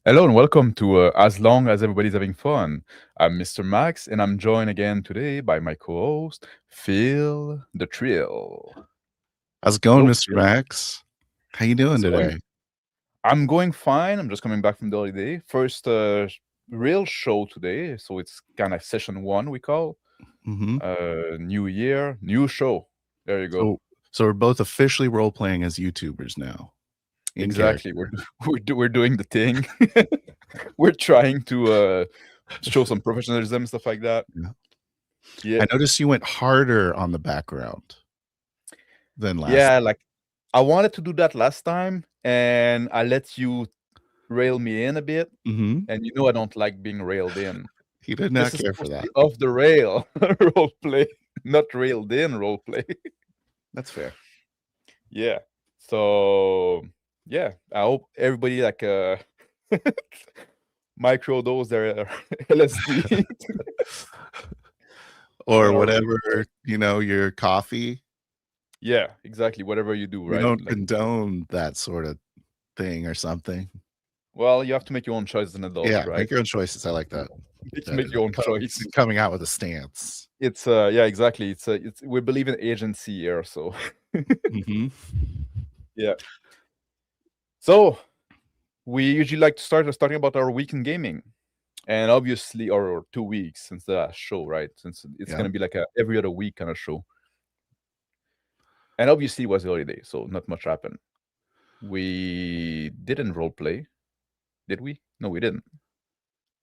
Hello and welcome to As Long as Everybody's Having Fun. I'm Mr. Max and I'm joined again today by my co-host, Phil the Trill. How's it going, Hello, Mr. Phil. Max? How you doing It's going. today? I'm going fine. I'm just coming back from the holiday. First real show today, so it's kind of session one we call. hmm New year, new show. There you go. So, so we're both officially role playing as YouTubers now, in Exactly. character. We're doing the thing. We're trying to show some professionalism, stuff like that. Yeah. Yeah. I noticed you went harder on the background than last. Yeah, like I wanted to do that last time, and I let you rail me in a bit, Mm-hmm. and you know I don't like being railed in. He did not This is care for supposed to that. be off the rail role play, not railed in role play. That's fair. Yeah. So yeah, I hope everybody like microdose their LSD Or on our role whatever, play. your coffee. Yeah, exactly. Whatever you do, We right? don't Like, condone that sort of thing or something. well, you have to make your own choice as an adult, Yeah, right? make your own choices. I like that. Make your own choice. Coming out with a stance. It's yeah, exactly. It's we believe in agency here, so Mm-hmm. yeah. So we usually like to start starting about our week in gaming, and obviously, or 2 weeks since the last show, right? Since it's Yeah. gonna be like a every other week kind of show, and obviously it was the holiday, so not much happened. We didn't role play, did we? No, we didn't.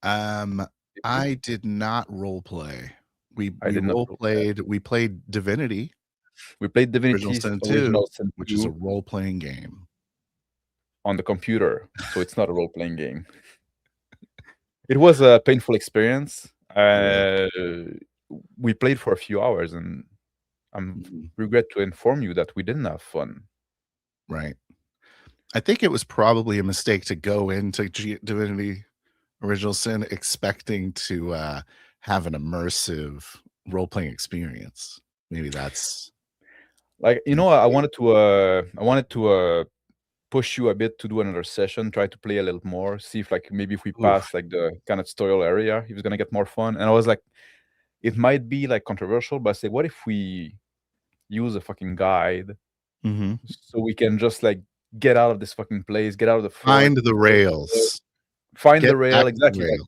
Um, Did we? I did not role play. We I we did not role role play. played. We played Divinity We played Original Divinity Sin 2, Original Sin which is a 2 role playing game. on the computer, so it's not a role playing game. It was a painful experience. It was. We played for a few hours, and I'm Mhm. regret to inform you that we didn't have fun. Right. I think it was probably a mistake to go into Divinity Original Sin expecting to have an immersive role playing experience. Maybe that's Like, a mistake. I wanted to push you a bit to do another session, try to play a little more, see if like maybe if we Oof. pass like the kind of tutorial area, he was gonna get more fun. And I was like, it might be like controversial, but I say, what if we use a fucking guide hmm so we can just like get out of this fucking place, get out of the fort, Find the rails. find the Get rail back to the exactly. Like rail.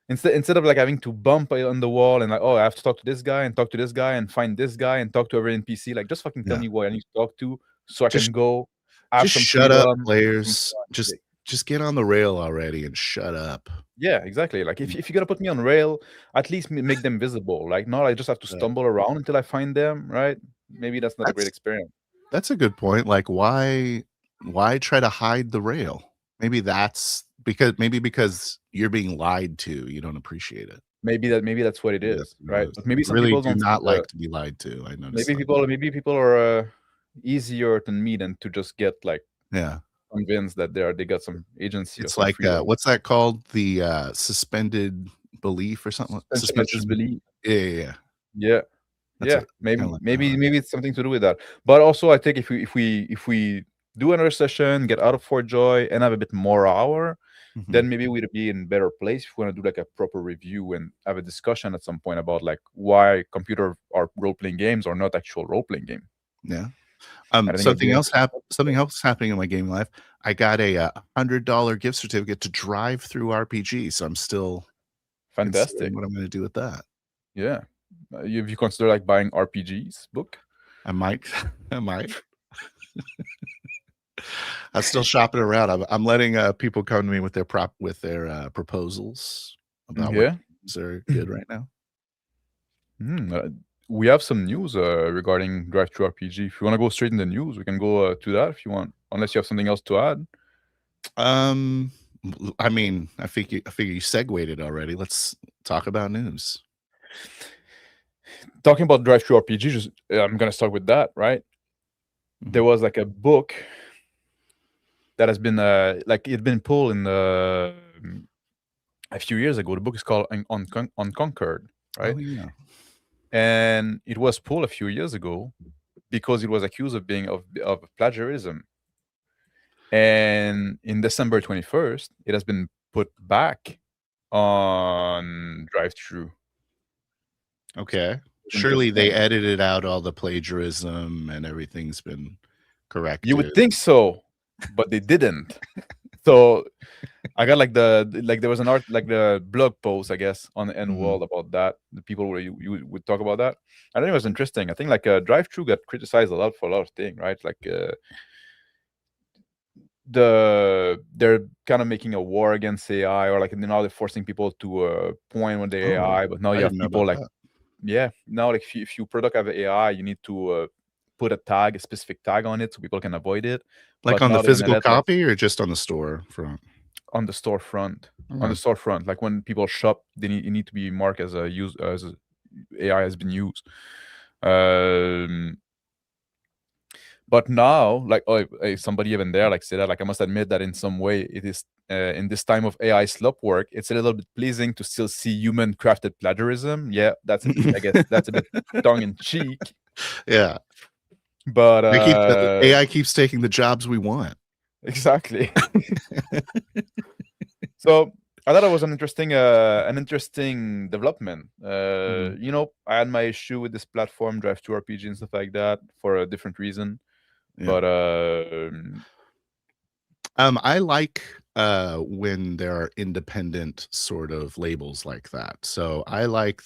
instead of like having to bump on the wall and like, oh, I have to talk to this guy and talk to this guy and find this guy and talk to every NPC. Like, just fucking tell Yeah. me what I need to talk to so I Just can go have Just some shut up, freedom, have some players. fun. Just get on the rail already and shut up. Yeah, exactly. Like if you're gonna put me on rail, at least make them visible. Like, not I just have to Uh, stumble around until I find them, right? Maybe that's not a great that's experience. that's a good point. Like, why try to hide the rail? Maybe because you're being lied to. You don't appreciate it. Maybe that's what it Maybe that's is, what right? it is. But maybe I some really people do don't see not the like to be lied to. I noticed maybe that. people are easier than me than to just get like Yeah. convinced that they got some agency or It's some like, freedom. what's that called? The, suspended belief or something? Suspension of Suspension. disbelief. Yeah, yeah, yeah. Yeah. That's Yeah. what kinda Maybe like that. maybe it's something to do with that. But also I think if we do another session, get out of Fort Joy and have a bit more hour, Mhm. then maybe we'd be in better place if we want to do like a proper review and have a discussion at some point about like why computer or role playing games are not actual role playing game. Yeah. And I think that'd be interesting. Something else happening in my gaming life. I got a, $100 gift certificate to drive through RPG, so I'm still considering Fantastic. what I'm gonna do with that. Yeah. You consider like buying RPGs book? I might I might. I'm still shopping around. I'm letting, people come to me with their proposals about what Yeah. games are good right now. Hmm, we have some news regarding Drive Through RPG. If you want to go straight in the news, we can go to that if you want, unless you have something else to add. Um, I mean, I figure you segued it already. Let's talk about news. Talking about Drive Through RPG, just, I'm gonna start with that. Right, there Mhm. was like a book that has been like it's been pulled in a few years ago. The book is called Unconquered, Oh, right? yeah. And it was pulled a few years ago because it was accused of being of plagiarism. And in December 21st, it has been put back on drive-through. Okay. Surely they Interesting. edited out all the plagiarism and everything's been You would corrected. think so, but they didn't. So I got like like there was an art like the blog post I guess on the end Mhm. world about that. The people where you would talk about that. I think it was interesting. I think like drive-through got criticized a lot for a lot of things, right? Like they're kind of making a war against AI, or like now they're forcing people to point when the Oh, AI, but now I you have didn't know people about like that. yeah, now like if you product have AI, you need to put a tag, a specific tag on it so people can avoid it. Like But on the now they're gonna physical let like copy or just on the store front? on the storefront, on the Okay. storefront, like when people shop, you need to be marked as a use as a, AI has been used. Um, but now, like, oh, somebody even there, like, say that, like, I must admit that in some way, it is in this time of AI slop work, it's a little bit pleasing to still see human crafted plagiarism. Yeah, I guess that's a bit tongue in cheek, Yeah. but They keep the AI keeps taking the jobs we want. exactly. So I thought it was an interesting development. Mhm. You know, I had my issue with this platform, Drive to RPG and stuff like that, for a different reason. Yeah. But I like when there are independent sort of labels like that. So I like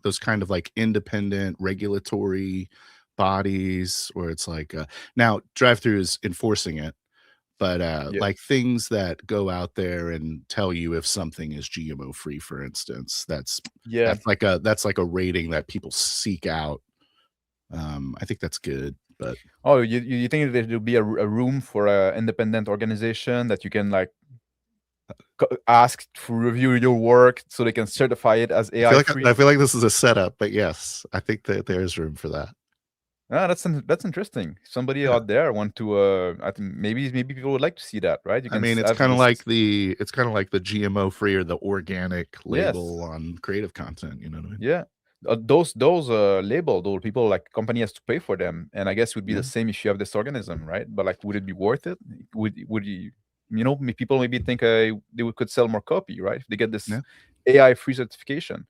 those kind of like independent regulatory bodies where it's like now drive-through is enforcing it, but yeah, like things that go out there and tell you if something is GMO free, for instance. yeah. That's like a rating that people seek out. I think that's good, but Oh, you think there will be a room for a independent organization that you can like ask to review your work so they can certify it as AI I free? feel like this is a setup, but yes, I think that there's room for that. Ah, that's interesting. Somebody Yeah. out there want to I think maybe people would like to see that, right? You I can mean, have this. it's kind of like the GMO free or the organic label Yes. on creative content, you know what I mean? Yeah. Those label, those people like company has to pay for them, and I guess it would be the Yeah. same if you have this organism, right? But like, would it be worth it? Would you, you know, people maybe think could sell more copy, right? If they get this Yeah. AI free certification.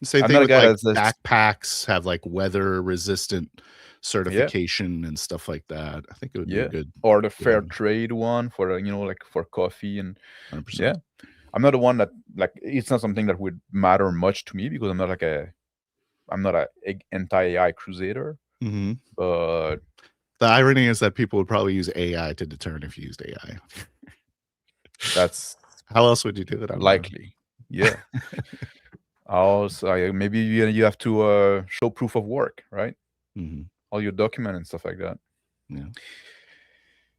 Same I'm thing not a with guy like that's this. backpacks have like weather resistant Yeah, certification and stuff like that. I think it would be a yeah, good or the good fair one. trade one for you know, like for coffee and 100%. yeah. I'm not the one that like it's not something that would matter much to me because I'm not a anti AI crusader, Mhm. but The irony is that people would probably use AI to determine if you used AI. that's How else would you do it? I don't know. likely. Yeah. Also, maybe you have to show proof of work, right? Mhm. All your document and stuff like that. Yeah.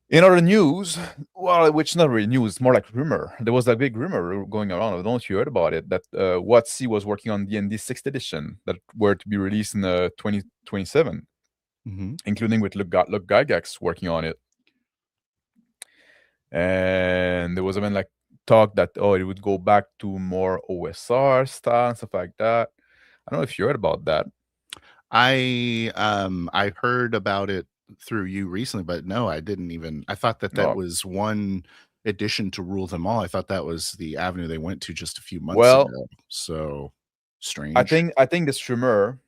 In other news, well, which not really news, it's more like rumor. There was a big rumor going around. I don't know if you heard about it. That WotC was working on D&D Sixth Edition that were to be released in 2027, Mhm. including with Luke Gygax working on it. And there was even like talk that it would go back to more OSR style and stuff like that. I don't know if you heard about that. I heard about it through you recently, but no, I didn't even I thought that that No. was one addition to rule them all. I thought that was the avenue they went to just a few months Well, ago. So strange. I think this rumor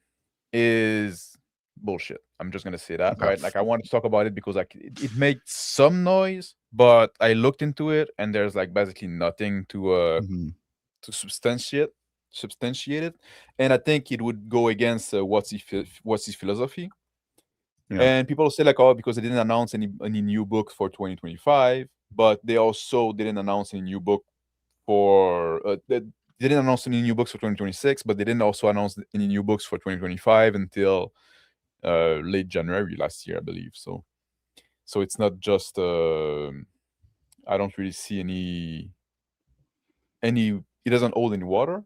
is bullshit. I'm just gonna say that, Okay. right? Like I wanted to talk about it because like it made some noise, but I looked into it and there's like basically nothing Mhm. to substantiate it, and I think it would go against what's his philosophy. Yeah. And people say like, oh, because they didn't announce any new books for 2025, but they also didn't announce any new book for they didn't announce any new books for 2026, but they didn't also announce any new books for 2025 until late January last year, I believe. So it's not just I don't really see any. It doesn't hold any water.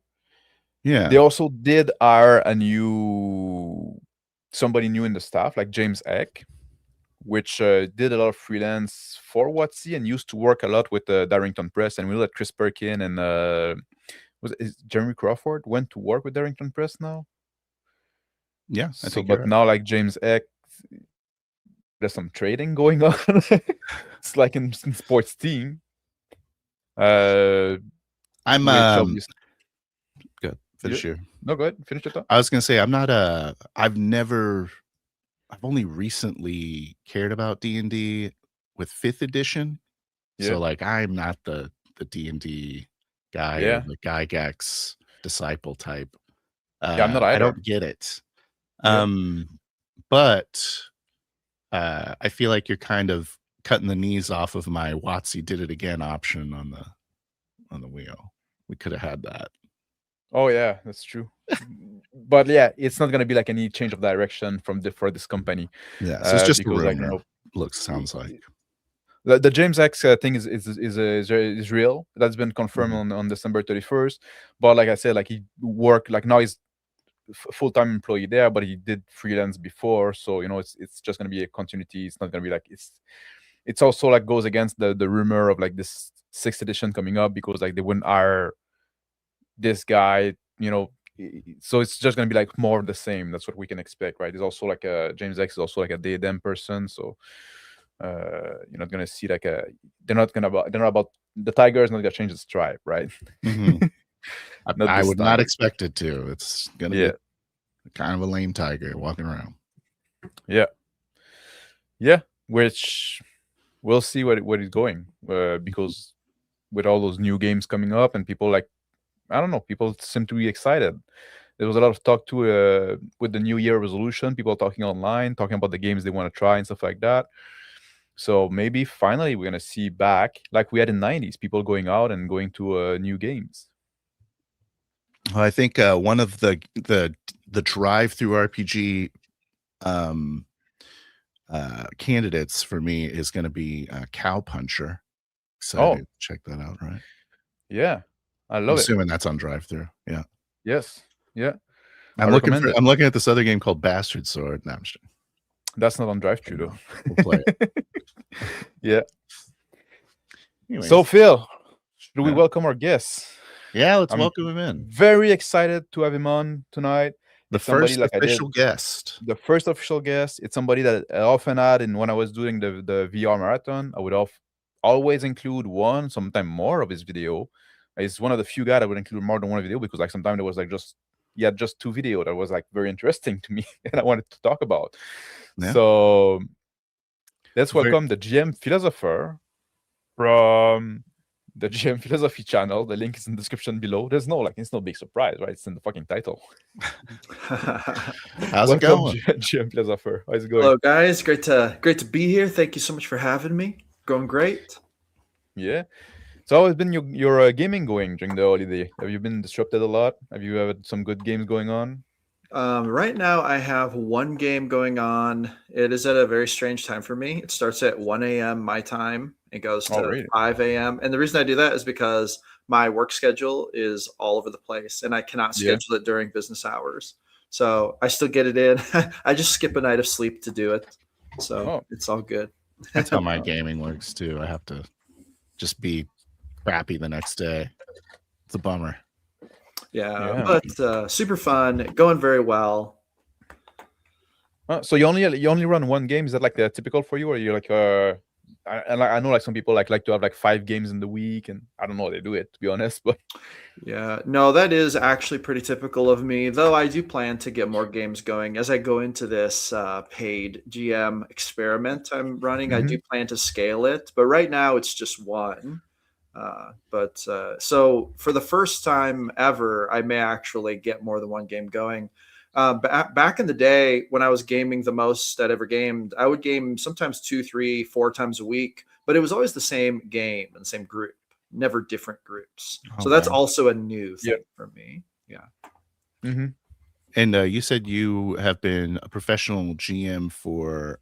They Yeah. also did hire a new somebody new in the staff, like James Eck, which did a lot of freelance for WotC and used to work a lot with Darrington Press. And we know that Chris Perkin and is Jeremy Crawford went to work with Darrington Press now. Yeah, I So, think you're but right. now like James Eck, there's some trading going on. It's like in sports team. Uh, I'm which obviously good. yeah. Finish your. No, go ahead, finish your thought. I was gonna say I'm not a. I've only recently cared about D&D with 5th edition. Yeah, So like I'm not the D&D guy or yeah, the Gygax disciple type. yeah. I'm not I either. don't get it. Yeah. Um but I feel like you're kind of cutting the knees off of my WotC did it again option on the wheel. We could have had that. Oh yeah, that's true. But yeah, it's not gonna be like any change of direction from for this company, Yeah, so it's just a because like rumor. Looks sounds like. the James X thing is real. That's been confirmed Mhm. on December 31st. But like I said, like he worked like now he's full time employee there, but he did freelance before, so it's just gonna be a continuity. It's not gonna be like it's also like goes against the rumor of like this sixth edition coming up because like they wouldn't hire this guy, so it's just gonna be like more of the same. That's what we can expect, right? There's also like a James X is also like a day-dem person, so you're not gonna see like a they're not about the tiger is not gonna change its tribe, right? Mhm. Not I this would not time. expect it to. It's gonna be Yeah, kind of a lame tiger walking around. yeah, yeah. Which we'll see what is going, because with all those new games coming up and people like I don't know, people seem to be excited. There was a lot of talk too with the New Year resolution. People talking online, talking about the games they want to try and stuff like that. So maybe finally we're gonna see back like we had in '90s, people going out and going to new games. Well, I think one of the drive-through RPG um, candidates for me is going to be Cow Puncher. Excited Oh, to check that out. Right, yeah, I I'm love it. assuming that's on drive-through. Yeah, Yes, yeah, I recommend it. I'm looking at this other game called Bastard Sword. No, I'm just kidding. That's not on drive I through know. We'll play it. though. Yeah. So Anyways, Phil, should we yeah, welcome our guests? yeah. Let's I'm welcome him in. very excited to have him on tonight. The It's somebody first like I did official guest. the first official guest. It's somebody that I often had, and when I was doing the VR marathon, I would always include one, sometimes more of his video. It's one of the few guys that would include more than one video because like sometimes there was like just he had just two video that was like very interesting to me and I wanted to talk about. Yeah, So let's very. welcome the GM Philosopher from the GM Philosophy channel. The link is in the description below. There's no like it's no big surprise, right? It's in the fucking title. How's it Welcome, going? GM Philosopher. How's it going? Hello, guys. Great to be here. Thank you so much for having me. Going great. Yeah. So how has been your gaming going during the holiday? Have you been disrupted a lot? Have you had some good games going on? Right now, I have one game going on. It is at a very strange time for me. It starts at 1 a.m. my time. It goes Oh, to really? 5 a.m. And the reason I do that is because my work schedule is all over the place and I cannot Yeah. schedule it during business hours. So I still get it in. I just skip a night of sleep to do it. So Oh, it's all good. That's how my gaming works too. I have to just be crappy the next day. It's a bummer. Yeah, yeah. but super fun, going very well. So you only run one game? Is that like the typical for you, or you're like I know like some people like to have like 5 games in the week, and I don't know how they do it to be honest, but Yeah, no, that is actually pretty typical of me, though I do plan to get more games going as I go into this paid GM experiment I'm running. I do Mhm. plan to scale it, but right now it's just one. So for the first time ever, I may actually get more than one game going. Back in the day when I was gaming the most I'd ever gamed, I would game sometimes two, three, four times a week, but it was always the same game and the same group, never different groups. Oh, So that's wow. also a new Yeah. thing for me. Yeah. Mhm. And you said you have been a professional GM for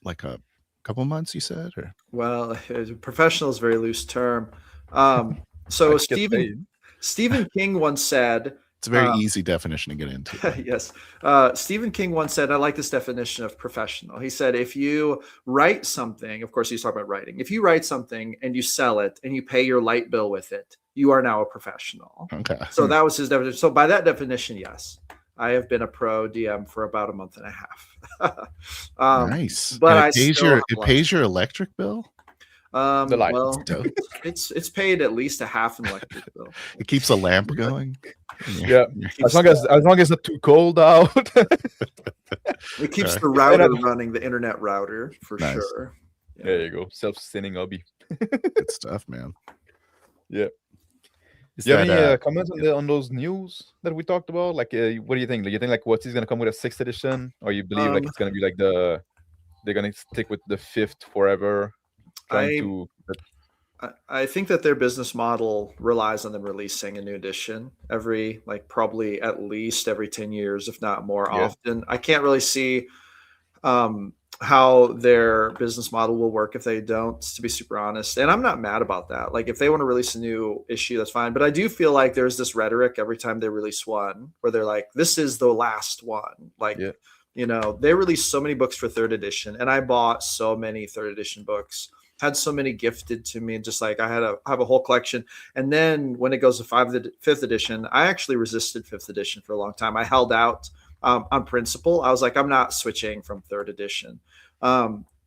like a couple months. You said, or Well, professional is a very loose term. I So get paid. Stephen King once said, it's a very easy definition to get into. yes. Stephen King once said, I like this definition of professional. He said, if you write something, of course, he's talking about writing. If you write something and you sell it and you pay your light bill with it, you are now a professional. Okay. So that was his definition. So by that definition, yes, I have been a pro DM for about a month and a half. Nice. But And I it pays still your have it lots. pays your electric bill. The light. Well, Dope. it's paid at least a half an electric bill. It keeps a lamp going. Yeah. Keeps As long as it's not too cold out. It keeps Right. the router running, the internet router for Nice. sure. Yeah. There you go. Self-sustaining hobby. Good stuff, man. Yeah. Is Do you have that any comments on those news that we talked about? Like, what do you think? Like, you think like what's gonna come with a sixth edition, or you believe like Um, it's gonna be like they're gonna stick with the fifth forever, trying I to I think that their business model relies on them releasing a new edition every, like, probably at least every 10 years, if not more yeah. often. I can't really see um, how their business model will work if they don't, to be super honest. And I'm not mad about that. Like, if they want to release a new issue, that's fine. But I do feel like there's this rhetoric every time they release one where they're like, this is the last one. Like, Yeah. they released so many books for third edition, and I bought so many third edition books, had so many gifted to me, just like I have a whole collection. And then when it goes to fifth edition, I actually resisted fifth edition for a long time. I held out on principle. I was like, I'm not switching from third edition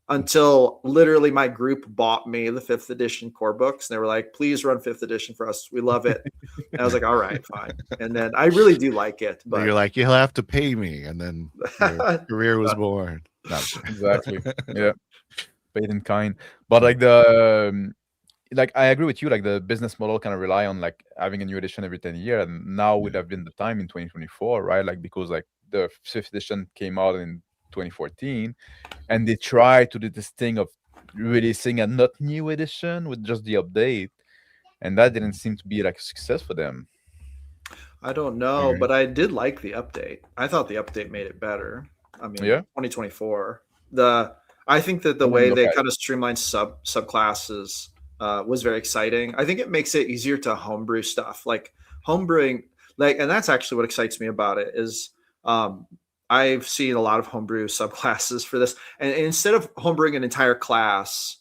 until literally my group bought me the fifth edition core books. And they were like, please run fifth edition for us. We love it. And I was like, all right, fine. And then I really do like it. But you're like, you'll have to pay me, and then your career was born. No, Exactly. Yeah. Paid in kind. But like I agree with you, like the business model kind of rely on like having a new edition every 10 years, and now would have been the time in 2024, right? Like because like the fifth edition came out in 2014, and they tried to do this thing of releasing a not new edition with just the update, and that didn't seem to be like a success for them. I don't know, but I did like the update. I thought the update made it better. I mean, Yeah. 2024. I think that the I didn't way look they at kind of streamlined subclasses was very exciting. I think it makes it easier to homebrew stuff, like homebrewing. Like, and that's actually what excites me about it is I've seen a lot of homebrew subclasses for this, and instead of homebrewing an entire class,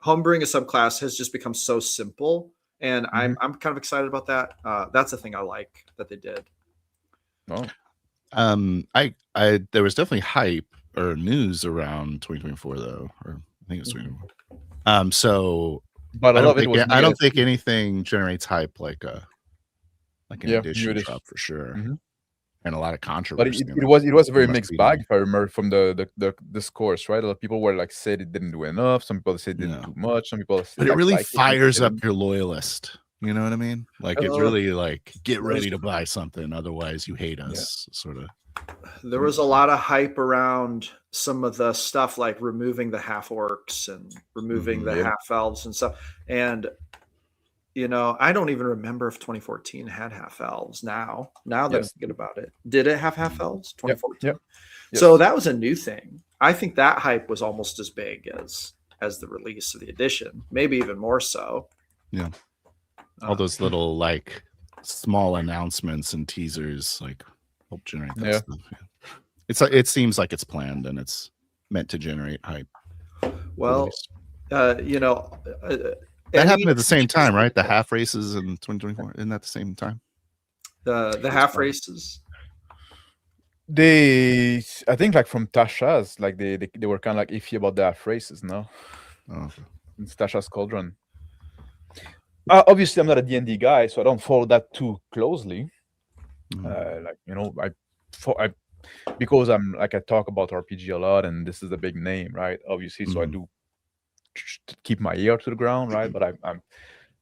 homebrewing a subclass has just become so simple, and Mhm. I'm kind of excited about that. That's the thing I like that they did. Oh, I there was definitely hype or news around 2024 though, or I think it was 2024. So but a lot of it was I don't negative. think anything generates hype like an Yeah, new edition edition. drop for sure, Mhm. and a lot of But controversy. it was a very must mixed be bag, new. if I remember from the discourse, right? A lot of people were like said it didn't do enough. Some people said it didn't Yeah. do much. Some people said But it like really it, some people fires up didn't. your loyalist. You know what I mean? Like it Uh, really like get there's- ready to buy something, otherwise you hate us, sort of. There was a lot of hype around some of the stuff, like removing the half orcs and removing the Yeah. half elves and stuff. And I don't even remember if 2014 had half elves. Now that I'm Yes. thinking about it, did it have half elves? Yep. 2014. Yep. So Yes. that was a new thing. I think that hype was almost as big as the release of the edition, maybe even more so. Yeah. All those little like small announcements and teasers like help generate that Yeah. stuff. Yeah. It's like it seems like it's planned and it's meant to generate hype. Well, That happened at the same time, right? The half races in 2024. Isn't that the same time? The half races. I think like from Tasha's, like they were kind of like iffy about the phrases, no? Oh, okay. It's Tasha's Cauldron. Obviously, I'm not a D&D guy, so I don't follow that too closely. Like I because I'm like I talk about RPG a lot, and this is a big name, right? Obviously, so I do keep my ear to the ground, right? But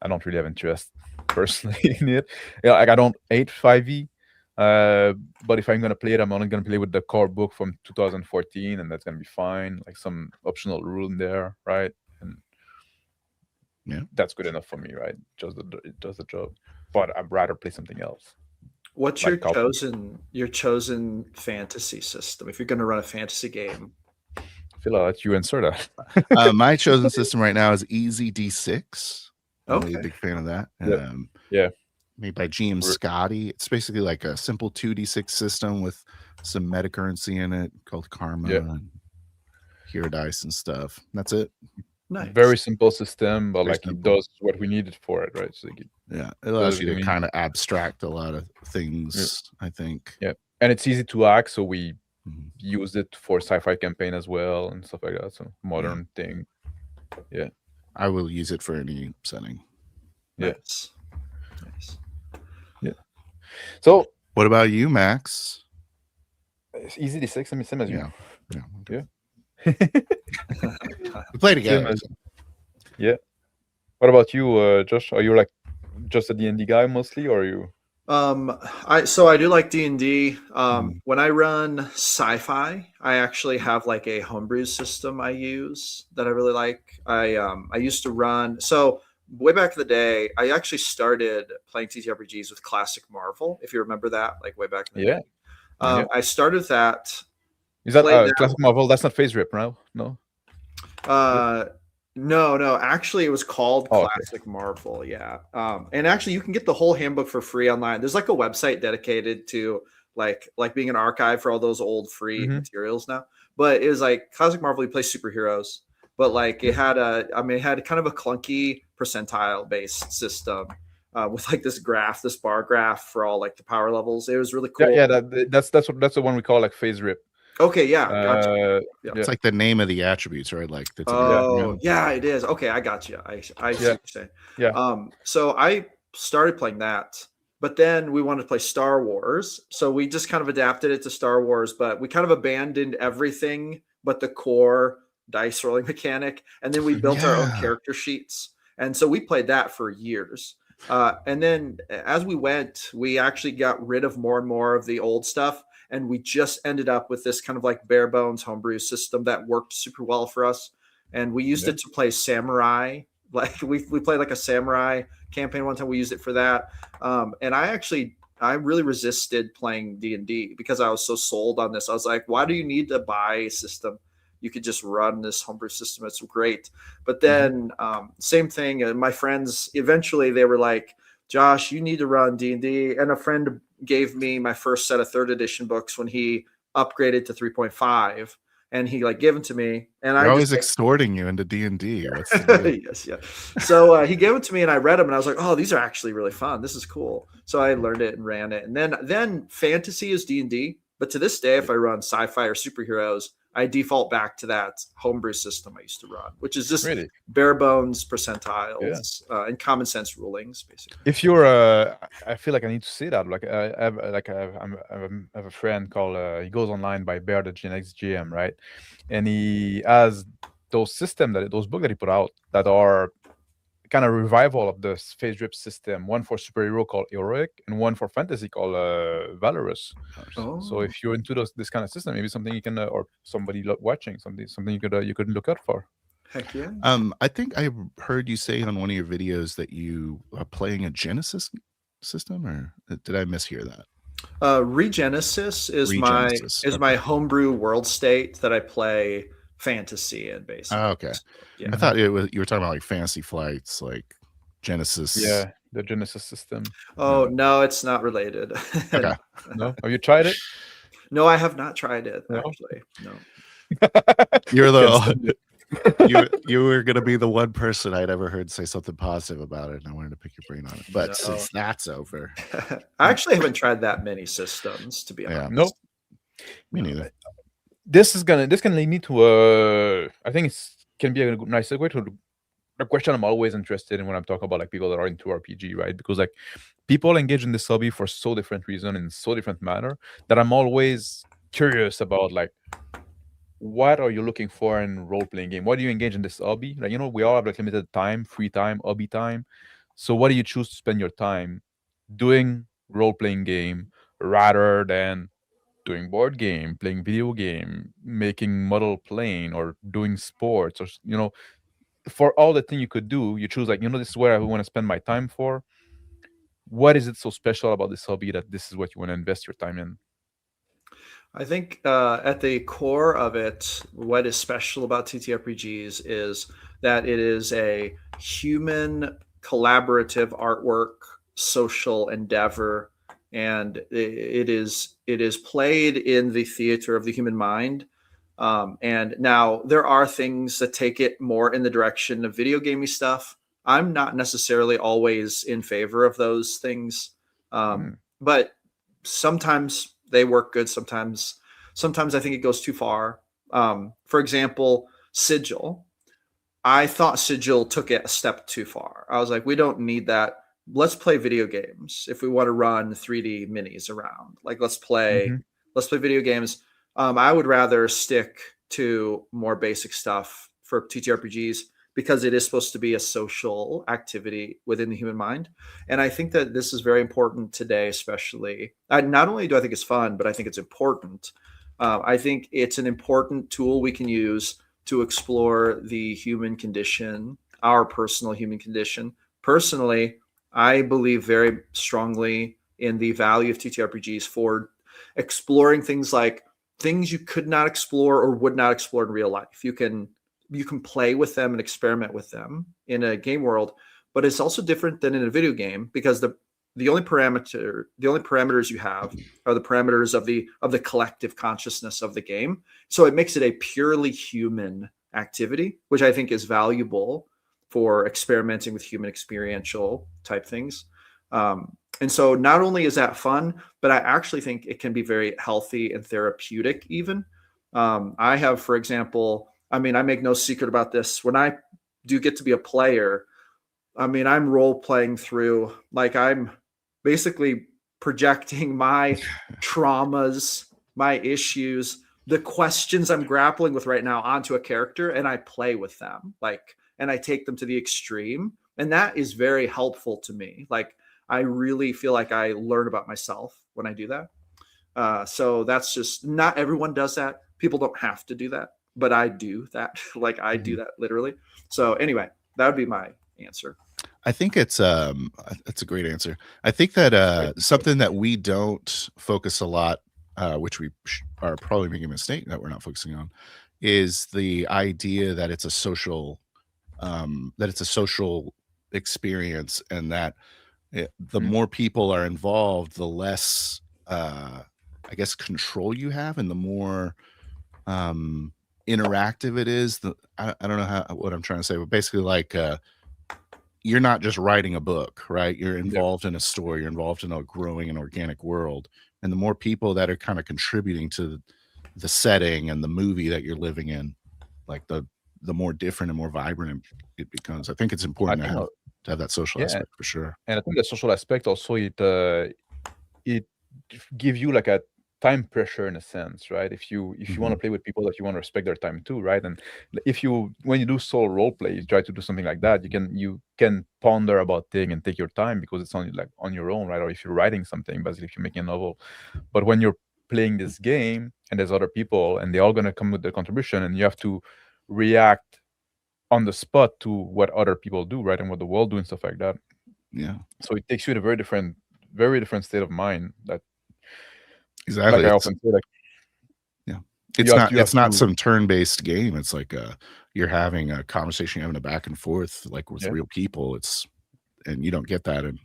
I don't really have interest personally in it. Yeah, like I don't hate 5e, but if I'm gonna play it, I'm only gonna play with the core book from 2014, and that's gonna be fine. Like some optional rule in there, right? And yeah, that's good enough for me, right? It does the job. But I'd rather play something else. What's Like your chosen fantasy system if you're going to run a fantasy game? Phil, I'll let you answer that. My chosen system right now is Easy D6. I'm really a Okay. big fan of that. Yeah. Made by GM Scotty. It's basically like a simple 2D6 system with some meta currency in it called Karma and Hero Dice and stuff. That's it. Nice. Very simple system, but Very like simple. it does what we needed for it, right? So Yeah, it allows you to everything we kind of abstract a lot of things, I think. Yeah, and it's easy to hack, so we use it for sci-fi campaign as well and stuff like that. So modern thing. Yeah, I will use it for any setting. Yeah. Nice. Yeah. So What about you, Max? it's easy to say, same as you. Yeah. Yeah. We play Same together. as, yeah. What about you, Josh? Are you like just a D&D guy mostly, or are you? I do like D&D. When I run sci-fi, I actually have like a homebrew system I use that I really like. I used to run way back in the day, I actually started playing TTRPGs with classic Marvel, if you remember that, like way back in the Yeah. day. Yeah. I started with that, Is that played that. classic Marvel? That's not Phase Rip, no? No. Uh, no. Actually, it was called Oh, okay. Classic Marvel. Yeah. And actually, you can get the whole handbook for free online. There's like a website dedicated to like being an archive for all those old free Mm-hmm. materials now. But it was like Classic Marvel. You play superheroes, but like it had it had kind of a clunky percentile based system. With like this bar graph for all like the power levels. It was really Yeah, cool. yeah. That's the one we call like Phase Rip. Okay, yeah, gotcha. Yeah. Yeah. It's like the name of the attributes, right? Like that's in Yeah. Oh, yeah, it is. Okay, I got you. I see what Yeah. you're saying. Yeah. So I started playing that, but then we wanted to play Star Wars, so we just kind of adapted it to Star Wars, but we kind of abandoned everything but the core dice rolling mechanic, and then we built our own Yeah. character sheets, and so we played that for years. And then as we went, we actually got rid of more and more of the old stuff, and we just ended up with this kind of like bare bones homebrew system that worked super well for us. And we used Yeah. it to play samurai. Like we played like a samurai campaign one time. We used it for that. And I really resisted playing D&D because I was so sold on this. I was like, why do you need to buy a system? You could just run this homebrew system. It's great. But then same thing. My friends eventually they were like, Josh, you need to run D&D. And a friend gave me my first set of third edition books when he upgraded to 3.5, and he like gave them to me, and They're I always just like, extorting you into D&D. What's the deal? yes, yeah. So he gave it to me, and I read them, and I was like, "Oh, these are actually really fun. This is cool." So I learned it and ran it, and then fantasy is D&D. But to this day, if I run sci-fi or superheroes, I default back to that homebrew system I used to run, which is just Really? bare bones percentiles and common sense rulings, basically. If you're, I feel like I need to say that. Like, I have a friend called. He goes online by Bear the Genetics GM, right? And he has those books that he put out that are kind of revival of the Phase Drip system. One for superhero called Heroic, and one for fantasy called Valorous. Oh, So if you're into this kind of system, maybe something you can, or somebody watching something you could look out for. heck yeah. I think I heard you say on one of your videos that you are playing a Genesis system, or did I mishear that? Regenesis is Regenesis, my homebrew world state that I play fantasy in, basically. Oh, okay. So, yeah. I thought you were talking about like Fantasy Flights, like Genesis. Yeah, the Genesis system. Oh no, it's not related. Okay. No, have you tried it? No, I have not tried it No? actually. No. You're Can't stand the you were gonna be the one person I'd ever heard say something positive about it, and I wanted to pick your brain on it. But No. since that's over, I actually haven't tried that many systems, to be Yeah. honest. Nope. me neither. This can lead me to I think can be a nice segue to a question I'm always interested in when I'm talking about like people that are into RPG, right? Because like people engage in this hobby for so different reason in so different manner that I'm always curious about like what are you looking for in role-playing game? Why do you engage in this hobby? Like, we all have like limited time, free time, hobby time. So what do you choose to spend your time doing role-playing game rather than doing board game, playing video game, making model plane, or doing sports, or for all the thing you could do, you choose like, this is where I want to spend my time for. What is it so special about this hobby that this is what you want to invest your time in? I think at the core of it, what is special about TTRPGs is that it is a human collaborative artwork, social endeavor, and it is played in the theater of the human mind. And now there are things that take it more in the direction of video gamey stuff. I'm not necessarily always in favor of those things, but sometimes they work good. Sometimes I think it goes too far. For example, Sigil. I thought Sigil took it a step too far. I was like, we don't need that. Let's play video games if we want to run 3D minis around. Like, Mhm. let's play video games. I would rather stick to more basic stuff for TTRPGs because it is supposed to be a social activity within the human mind. And I think that this is very important today, especially. Not only do I think it's fun, but I think it's important. I think it's an important tool we can use to explore the human condition, our personal human condition. Personally, I believe very strongly in the value of TTRPGs for exploring things like things you could not explore or would not explore in real life. You can play with them and experiment with them in a game world, but it's also different than in a video game because the only parameters you have are the parameters of the collective consciousness of the game. So it makes it a purely human activity, which I think is valuable for experimenting with human experiential type things. And so not only is that fun, but I actually think it can be very healthy and therapeutic even. I have, for example, I mean, I make no secret about this. When I do get to be a player, I mean, I'm role playing through, like, I'm basically projecting my traumas, my issues, the questions I'm grappling with right now onto a character, and I play with them, like, and I take them to the extreme. And that is very helpful to me. Like, I really feel like I learn about myself when I do that. So that's just not everyone does that. People don't have to do that, but I do that. Like, I do Mhm. that literally. So anyway, that would be my answer. I think it's a great answer. I think that something that we don't focus a lot, which we are probably making a mistake that we're not focusing on, is the idea that it's a social experience, and that the Mhm. more people are involved, the less I guess control you have, and the more um interactive it is. I don't know what I'm trying to say, but basically, like, you're not just writing a book, right? You're Yeah. involved in a story, you're involved in a growing and organic world. And the more people that are kind of contributing to the setting and the movie that you're living in, like, the more different and more vibrant it becomes. I think it's I important think, to have that social yeah, aspect for sure. and I think the social aspect also it give you like a time pressure in a sense, right? If you want to Mhm. play with people that you want to respect their time too, right? And if you when you do solo role play, you try to do something like that, you can ponder about things and take your time because it's only like on your own, right? Or if you're writing something, basically if you're making a novel. But when you're playing this game and there's other people and they're all gonna come with their contribution and you have to react on the spot to what other people do, right? And what the world do and stuff like that. Yeah, So it takes you in a very different state of mind that, like exactly. I It's often say, like Yeah. you have It's not to, some turn-based game. It's like, you're having a conversation, you're having a back and forth, like, with yeah, real people. And you don't get that in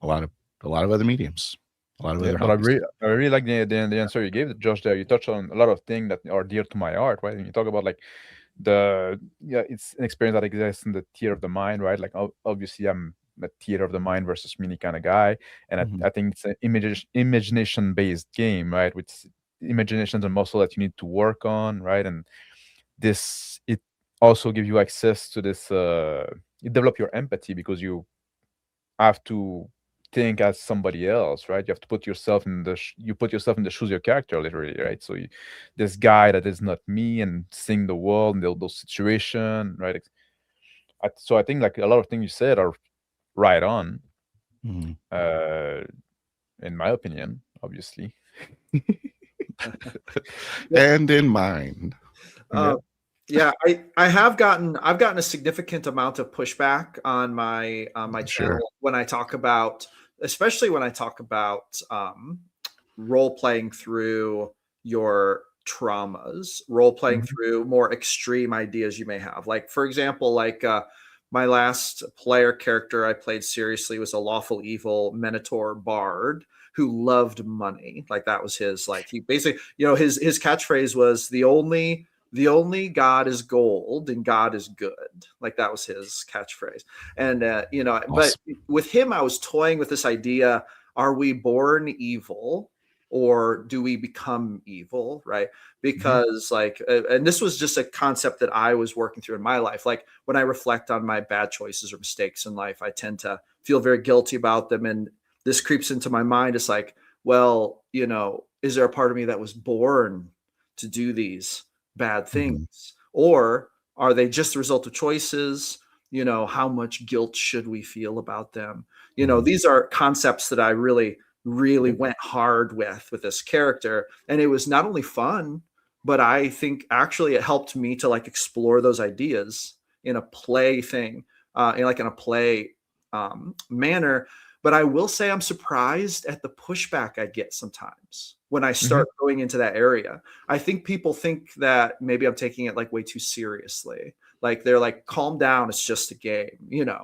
a lot of other mediums, a lot of yeah. other But hobbies. I really like the answer you gave, Josh. There, you touched on a lot of things that are dear to my heart, right? And you talk about like yeah, it's an experience that exists in the theater of the mind, right? Like obviously, I'm a theater of the mind versus mini kind of guy, and Mhm. I think it's an imagination based game, right? Which imagination is a muscle that you need to work on, right? And this it also gives you access to this. You develop your empathy because you have to think as somebody else, right? You have to put yourself in you put yourself in the shoes of your character, literally, right? So this guy that is not me and seeing the world and those situation, right? So I think like a lot of things you said are right on, Mhm. uh, in my opinion, obviously. Yeah. And in mind. Yeah. Yeah, I've gotten a significant amount of pushback on my Sure. channel when I talk about, especially when I talk about role playing through your traumas, role playing Mhm. through more extreme ideas you may have. Like, for example, like, my last player character I played seriously was a lawful evil Minotaur bard who loved money. Like, that was his, like, he basically, his catchphrase was the only God is gold and God is good. Like, that was his catchphrase. And, but Awesome. with him, I was toying with this idea: are we born evil? or do we become evil, right? Because like, and this was just a concept that I was working through in my life. Like when I reflect on my bad choices or mistakes in life, I tend to feel very guilty about them. And this creeps into my mind. It's like, well, is there a part of me that was born to do these bad things? Or are they just the result of choices? How much guilt should we feel about them? These are concepts that I really went hard with this character. And it was not only fun, but I think actually it helped me to like explore those ideas in a play thing, in a play manner. But I will say I'm surprised at the pushback I get sometimes when I start going into that area. I think people think that maybe I'm taking it like way too seriously. Like they're like, calm down, it's just a game,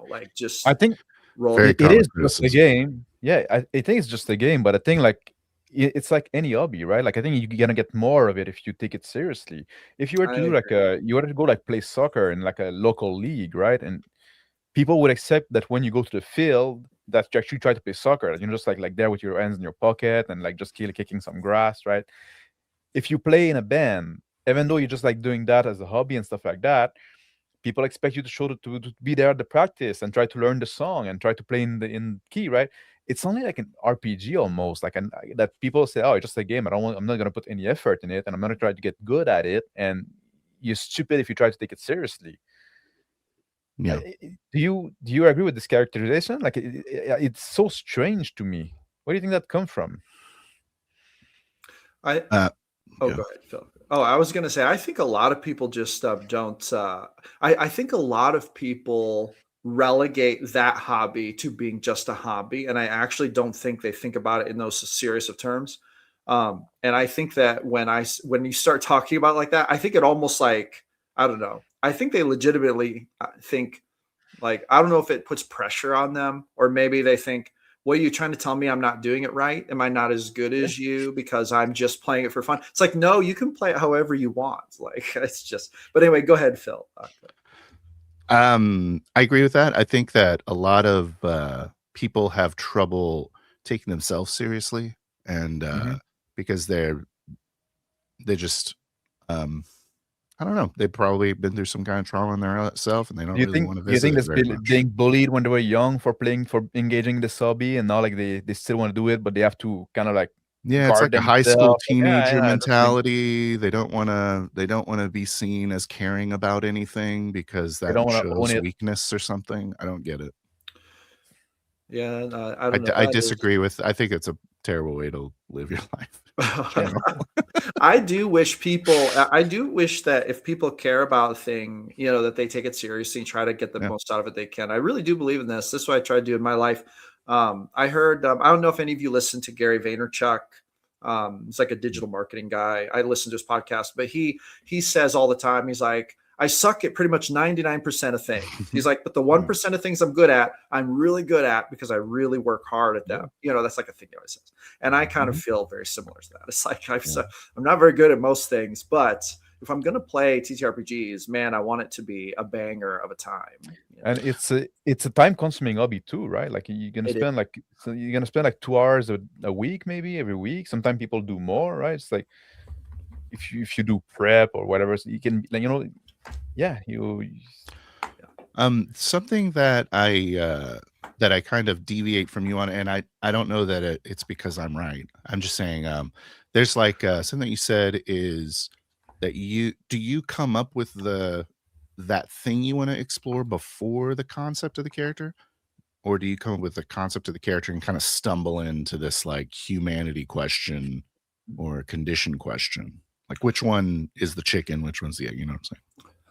like just I think roll. Very it common is just a criticism. game. Yeah, I think it's just a game, but I think like it's like any hobby, right? Like I think you're gonna get more of it if you take it seriously. If you were I to do like you were to go like play soccer in like a local league, right? And people would accept that when you go to the field that you actually try to play soccer, that you're just like there with your hands in your pocket and like just kicking some grass, right? If you play in a band, even though you're just like doing that as a hobby and stuff like that, people expect you to show to be there at the practice and try to learn the song and try to play in key, right? It's only like an RPG almost, like that people say, oh, it's just a game. I'm not gonna put any effort in it, and I'm gonna try to get good at it. And you're stupid if you try to take it seriously. Yeah. Do you agree with this characterization? Like it's so strange to me. Where do you think that come from? Oh, Yeah. go ahead, Phil. Oh, I was going to say, I think a lot of people just don't. I think a lot of people relegate that hobby to being just a hobby. And I actually don't think they think about it in those serious of terms. And I think that when you start talking about it like that, I think it almost like, I don't know. I think they legitimately think like, I don't know if it puts pressure on them, or maybe they think, what are you trying to tell me? I'm not doing it right? Am I not as good as you because I'm just playing it for fun? It's like, no, you can play it however you want. Like, it's just, but anyway, go ahead, Phil. I agree with that. I think that a lot of people have trouble taking themselves seriously, and because they just I don't know, they've probably been through some kind of trauma in their self, and they don't really want to Do you visit think it that's very much. being bullied when they were young for engaging in this hobby, and now like they still want to do it, but they have to kind of like Yeah, it's guard like a high school themselves? Like, teenager I don't think mentality. They don't wanna be seen as caring about anything because they that don't want to own shows it. weakness or something. I don't get it. Yeah, I don't know. I disagree with. I think it's a terrible way to live your life in general. I do wish that if people care about a thing, that they take it seriously and try to get the Yeah. most out of it they can. I really do believe in this. This is what I try to do in my life. I heard, I don't know if any of you listen to Gary Vaynerchuk. He's like a digital marketing guy. I listen to his podcast, but he says all the time, he's like, I suck at pretty much 99% of things. He's like, but the 1% of things I'm good at, I'm really good at because I really work hard at them. That's like a thing he always says. And I kind of feel very similar to that. It's like, I'm not very good at most things, but if I'm going to play TTRPGs, man, I want it to be a banger of a time. And it's a time consuming hobby too, right? Like you're gonna spend like 2 hours a week, maybe every week. Sometimes people do more, right? It's like if you do prep or whatever, so you can like Something that I kind of deviate from you on, and I don't know that it's because I'm right. I'm just saying there's like something you said is that you come up with that thing you want to explore before the concept of the character, or do you come up with the concept of the character and kind of stumble into this like humanity question or condition question? Like which one is the chicken, which one's the egg? You know what I'm saying?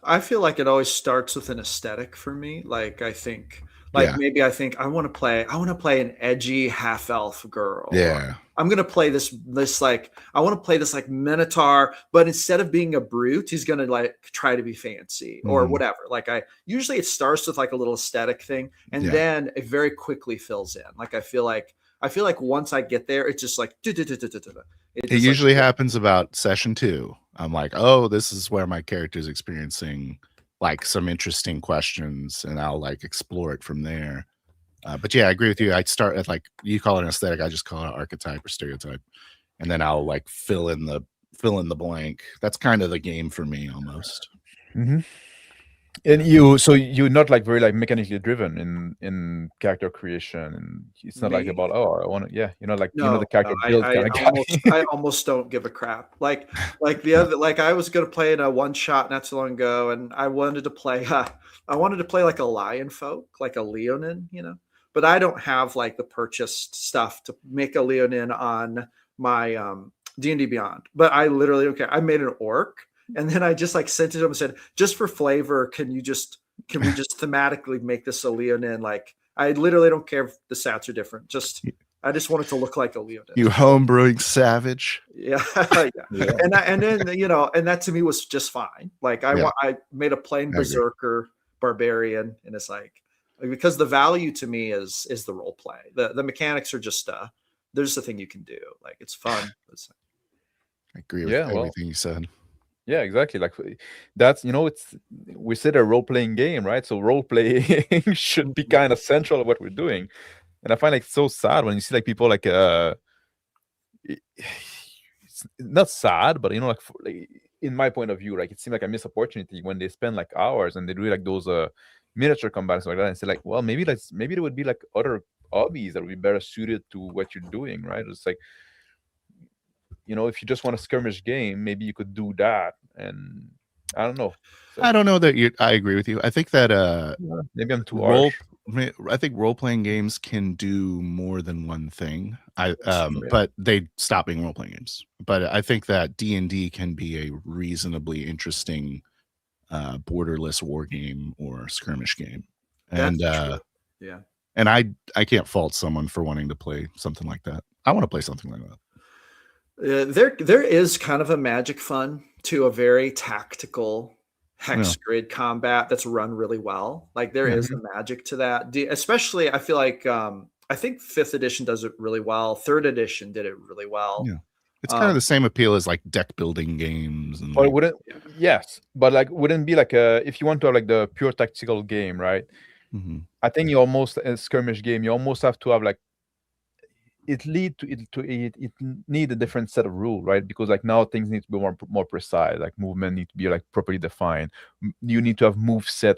I feel like it always starts with an aesthetic for me. Like I think, like maybe I think I want to play an edgy half elf girl. Yeah. I'm gonna play this like I want to play this like minotaur, but instead of being a brute, he's gonna like try to be fancy or whatever. Like I usually it starts with like a little aesthetic thing, and then it very quickly fills in. Like I feel like once I get there, it's just like it usually happens about session 2. I'm like, oh, this is where my character is experiencing like some interesting questions, and I'll like explore it from there. But yeah, I agree with you. I'd start at like, you call it an aesthetic, I just call it an archetype or stereotype. and then I'll like fill in the blank. That's kind of the game for me almost. Mm-hmm. And you're not like very like mechanically driven in character creation, and it's not like Me? about I want to, you're not like the No, character build kind of guy. I almost don't give a crap. Like the other, like I was gonna play in a one shot not too long ago, and I wanted to play like a lion folk, like a Leonin, but I don't have like the purchased stuff to make a Leonin on my D&D Beyond. But I literally I made an orc, and then I just like sent it to him and said, just for flavor, can we just thematically make this a Leonin? Like I literally don't care if the stats are different. I just want it to look like a Leonin. You homebrewing savage. Yeah. Yeah. And then and that to me was just fine. Like I made a plain berserker barbarian, and it's like because the value to me is the role play. The mechanics are just there's the thing you can do. Like it's fun. I agree with everything you said. Yeah, exactly. Like that's we said a role-playing game, right? So role-playing should be kind of central to what we're doing. And I find like so sad when you see like people like it's not sad, but like, in my point of view, like it seems like a missed opportunity when they spend like hours and they do like those miniature combats like that, and say like, well, maybe there would be like other hobbies that would be better suited to what you're doing, right? It's like, if you just want a skirmish game, maybe you could do that. And I don't know. I don't know that I agree with you. I think that maybe I'm too harsh. I think role-playing games can do more than one thing. But they stop being role-playing games. But I think that D&D can be a reasonably interesting borderless war game or skirmish game. And yeah. And I can't fault someone for wanting to play something like that. I want to play something like that. There is kind of a magic fun to a very tactical hex grid combat that's run really well. Like there is a magic to that. Especially, I feel like I think 5th edition does it really well. 3rd edition did it really well. Yeah, it's kind of the same appeal as like deck building games. And but yes, but like wouldn't be like if you want to have like the pure tactical game, right? Mm-hmm. I think you almost a skirmish game. You almost have to have like it need a different set of rules, right? Because like now things need to be more precise. Like movement need to be like properly defined. You need to have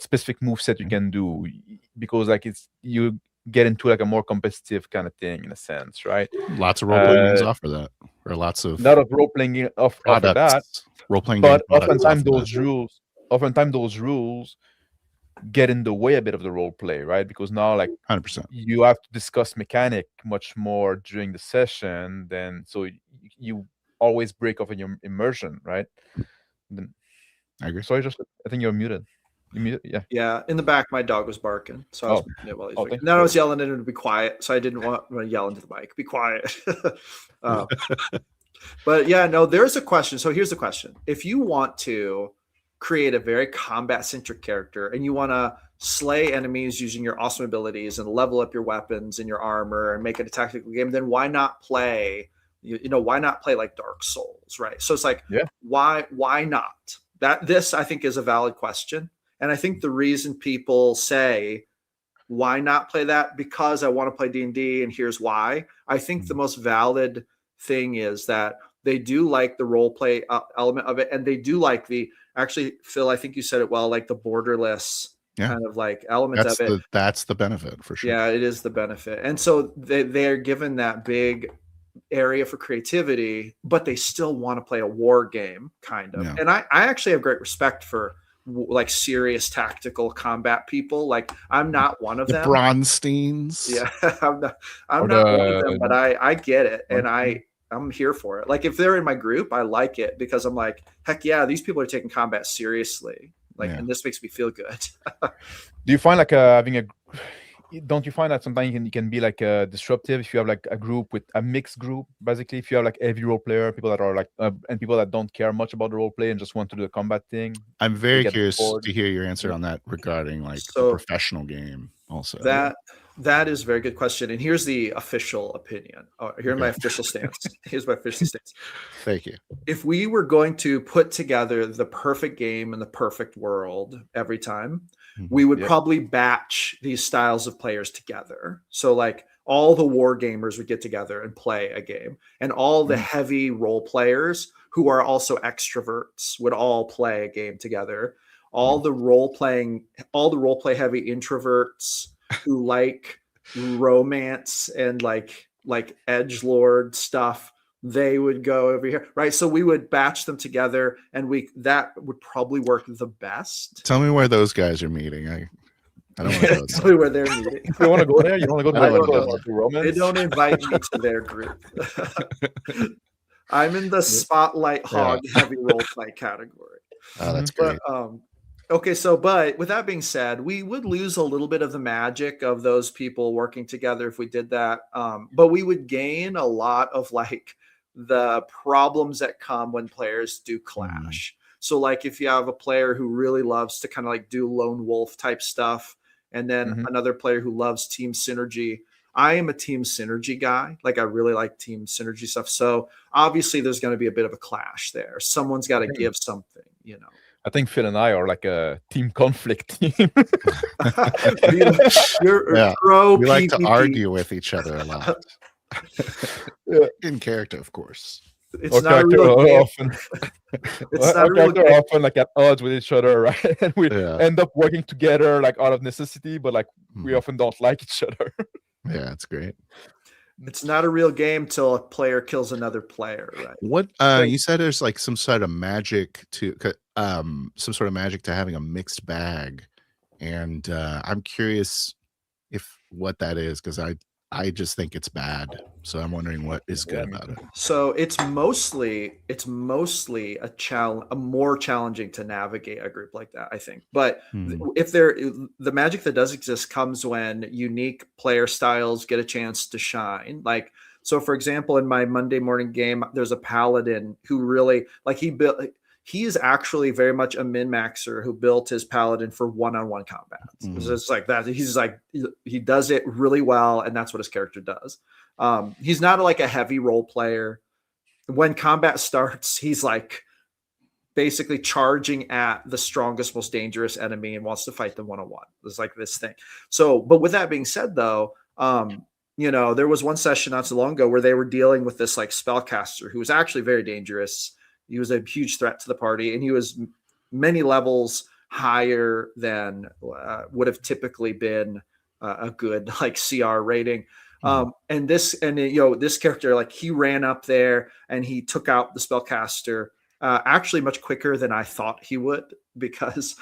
specific move set you can do, because like you get into like a more competitive kind of thing in a sense, right? Lots of role playing games offer that, or lots of role playing offer that role playing. But oftentimes those rules get in the way a bit of the role play, right? Because now like 100%, you have to discuss mechanic much more during the session, then so you always break off in your immersion, right? Then, I agree. Sorry, I think you're muted. You muted? Yeah. In the back, my dog was barking, so I was while he's and then I was yelling at him to be quiet, so I didn't want to yell into the mic. Be quiet. But yeah, no, there's a question. So here's the question: if you want to create a very combat-centric character and you want to slay enemies using your awesome abilities and level up your weapons and your armor and make it a tactical game, then why not play why not play like Dark Souls, right? So it's like, why not? This I think is a valid question, and I think the reason people say why not play that, because I want to play D&D and here's why. I think the most valid thing is that they do like the role play element of it, and they do like actually, Phil, I think you said it well, like the borderless kind of like element of it. That's the benefit for sure. Yeah, it is the benefit. And so they're given that big area for creativity, but they still want to play a war game kind of. Yeah. And I actually have great respect for like serious tactical combat people. Like I'm not one of them. Bronsteins. Yeah, I'm not one of them, but I get it. And I'm here for it. Like if they're in my group, I like it because I'm like, heck yeah, these people are taking combat seriously. Like, and this makes me feel good. Do you find like don't you find that sometimes you can be like disruptive if you have like a group with a mixed group? Basically, if you have like heavy role player, people that are like and people that don't care much about the role play and just want to do the combat thing. I'm very curious to hear your answer on that regarding like the professional game also. That is a very good question. And here's the official opinion. Here's my official stance. Here's my official stance. Thank you. If we were going to put together the perfect game in the perfect world every time, we would probably batch these styles of players together. So like all the war gamers would get together and play a game, and all the Mm. heavy role players who are also extroverts would all play a game together. All the role play heavy introverts who like romance and like edge lord stuff, they would go over here, right? So we would batch them together, and that would probably work the best. Tell me where those guys are meeting. I don't want to go Tell there. me where they're meeting. You want to go there? You want to go I to, don't wanna go to there. romance? They don't invite me to their group. I'm in the spotlight hog heavy role play category. Oh, that's great. But okay, so but with that being said, we would lose a little bit of the magic of those people working together if we did that. But we would gain a lot of like the problems that come when players do clash. So like if you have a player who really loves to kind of like do lone wolf type stuff, and then another player who loves team synergy. I am a team synergy guy. Like I really like team synergy stuff. So obviously there's going to be a bit of a clash there. Someone's got to give something, you know. I think Phil and I are like a team conflict team. Yeah. Pro We like to PvP. argue with each other a lot. Yeah. In character, of course. It's not a real game. Often, It's not our a real character are game. often like at odds with each other, right? And we Yeah. end up working together like out of necessity, but like we Mhm. often don't like each other. Yeah, it's great. It's not a real game till a player kills another player, right? What you said there's like some sort of magic to having a mixed bag, and I'm curious if what that is, because I just think it's bad. So I'm wondering what is good about it. So it's mostly a more challenging to navigate a group like that, I think. But if the magic that does exist comes when unique player styles get a chance to shine. Like, so for example, in my Monday morning game, there's a paladin who really like he is actually very much a min-maxer who built his paladin for one-on-one combat. It's just like that. He's like, he does it really well, and that's what his character does. He's not like a heavy role player. When combat starts, he's like basically charging at the strongest, most dangerous enemy and wants to fight them one-on-one. It's like this thing. So, but with that being said, though, you know, there was one session not so long ago where they were dealing with this like spellcaster who was actually very dangerous. He was a huge threat to the party, and he was many levels higher than would have typically been a good like CR rating. And this character, like he ran up there and he took out the spellcaster actually much quicker than I thought he would, because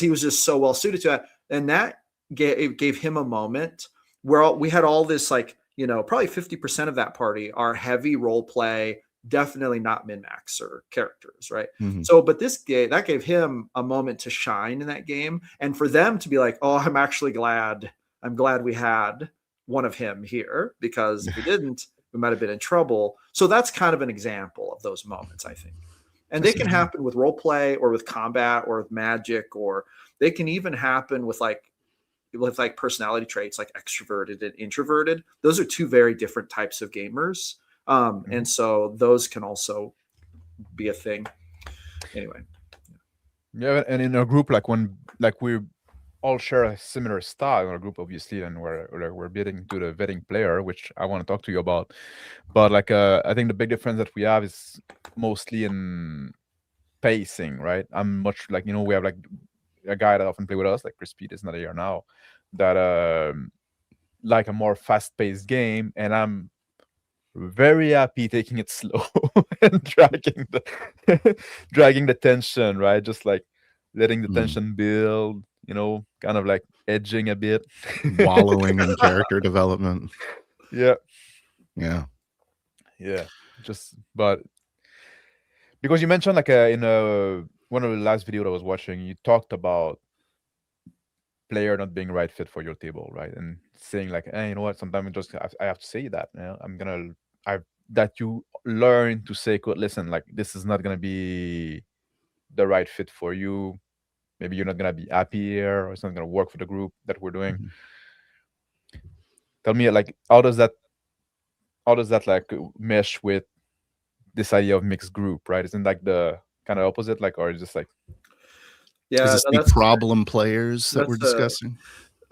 he was just so well suited to it. And that gave him a moment where we had all this, like, you know, probably 50% of that party are heavy role play, definitely not min-maxer characters, right? So, but that gave him a moment to shine in that game, and for them to be like, oh, I'm glad we had one of him here, because if we didn't, we might have been in trouble. So that's kind of an example of those moments, I think. And they can happen with role play or with combat or with magic, or they can even happen with personality traits like extroverted and introverted. Those are two very different types of gamers. And so those can also be a thing. Anyway. Yeah, and in a group, like when we all share a similar style in our group, obviously, and we're bidding to the vetting player, which I want to talk to you about. But like I think the big difference that we have is mostly in pacing, right? I'm much like, you know, we have like a guy that often play with us, like Chris Pete is not here now, that like a more fast-paced game, and I'm very happy taking it slow and dragging the tension, right? Just like letting the tension build, you know, kind of like edging a bit, wallowing in character development. Yeah. Just, but because you mentioned like in one of the last video I was watching, you talked about player not being right fit for your table, right? And saying like, hey, you know what? Sometimes I have to say that. You know, that you learn to say, listen, like this is not gonna be the right fit for you. Maybe you're not gonna be happy here, or it's not gonna work for the group that we're doing. Tell me, like, how does that like mesh with this idea of mixed group, right? Isn't like the kind of opposite, like, or just like, is this the problem players that we're discussing?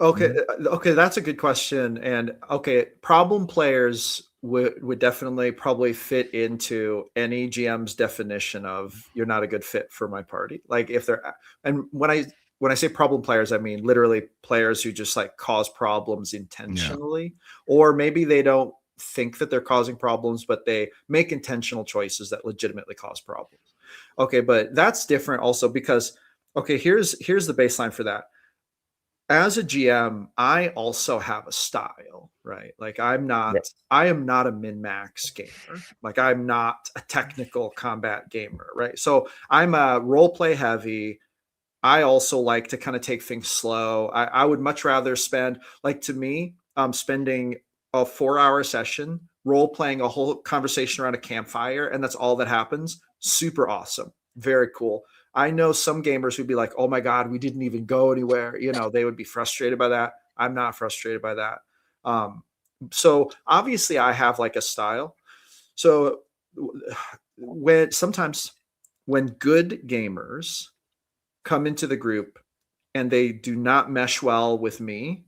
Okay, okay, that's a good question. And okay, problem players would definitely probably fit into any GM's definition of you're not a good fit for my party. Like if they're and when I say problem players, I mean literally players who just like cause problems Yeah. intentionally, or maybe they don't think that they're causing problems, but they make intentional choices that legitimately cause problems. Okay, but that's different also because okay, here's the baseline for that. As a GM, I also have a style, right? Like Yeah. I am not a min-max gamer. Like I'm not a technical combat gamer, right? So I'm a role play heavy. I also like to kind of take things slow. I would much rather spend, like to me, spending a 4 hour session role playing a whole conversation around a campfire, and that's all that happens. Super awesome. Very cool. I know some gamers who'd be like, oh my God, we didn't even go anywhere. You know, they would be frustrated by that. I'm not frustrated by that. Um, so obviously I have like a style. So when sometimes when good gamers come into the group and they do not mesh well with me,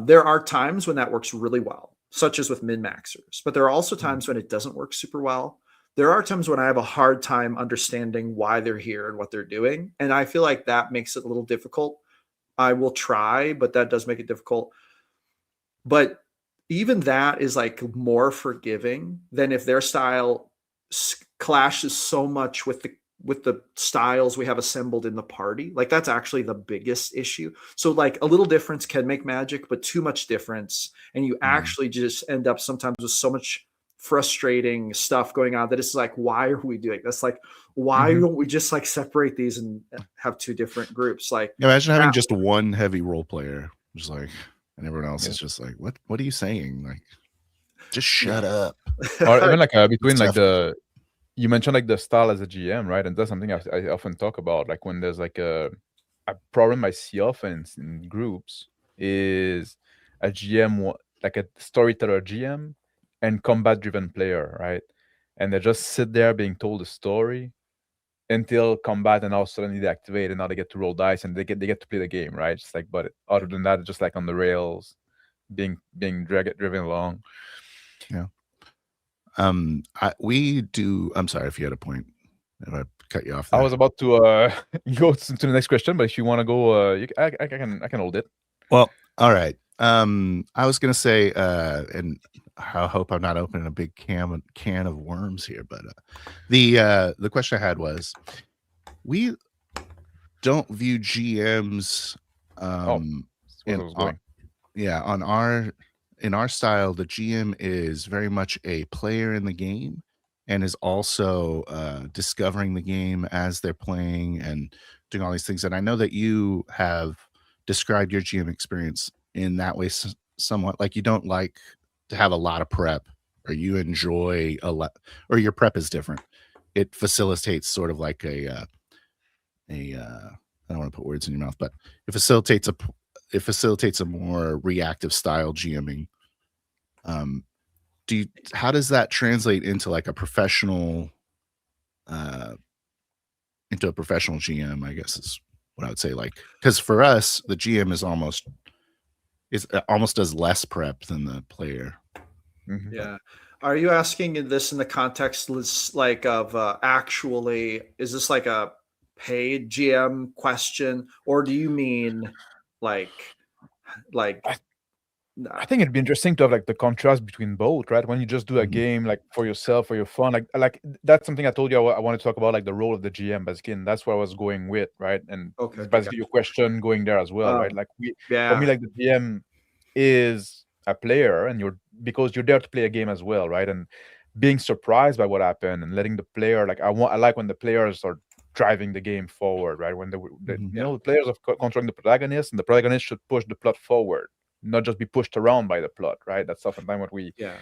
there are times when that works really well, such as with min maxers. But there are also times when it doesn't work super well. There are times when I have a hard time understanding why they're here and what they're doing. And I feel like that makes it a little difficult. I will try, but that does make it difficult. But even that is like more forgiving than if their style clashes so much with the styles we have assembled in the party. Like that's actually the biggest issue. So like a little difference can make magic, but too much difference and you actually just end up sometimes with so much frustrating stuff going on that it's like, why are we doing this? Like, why Mhm. don't we just like separate these and have two different groups? Like Imagine having that, just one heavy role player, just like, and everyone else Yeah. is just like, what are you saying? Like, just yeah. shut up. Or even like It's between like tough. you mentioned like the style as a GM, right? And that's something I often talk about. Like when there's like a problem I see often in groups is a GM like a storyteller GM and combat driven player, right? And they just sit there being told a story until combat, and all of a sudden they activate, and now they get to roll dice and they get to play the game, right? Just like, but other than that, it's just like on the rails, being driven along. Yeah. I'm sorry if you had a point. If I cut you off I there. was about to go to the next question, but if you want to go, I can hold it. Well, all right. I was gonna say, and I hope I'm not opening a big can of worms here, but the question I had was, we don't view GMs Oh, that's where I in was going. yeah, on our in our style, the GM is very much a player in the game and is also discovering the game as they're playing and doing all these things. And I know that you have described your GM experience in that way somewhat. Like you don't like to have a lot of prep, or you enjoy a lot, or your prep is different. It facilitates sort of like I don't want to put words in your mouth, but it facilitates a more reactive style GMing. Um, how does that translate into like a professional uh into a professional GM, I guess is what I would say. Like, because for us, the GM is almost does less prep than the player. Mhm. But Yeah. Are you asking this in the context like of actually, is this like a paid GM question, or do you mean like like I I think it'd be interesting to have like the contrast between both, right? When you just do a Mhm. game like for yourself, for your fun, like that's something I told you I wanted to talk about, like the role of the GM, basically, and that's where I was going with, right? And okay, it's okay, basically your gotcha. question going there as well, right? Um, Like for me, yeah, like the GM is a player, and because you're there to play a game as well, right? And being surprised by what happened and letting the player, like I like when the players are driving the game forward, right? When Mhm. yeah, the players are controlling the protagonist, and the protagonist should push the plot forward, not just be pushed around by the plot, right? That's oftentimes what we. yeah,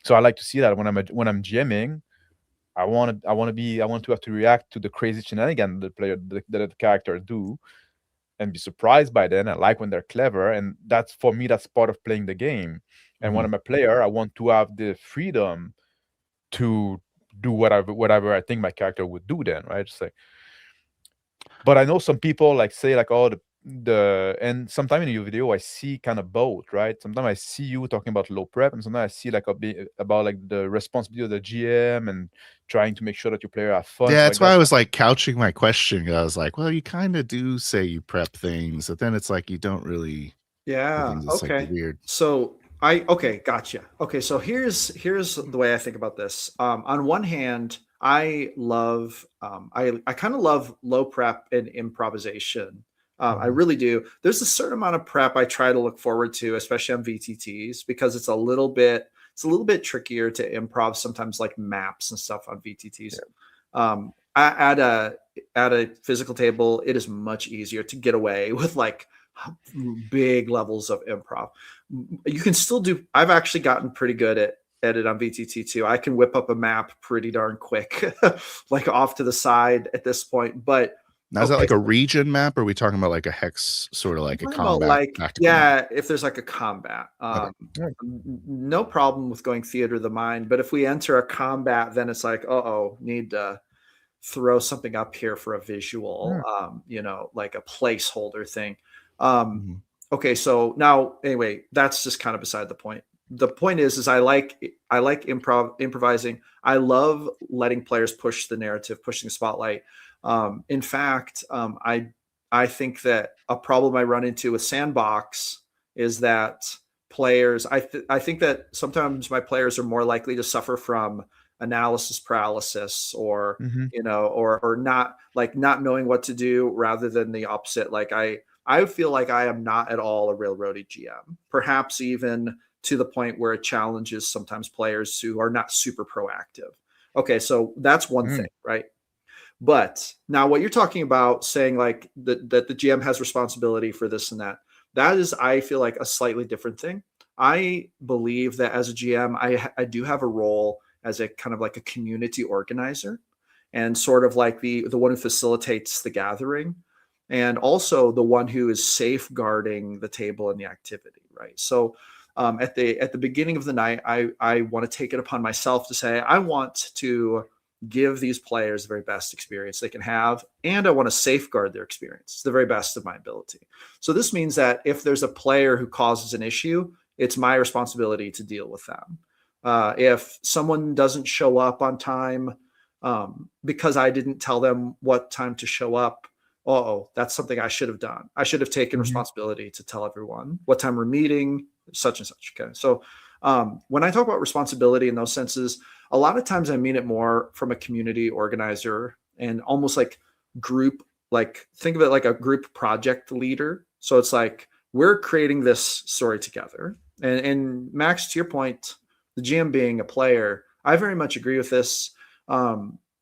So I like to see that when I'm GMing, I want to have to react to the crazy shenanigans the character do, and be surprised by them. I like when they're clever, and that's for me. That's part of playing the game. And when Mhm. I'm a player, I want to have the freedom to do whatever I think my character would do. Then, right? Just like, but I know some people like say like, oh, and sometimes in your video I see kind of both, right? Sometimes I see you talking about low prep, and sometimes I see like about like the responsibility of the GM and trying to make sure that your player have fun. Yeah, So that's like why I that's was like couching my question. I was like, well, you kind of do say you prep things, but then it's like you don't really do Yeah. things. It's like Okay. weird. So okay, gotcha. Okay, so here's the way I think about this. On one hand, I love I kind of love low prep and improvisation. I Mhm. really do. There's a certain amount of prep I try to look forward to, especially on VTTs, because it's a little bit trickier to improv sometimes, like maps and stuff on VTTs. At a physical table, it is much easier to get away with like big levels of improv. You can still do. I've actually gotten pretty good at it on VTT too. I can whip up a map pretty darn quick, like off to the side at this point. But Now, is that okay, like a region map, or are we talking about like a hex, sort of I'm like a talking about combat like, tactical map? yeah, if there's like a combat, Okay. no problem with going theater of the mind. But if we enter a combat, then it's like, need to throw something up here for a visual, like a placeholder thing. Um, Mhm. okay, so now anyway, that's just kind of beside the point. The point is I like improvising. I love letting players push the narrative, pushing the spotlight. In fact, I think that a problem I run into with Sandbox is that players. I think that sometimes my players are more likely to suffer from analysis paralysis, or Mhm. or not knowing what to do, rather than the opposite. Like I feel like I am not at all a railroady GM, perhaps even to the point where it challenges sometimes players who are not super proactive. Okay, so that's one Mm. thing, right? But now what you're talking about, saying like that the GM has responsibility for this and that, that is, I feel like, a slightly different thing. I believe that as a GM, I do have a role as a kind of like a community organizer, and sort of like the one who facilitates the gathering, and also the one who is safeguarding the table and the activity, right? So at the beginning of the night, I want to take it upon myself to say I want to give these players the very best experience they can have, and I want to safeguard their experience to the very best of my ability. So this means that if there's a player who causes an issue, it's my responsibility to deal with them. If someone doesn't show up on time, because I didn't tell them what time to show up, that's something I should have done. I should have taken Mhm. responsibility to tell everyone what time we're meeting, such and such. Okay. So when I talk about responsibility in those senses, a lot of times I mean it more from a community organizer, and almost like group, like think of it like a group project leader. So it's like we're creating this story together. And Max, to your point, the GM being a player, I very much agree with this.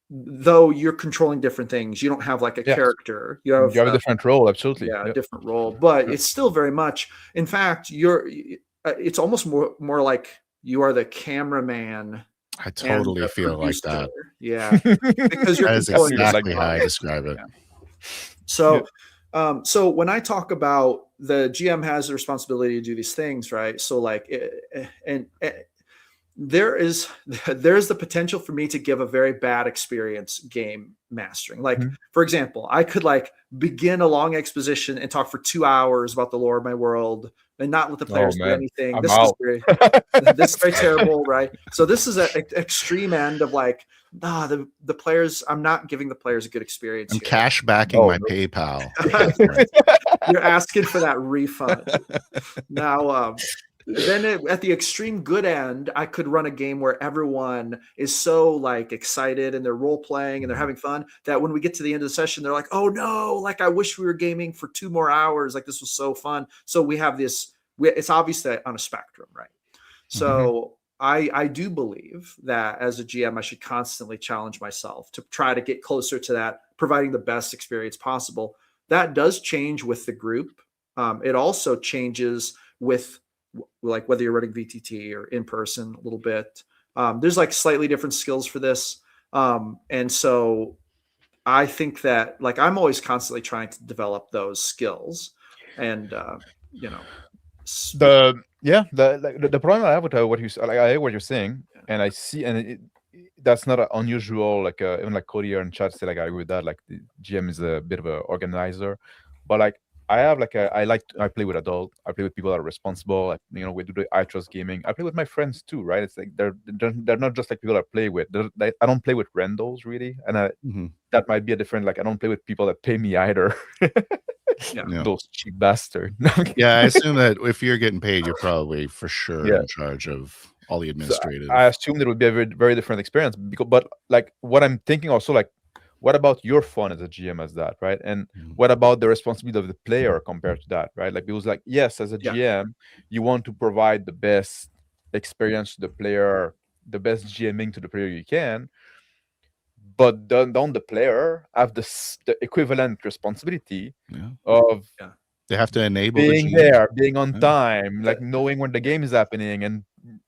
Though you're controlling different things, you don't have like a Yes, character. You you have have a different role. Absolutely. yeah, a Yeah. different role, but Yeah. it's still very much. In fact, it's almost more like you are the cameraman I and totally the feel like producer. that. Yeah, because you're That is controlling the Like exactly that. how I spotlight. describe it. Yeah. Yeah. So when I talk about the GM has the responsibility to do these things, right? So like, and there's the potential for me to give a very bad experience game mastering. Like, Mhm. for example, I could like begin a long exposition and talk for 2 hours about the lore of my world and not let the Oh players do man, anything. I'm out. This is very terrible, right? So this is an extreme end of like, the players. I'm not giving the players a good experience I'm here. cash backing Oh my no. PayPal at this point. You're asking for that refund. Now, then at the extreme good end, I could run a game where everyone is so like excited and they're role playing and they're having fun that when we get to the end of the session, they're like, "Oh no! Like I wish we were gaming for 2 more hours. Like this was so fun." So we have this. It's obviously on a spectrum, right? Mhm. So I do believe that as a GM, I should constantly challenge myself to try to get closer to that, providing the best experience possible. That does change with the group. It also changes with like whether you're running VTT or in person a little bit. There's like slightly different skills for this. And so I think that like I'm always constantly trying to develop those skills, and you know, The problem I have with what like I hear what you're saying, and I see, and that's not unusual. Like even like Cody here in chat said, like I agree with that. Like the GM is a bit of an organizer, but like I have like I play with adult. I play with people that are responsible. We do the I trust gaming. I play with my friends too, right? It's like they're not just like people I play with. I don't play with randos really, and Mhm. that might be a different. Like I don't play with people that pay me either. Yeah. Yeah. Those cheap bastards. Yeah, I assume that if you're getting paid, you're probably for sure Yeah. in charge of all the So administrative. I assumed it would be a very, very different experience. But like what I'm thinking also, like, what about your fun as a GM as that, right? And Mhm. what about the responsibility of the player compared to that, right? Like it was like, yes, as a Yeah. GM, you want to provide the best experience to the player, the best GMing to the player you can, but don't the player have the equivalent responsibility Yeah. of Yeah. They have to enable the being GM. there, being on Yeah. time, like knowing when the game is happening and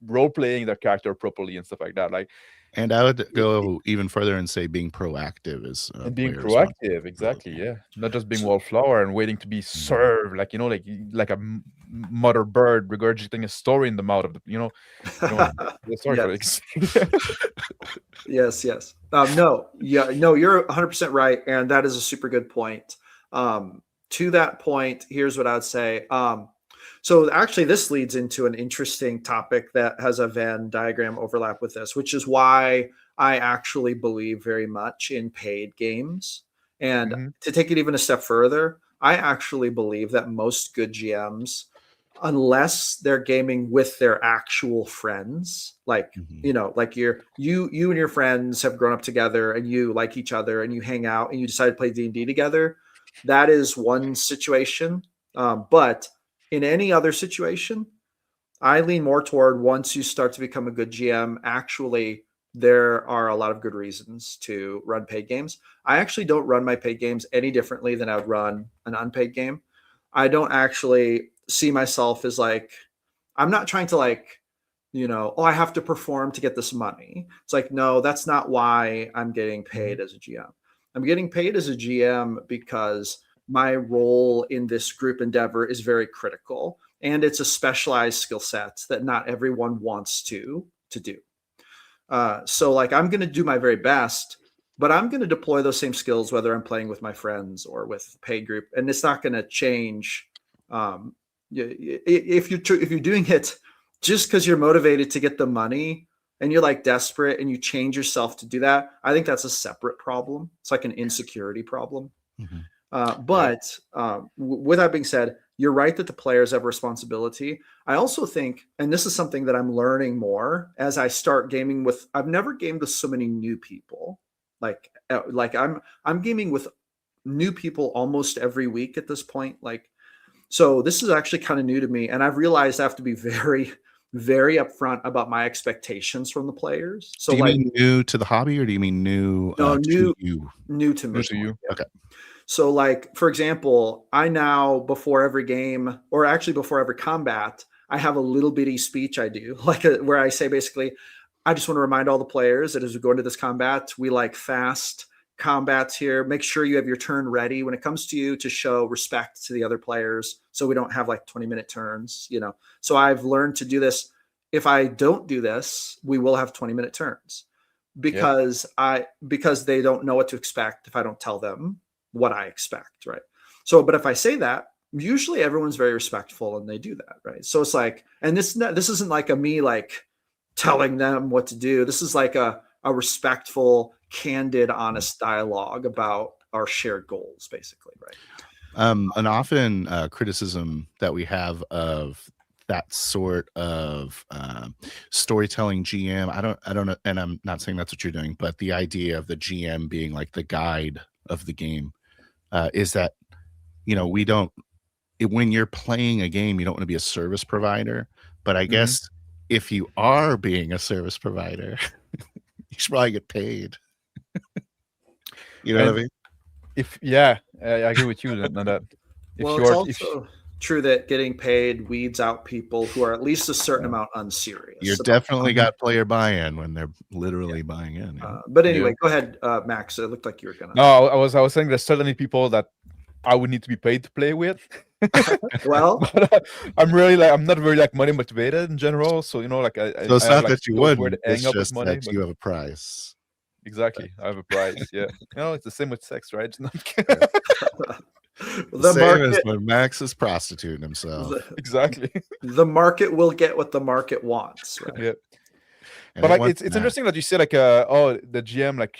role playing their character properly and stuff like that. Like And I would go even further and say being proactive is a and being player proactive, responsibility. exactly, yeah. Not just being So, wallflower and waiting to be served, like like a mother bird regurgitating a story in the mouth of sorry for yes. the Yes. No, yeah, no, you're 100% right, and that is a super good point. To that point, here's what I would say. So actually, this leads into an interesting topic that has a Venn diagram overlap with this, which is why I actually believe very much in paid games. And Mhm. to take it even a step further, I actually believe that most good GMs, unless they're gaming with their actual friends, like Mhm. like you and your friends have grown up together and you like each other and you hang out and you decide to play D&D together, that is one situation. But in any other situation, I lean more toward once you start to become a good GM, actually, there are a lot of good reasons to run paid games. I actually don't run my paid games any differently than I would run an unpaid game. I don't actually see myself as like, I'm not trying to like, oh, I have to perform to get this money. It's like, no, that's not why I'm getting paid Mhm. as a GM. I'm getting paid as a GM because my role in this group endeavor is very critical and it's a specialized skill set that not everyone wants to do. So like I'm going to do my very best, but I'm going to deploy those same skills whether I'm playing with my friends or with paid group, and it's not going to change. If you're doing it just because you're motivated to get the money and you're like desperate and you change yourself to do that, I think that's a separate problem. It's like an insecurity problem. Mhm. Yeah. With that being said, you're right that the players have responsibility. I also think, and this is something that I'm learning more as I start gaming with. I've never gamed with so many new people. Like I'm gaming with new people almost every week at this point. Like, so this is actually kind of new to me, and I've realized I have to be very, very upfront about my expectations from the players. So Do you like, mean new to the hobby or do you mean new no, to you? new to New me. to you. Okay. So, like, for example, I now, before every game, or actually before every combat, I have a little bitty speech I do, where I say basically, I just want to remind all the players that as we go into this combat, we like fast combats here. Make sure you have your turn ready when it comes to you to show respect to the other players. So we don't have like 20-minute turns. So I've learned to do this. If I don't do this, we will have 20-minute turns Yeah. because they don't know what to expect if I don't tell them what I expect, right? So, but if I say that, usually everyone's very respectful and they do that, right? So it's like, and this isn't like a me like telling them what to do. This is like a respectful, candid, honest dialogue about our shared goals, basically, right? An often criticism that we have of that sort of storytelling GM. I don't know, and I'm not saying that's what you're doing, but the idea of the GM being like the guide of the game is that we don't. When you're playing a game, you don't want to be a service provider. But I Mhm. guess if you are being a service provider, you should probably get paid. You know what I And mean? I agree with you on that. If Well, it's you're if also true that getting paid weeds out people who are at least a certain amount You're unserious about. definitely got player buy-in when they're literally buying in. But Yeah. anyway, go ahead, Max. It looked like you were gonna. No, I was saying there's certainly people that I would need to be paid to play with. Well, But I'm not very like money motivated in general. So like So it's I have not like that you knows where to wouldn't, it's hang up with just money, that but you have a price. exactly, I have a price. Yeah, it's the same with sex, right? It's not- The Same as market, when Max is prostituting himself. Exactly. the market will get what the market wants, right? Yeah. And But it like wants it's Max. interesting that you say like oh the GM like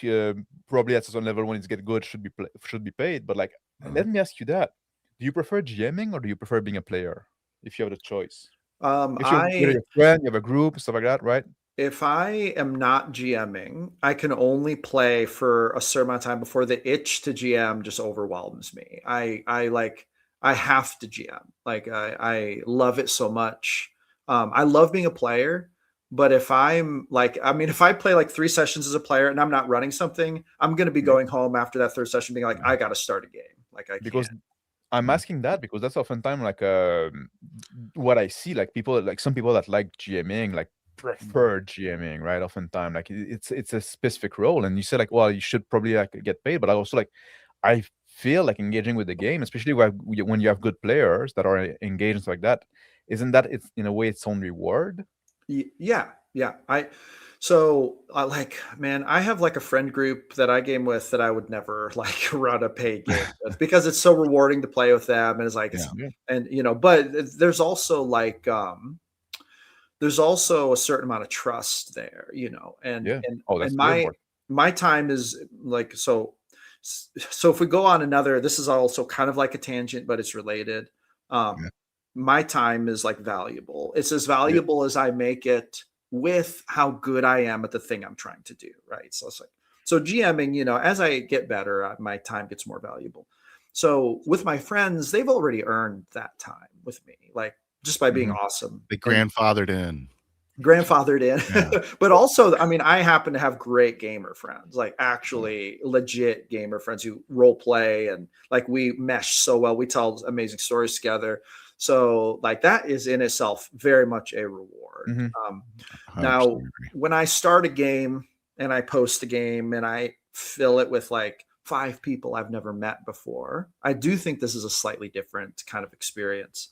probably at a certain level when it's get good should be paid. But like let me ask you that: do you prefer GMing or do you prefer being a player if you have the choice? If you're with I your friend, you have a group, stuff like that, right? if I am not GMing, I can only play for a certain amount of time before the itch to GM just overwhelms me. I have to GM. Like I love it so much. I love being a player, but if I'm like, I mean, if I play like 3 sessions as a player and I'm not running something, I'm going to be Yeah. going home after that third session being like, I got to start a game. Like I Because can't. I'm asking that because that's oftentimes like what I see, like people like some people that like GMing like prefer GMing, right? Oftentimes like it's a specific role, and you say like, well, you should probably like get paid, but I also like I feel like engaging with the game, especially when you have good players that are engaged and stuff like that. Isn't that it's in a way its own reward? Yeah, yeah. So I like, man, I have like a friend group that I game with that I would never like run a paid game with because it's so rewarding to play with them. And it's like, Yeah. Yeah, and but there's also like, there's also a certain amount of trust there, and, yeah. and, Oh, and that's very my, important. my time is like, so if we go on another, this is also kind of like a tangent, but it's related. Yeah. Um, my time is like valuable. It's as Yeah. valuable as I make it with how good I am at the thing I'm trying to do. Right. So it's like, so GMing, as I get better, my time gets more valuable. So with my friends, they've already earned that time with me, like just by being Mhm. awesome They and grandfathered in. grandfathered in. Yeah. But also, I mean, I happen to have great gamer friends, like actually legit gamer friends who role play, and like we mesh so well. We tell amazing stories together. So like that is in itself very much a reward. Mhm. 100% Now, agree. when I start a game and I post a game and I fill it with like 5 people I've never met before, I do think this is a slightly different kind of experience.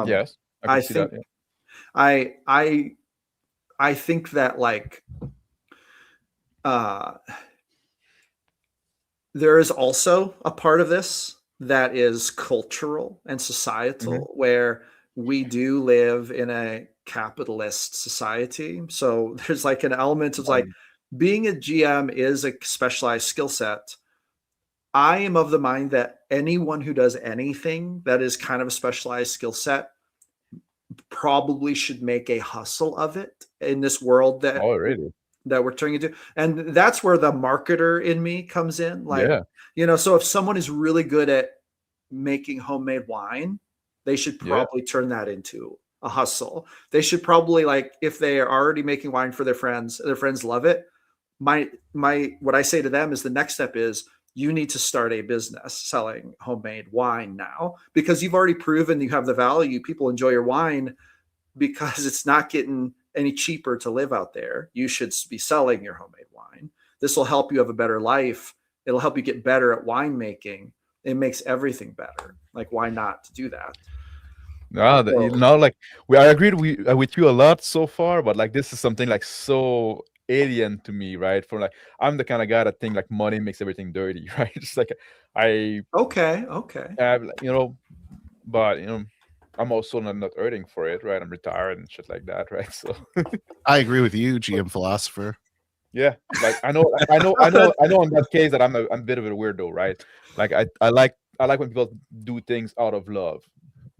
Yes, I I could see that. think Yeah. I I I think that like uh there is also a part of this that is cultural and Mhm. societal where we do live in a capitalist society. So there's like an element of like Um, being a GM is a specialized skill set. I am of the mind that anyone who does anything that is kind of a specialized skill set probably should make a hustle of it in this world that oh, really? we're turning into. And that's where the marketer in me comes in. Like, Yeah. so if someone is really good at making homemade wine, they should Yeah. probably turn that into a hustle. They should probably, like, if they are already making wine for their friends love it. What I say to them is the next step is you need to start a business selling homemade wine now because you've already proven you have the value. People enjoy your wine because it's not getting any cheaper to live out there. You should be selling your homemade wine. This will help you have a better life. It'll help you get better at winemaking. It makes everything better. Like, why not to do that? No, So, like I agreed with you a lot so far, but like this is something like so alien to me, right? From like I'm the kind of guy that think like money makes everything dirty, right? Just like I okay, okay. have, but I'm also not earning for it, right? I'm retired and shit like that, right? So I agree with you, GM Philosopher. yeah, like I know in that case that I'm a bit of a weirdo, right? Like I like when people do things out of love,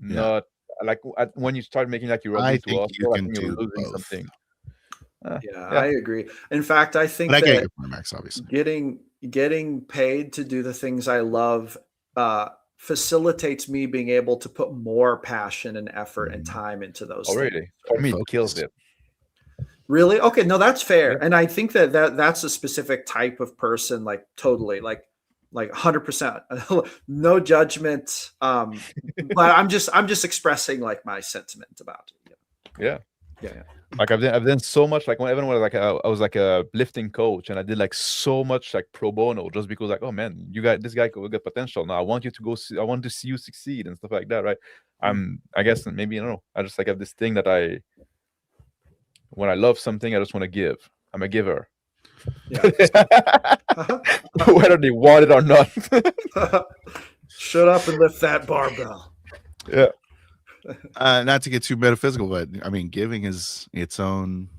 Yeah. not like when you start making like you're I ugly to think us, you I can think you're do losing both. something. Yeah, Yeah, I agree. In fact, I But think I get that your point, Max, obviously. getting paid to do the things I love facilitates me being able to put more passion and effort and time into those things. already for me it kills Focus. it. Really? Okay, no, that's fair. Yeah, And I think that's a specific type of person, like totally, like 100%. No judgment. But I'm just expressing like my sentiment about it. yeah. Yeah. Yeah. Like I've done so much. Like when even when I was like a lifting coach, and I did like so much like pro bono just because like, oh man, this guy could get potential. Now I want you to go. I want to see you succeed and stuff like that, right? Mm. I guess maybe I don't know. I just like have this thing that when I love something, I just want to give. I'm a giver, Yeah. whether they want it or not. Shut up and lift that barbell. Yeah. Not to get too metaphysical, but I mean, giving is its own,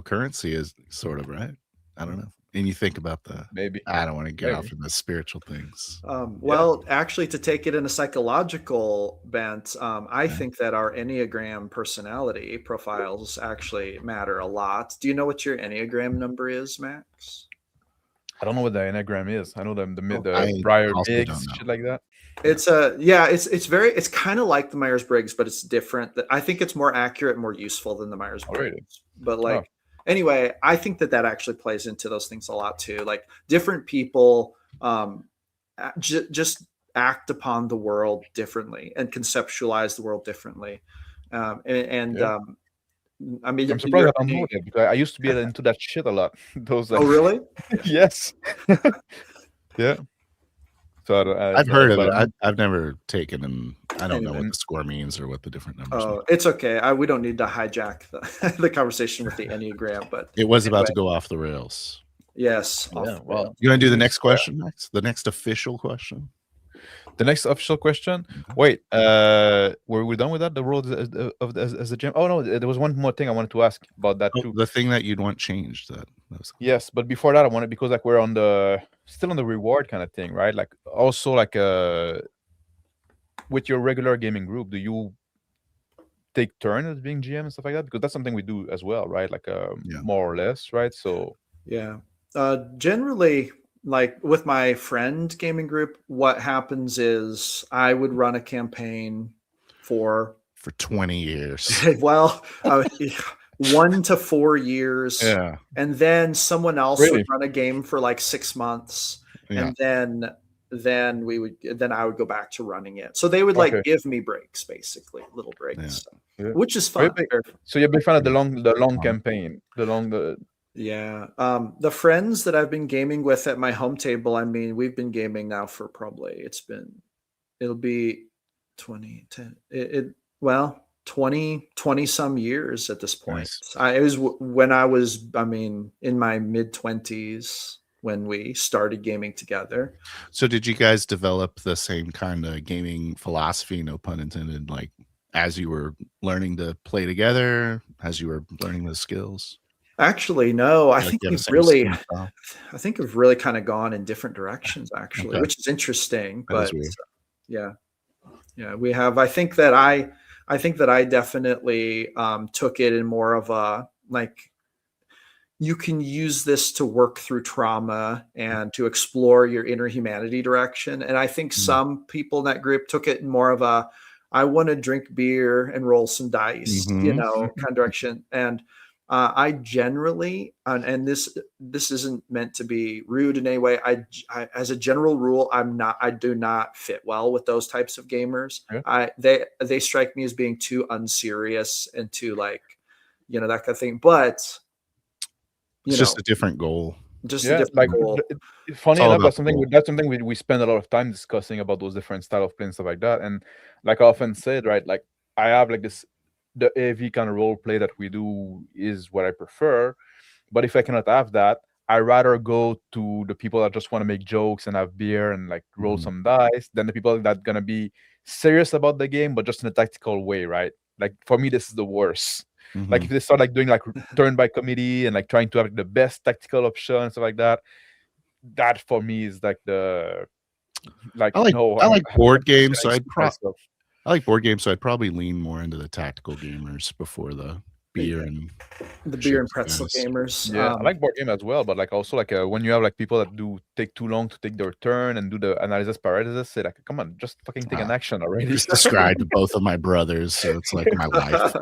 currency is sort of, right? I don't know. And you think about Maybe. I don't want to get Maybe. off into spiritual things. Well, actually, to take it in a psychological bent, I Okay. think that our Enneagram personality profiles actually matter a lot. Do you know what your Enneagram number is, Max? I don't know what the Enneagram is. I know the I Briar also Mix, don't know. shit like that. It's it's kind of like the Myers-Briggs, but it's different. I think it's more accurate, more useful than the Myers-Briggs. Really? But Oh. anyway, I think that actually plays into those things a lot too. Like different people just act upon the world differently and conceptualize the world differently. Yeah. I mean, I'm surprised I don't know that because I used to be into that shit a lot. Those oh, really? Yes. Yeah. So I've heard of but it. I've never taken them. I don't know Anyway. what the score means or what the different numbers mean. Oh, it's okay. We don't need to hijack the conversation with the Enneagram, but It was about anyway. to go off the rails. Yes. Yeah, well, You want to do the next question next? The next official question? the next official question. Wait, were we done with that? The role as a GM? Oh no, there was one more thing I wanted to ask about that too. The thing that you'd want changed. That was Yes, but before that, I wanted because like we're on still on the reward kind of thing, right? Like also like with your regular gaming group, do you take turn as being GM and stuff like that? Because that's something we do as well, right? Like more or less, right? So yeah, generally, like with my friend gaming group, what happens is I would run a campaign for 20 years. well, 1 to 4 years, Yeah. and then someone else Really? would run a game for like 6 months, Yeah. and then I would go back to running it. So they would like Okay. give me breaks, basically little breaks, Yeah. which is So you're fun. So you're a big fan of the long campaign, Yeah. The friends that I've been gaming with at my home table, I mean, we've been gaming now for probably it'll be 20, 10, 20 some years at this point. Nice. It was when I was, I mean, in my mid-20s when we started gaming together. So did you guys develop the same kind of gaming philosophy, no pun intended, like as you were learning to play together, as you were learning the skills? Actually, no. I think we've really kind of gone in different directions, actually, which is interesting. But yeah, we have. I think that I definitely took it in more of a like, you can use this to work through trauma and to explore your inner humanity direction. And I think some people in that group took it in more of a, I want to drink beer and roll some dice, kind of direction. And I generally, and this isn't meant to be rude in any way. I as a general rule, I do not fit well with those types of gamers. Yeah. They strike me as being too unserious and too like, that kind of thing. But it's just a different goal. Just a different goal. Funny enough, that's something we spend a lot of time discussing about those different style of playing, stuff like that. And like I often said, right, like I have like the AV kind of role play that we do is what I prefer. But if I cannot have that, I rather go to the people that just want to make jokes and have beer and like roll some dice than the people that gonna be serious about the game, but just in a tactical way, right? Like for me, this is the worst. Like if they start like doing like turn by committee and like trying to have the best tactical option and stuff like that, that for me is like the like. I like board games, so I like board games, so I'd probably lean more into the tactical gamers before the beer and pretzel gamers. Yeah, I like board game as well, but like also like when you have like people that do take too long to take their turn and do the analysis paralysis, say like, come on, just fucking take an action already. Just described both of my brothers, so it's like my life.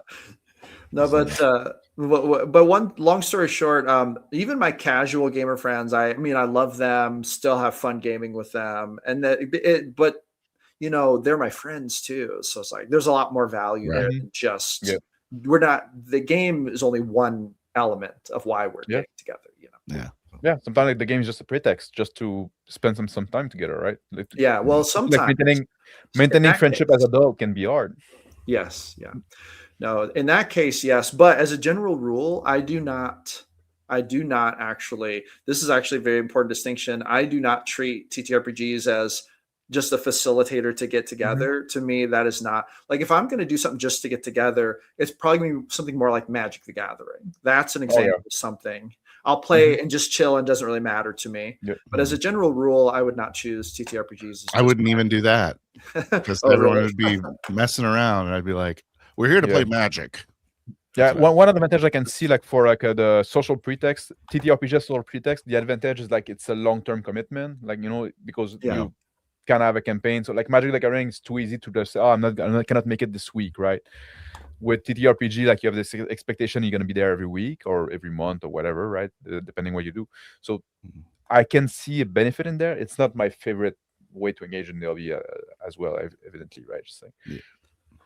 No, but one long story short, even my casual gamer friends, I mean, I love them, still have fun gaming with them, and but they're my friends too. So it's like there's a lot more value there than just the game is only one element of why we're getting together. Yeah. Sometimes like, the game is just a pretext just to spend some time together, right? Like, well, sometimes like maintaining friendship as a dog can be hard. Yes. Yeah. No, in that case, yes. But as a general rule, I do not actually, this is actually a very important distinction. I do not treat TTRPGs as just a facilitator to get together. To me, that is not like, if I'm going to do something just to get together, it's probably going to be something more like Magic the Gathering. That's an example of something I'll play and just chill and doesn't really matter to me. Yeah. But as a general rule, I would not choose TTRPGs. I wouldn't even do that because everyone would be messing around, and I'd be like, "We're here to play Magic." Yeah, one advantage I can see, like for like the social pretext, TTRPG social pretext, the advantage is like it's a long-term commitment, like, you know, because you kind of have a campaign. So like Magic the Gathering is too easy to just say, oh, I cannot make it this week, right? With TTRPG, like you have this expectation you're going to be there every week or every month or whatever, right? Depending what you do. So I can see a benefit in there. It's not my favorite way to engage in the hobby as well, evidently, right? Just like,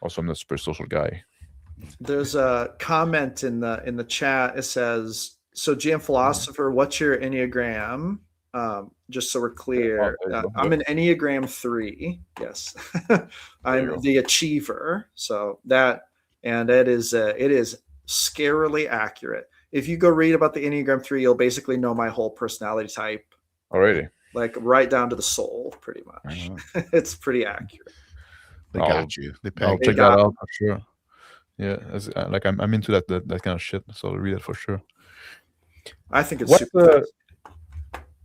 also, I'm not a super social guy. There's a comment in the chat. It says, so GM Philosopher, what's your Enneagram? Just so we're clear, I'm an Enneagram 3. Yes. I'm the achiever. So that, and it is scarily accurate. If you go read about the Enneagram 3, you'll basically know my whole personality type already, like right down to the soul, pretty much. It's pretty accurate. They got you. I'll check that out for sure. Yeah, like I'm into that kind of shit, so I'll read it for sure. I think it's super.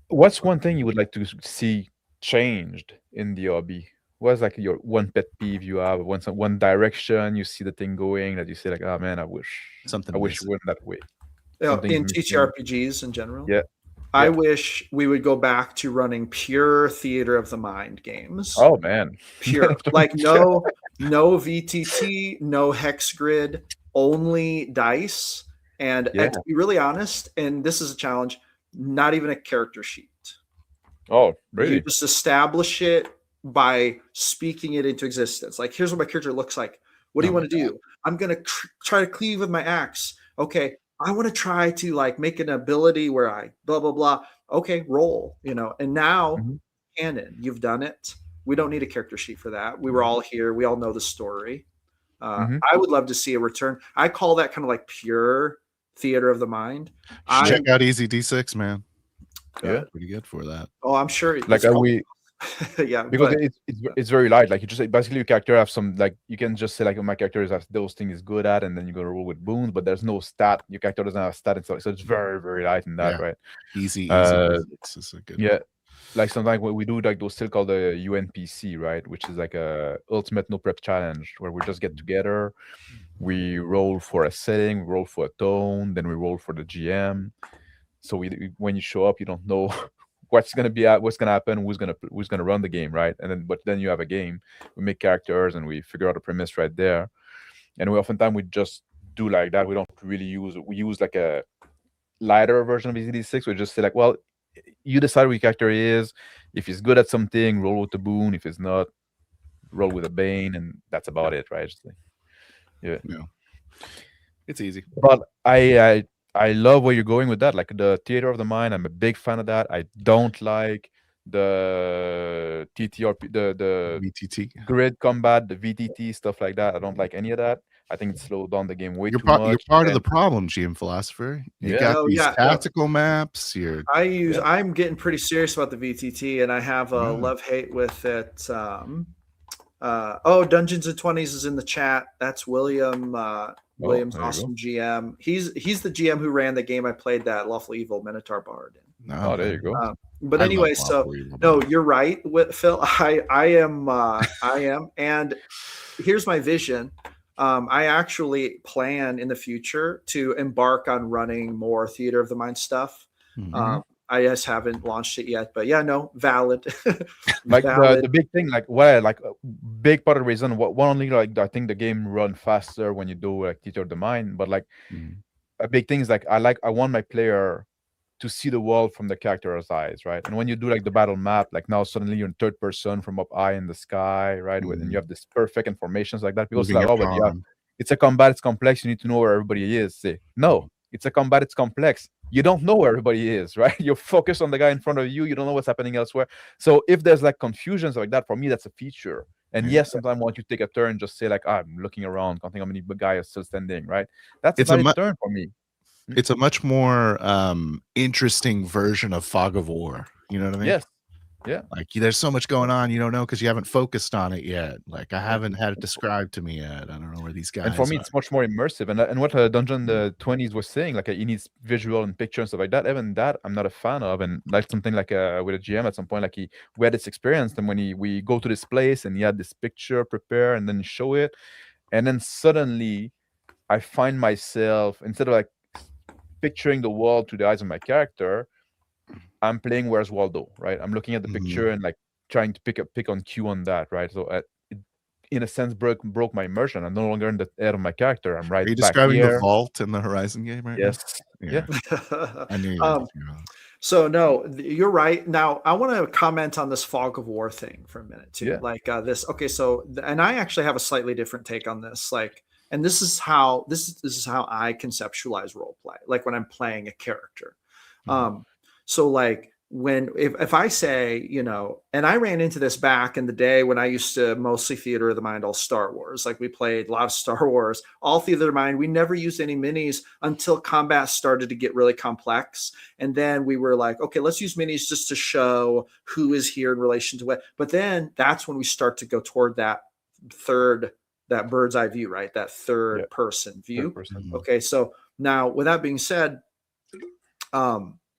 What's one thing you would like to see changed in the hobby? What's like your one pet peeve you have? One direction you see the thing going that you say like, oh man, I wish it went that way. In TTRPGs in general. Yeah. I wish we would go back to running pure theater of the mind games. Oh man, pure, like no VTT, no hex grid, only dice, and to be really honest, and this is a challenge, not even a character sheet. Oh, really? You just establish it by speaking it into existence. Like, here's what my character looks like. What do you want to do? I'm gonna try to cleave with my axe. Okay. I want to try to like make an ability where I blah, blah, blah. Okay, roll, you know, and now canon, you've done it. We don't need a character sheet for that. We were all here. We all know the story. I would love to see a return. I call that kind of like pure theater of the mind. Check out Easy D6, man. Yeah. Pretty good for that. Oh, I'm sure. Like yeah, because it's very light. Like you just basically your character have some, like you can just say like, oh, my character has those things is good at, and then you go to roll with boons, but there's no stat. Your character doesn't have a stat, and so it's very, very light in that, right? Easy. This is a good one. Like sometimes when we do like those still called the UNPC, right, which is like a ultimate no prep challenge where we just get together, we roll for a setting, we roll for a tone, then we roll for the GM. So when you show up, you don't know what's gonna happen, who's gonna run the game, right? But then you have a game. We make characters and we figure out a premise right there. And oftentimes we just do like that. We don't really use like a lighter version of EZD6. We just say like, well, you decide what your character is. If he's good at something, roll with the boon. If he's not, roll with a bane, and that's about it, right? Just like, yeah, it's easy. But I love where you're going with that, like the theater of the mind. I'm a big fan of that. I don't like the TTRP, the VTT grid combat, the VTT stuff like that. I don't like any of that. I think it slowed down the game way too much. You're part of the problem, GM Philosopher. You got these tactical maps. I'm getting pretty serious about the VTT, and I have a love-hate with it. Dungeons and 20s is in the chat. That's William. William's awesome GM. He's the GM who ran the game I played, that Lawful Evil Minotaur Bard. Oh, there you go. But anyway, so no, you're right, Phil. I am, and here's my vision. I actually plan in the future to embark on running more theater of the mind stuff. I just haven't launched it yet, but valid. Like the big thing, like big part of the reason, one only, like I think the game run faster when you do like theater of the mind, but like a big thing is like I want my player to see the world from the character's eyes, right? And when you do like the battle map, like now suddenly you're in third person from up high in the sky, right? And you have this perfect informations like that. Because it's like, it's a combat, it's complex. You need to know where everybody is. No, it's a combat, it's complex. You don't know where everybody is, right? You're focused on the guy in front of you. You don't know what's happening elsewhere. So if there's like confusions like that, for me, that's a feature. And yes, sometimes once you take a turn, just say like, I'm looking around, counting how many guys are still standing, right? That's a turn for me. It's a much more interesting version of Fog of War. You know what I mean? Yes. Yeah. Like there's so much going on, you don't know because you haven't focused on it yet. Like I haven't had it described to me yet. I don't know where these And for guys me, are. it's much more immersive. And what Dungeon the 20s was saying, like it needs visual and picture and stuff like that. Even that, I'm not a fan of. And like something like with a GM at some point, like we had this experience, and when we go to this place and he had this picture prepare and then you show it, and then suddenly I find myself, instead of like picturing the world through the eyes of my character, I'm playing Where's Waldo, right? I'm looking at the picture and like trying to pick on cue on that, right? So it, in a sense, broke my immersion. I'm no longer in the head of my character. I'm right Are you back describing the here. vault in the Horizon game right now? Yes. Yeah. Yeah. I knew you were um, so no, you're right. Now I want to comment on this fog of war thing for a minute too. Yeah. Like this. Okay, so and I actually have a slightly different take on this. Like, and this is how I conceptualize role play. Like when I'm playing a character. So like when if I say, you know, and I ran into this back in the day when I used to mostly theater of the mind, all Star Wars. Like we played a lot of Star Wars, all theater of the mind. We never used any minis until combat started to get really complex. And then we were like, okay, let's use minis just to show who is here in relation to what. But then that's when we start to go toward that bird's eye view, right? That third person view. Third person. Okay. So now with that being said,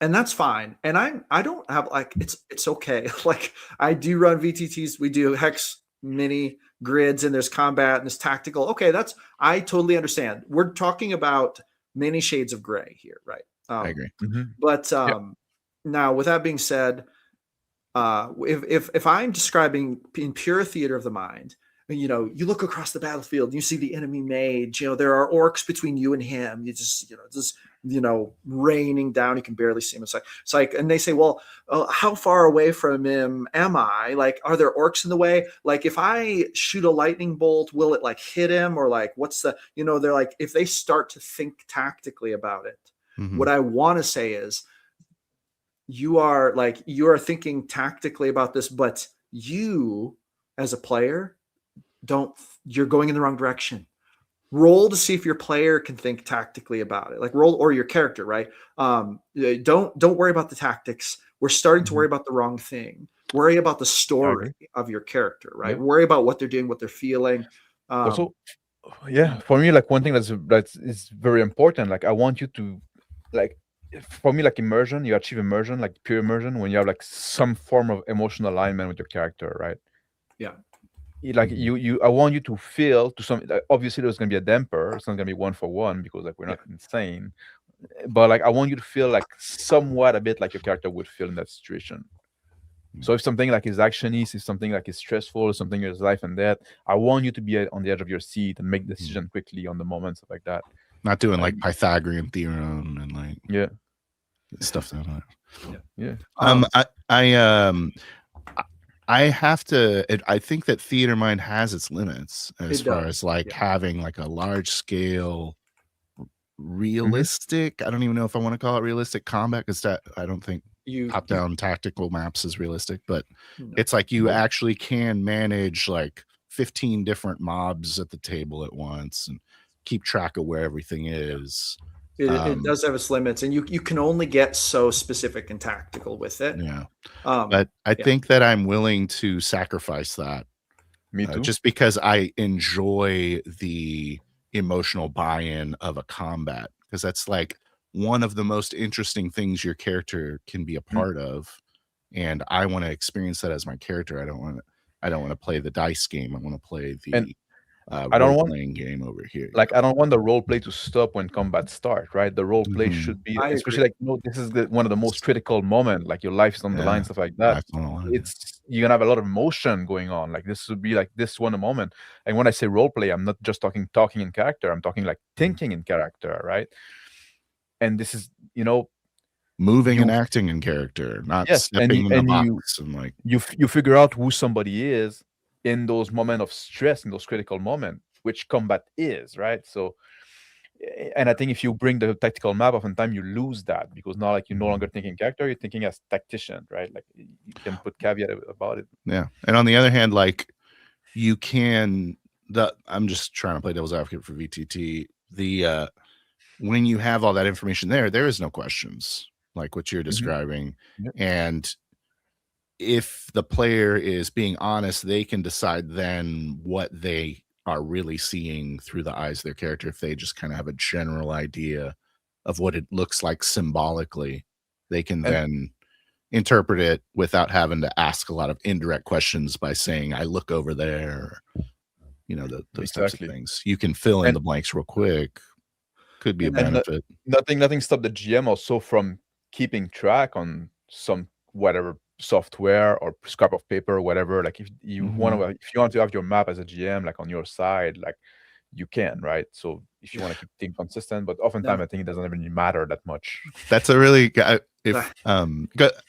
and that's fine. And I don't have like it's okay. Like I do run VTTs. We do hex mini grids and there's combat and there's tactical. Okay, I totally understand. We're talking about many shades of gray here, right? I agree. But now with that being said, if I'm describing in pure theater of the mind, you know, you look across the battlefield and you see the enemy mage, you know, there are orcs between you and him. You just raining down. You can barely see him. It's like, and they say, well, how far away from him am I? Like, are there orcs in the way? Like, if I shoot a lightning bolt, will it like hit him? Or like, what's the, you know, they're like, if they start to think tactically about it, what I want to say is, you are thinking tactically about this, but you as a player you're going in the wrong direction. Roll to see if your player can think tactically about it. Like roll, or your character, right? Don't worry about the tactics. We're starting to worry about the wrong thing. Worry about the story of your character, right? Yeah. Worry about what they're doing, what they're feeling. Also, yeah, for me, like one thing that's is very important. Like I want you to, like, for me, like immersion, you achieve immersion, like pure immersion, when you have like some form of emotional alignment with your character, right? Yeah. Like I want you to feel to some. Like, obviously, there's gonna be a damper. It's not gonna be 1-for-1 because like we're not insane. But like I want you to feel like somewhat a bit like your character would feel in that situation. So if something like is actiony, if something like is stressful, something is life and death, I want you to be on the edge of your seat and make decision quickly on the moment, stuff like that. Not doing like Pythagorean theorem and like stuff like that. Yeah. I have to. I think that theater mind has its limits as far as like having like a large scale, realistic. I don't even know if I want to call it realistic combat because I don't think top down tactical maps is realistic. But it's like you actually can manage like 15 different mobs at the table at once and keep track of where everything is. It does have its limits, and you can only get so specific and tactical with it. Yeah, but I think that I'm willing to sacrifice that. Me too. Just because I enjoy the emotional buy-in of a combat, because that's like one of the most interesting things your character can be a part of, and I want to experience that as my character. I don't want to play the dice game. I want to play the role-playing game over here. Like I don't want the role play to stop when combat starts, right? The role play should be, especially like this is one of the most critical moment, like your life's on the line, stuff like that. You're gonna have a lot of emotion going on. Like this would be like this one a moment. And when I say role play, I'm not just talking in character. I'm talking like thinking in character, right? And this is, moving and acting in character, not stepping in the box and like you figure out who somebody is in those moments of stress, in those critical moments, which combat is, right? So, and I think if you bring the tactical map, oftentimes you lose that because now, like, you're no longer thinking character, you're thinking as tactician, right? Like, you can put caveat about it. Yeah, and on the other hand, like, you can. I'm just trying to play devil's advocate for VTT. When you have all that information there is no questions like what you're describing, and if the player is being honest, they can decide then what they are really seeing through the eyes of their character. If they just kind of have a general idea of what it looks like symbolically, they can And then interpret it without having to ask a lot of indirect questions by saying, I look over there, those types of exactly. things. You can fill in And the blanks real quick. Could be a And benefit. nothing stopped the GM also from keeping track on some whatever software or scrap of paper or whatever. Like if you want to have your map as a GM like on your side, like you can, right? So if you want to keep things consistent, but oftentimes no, I think it doesn't even matter that much. That's a really Ah,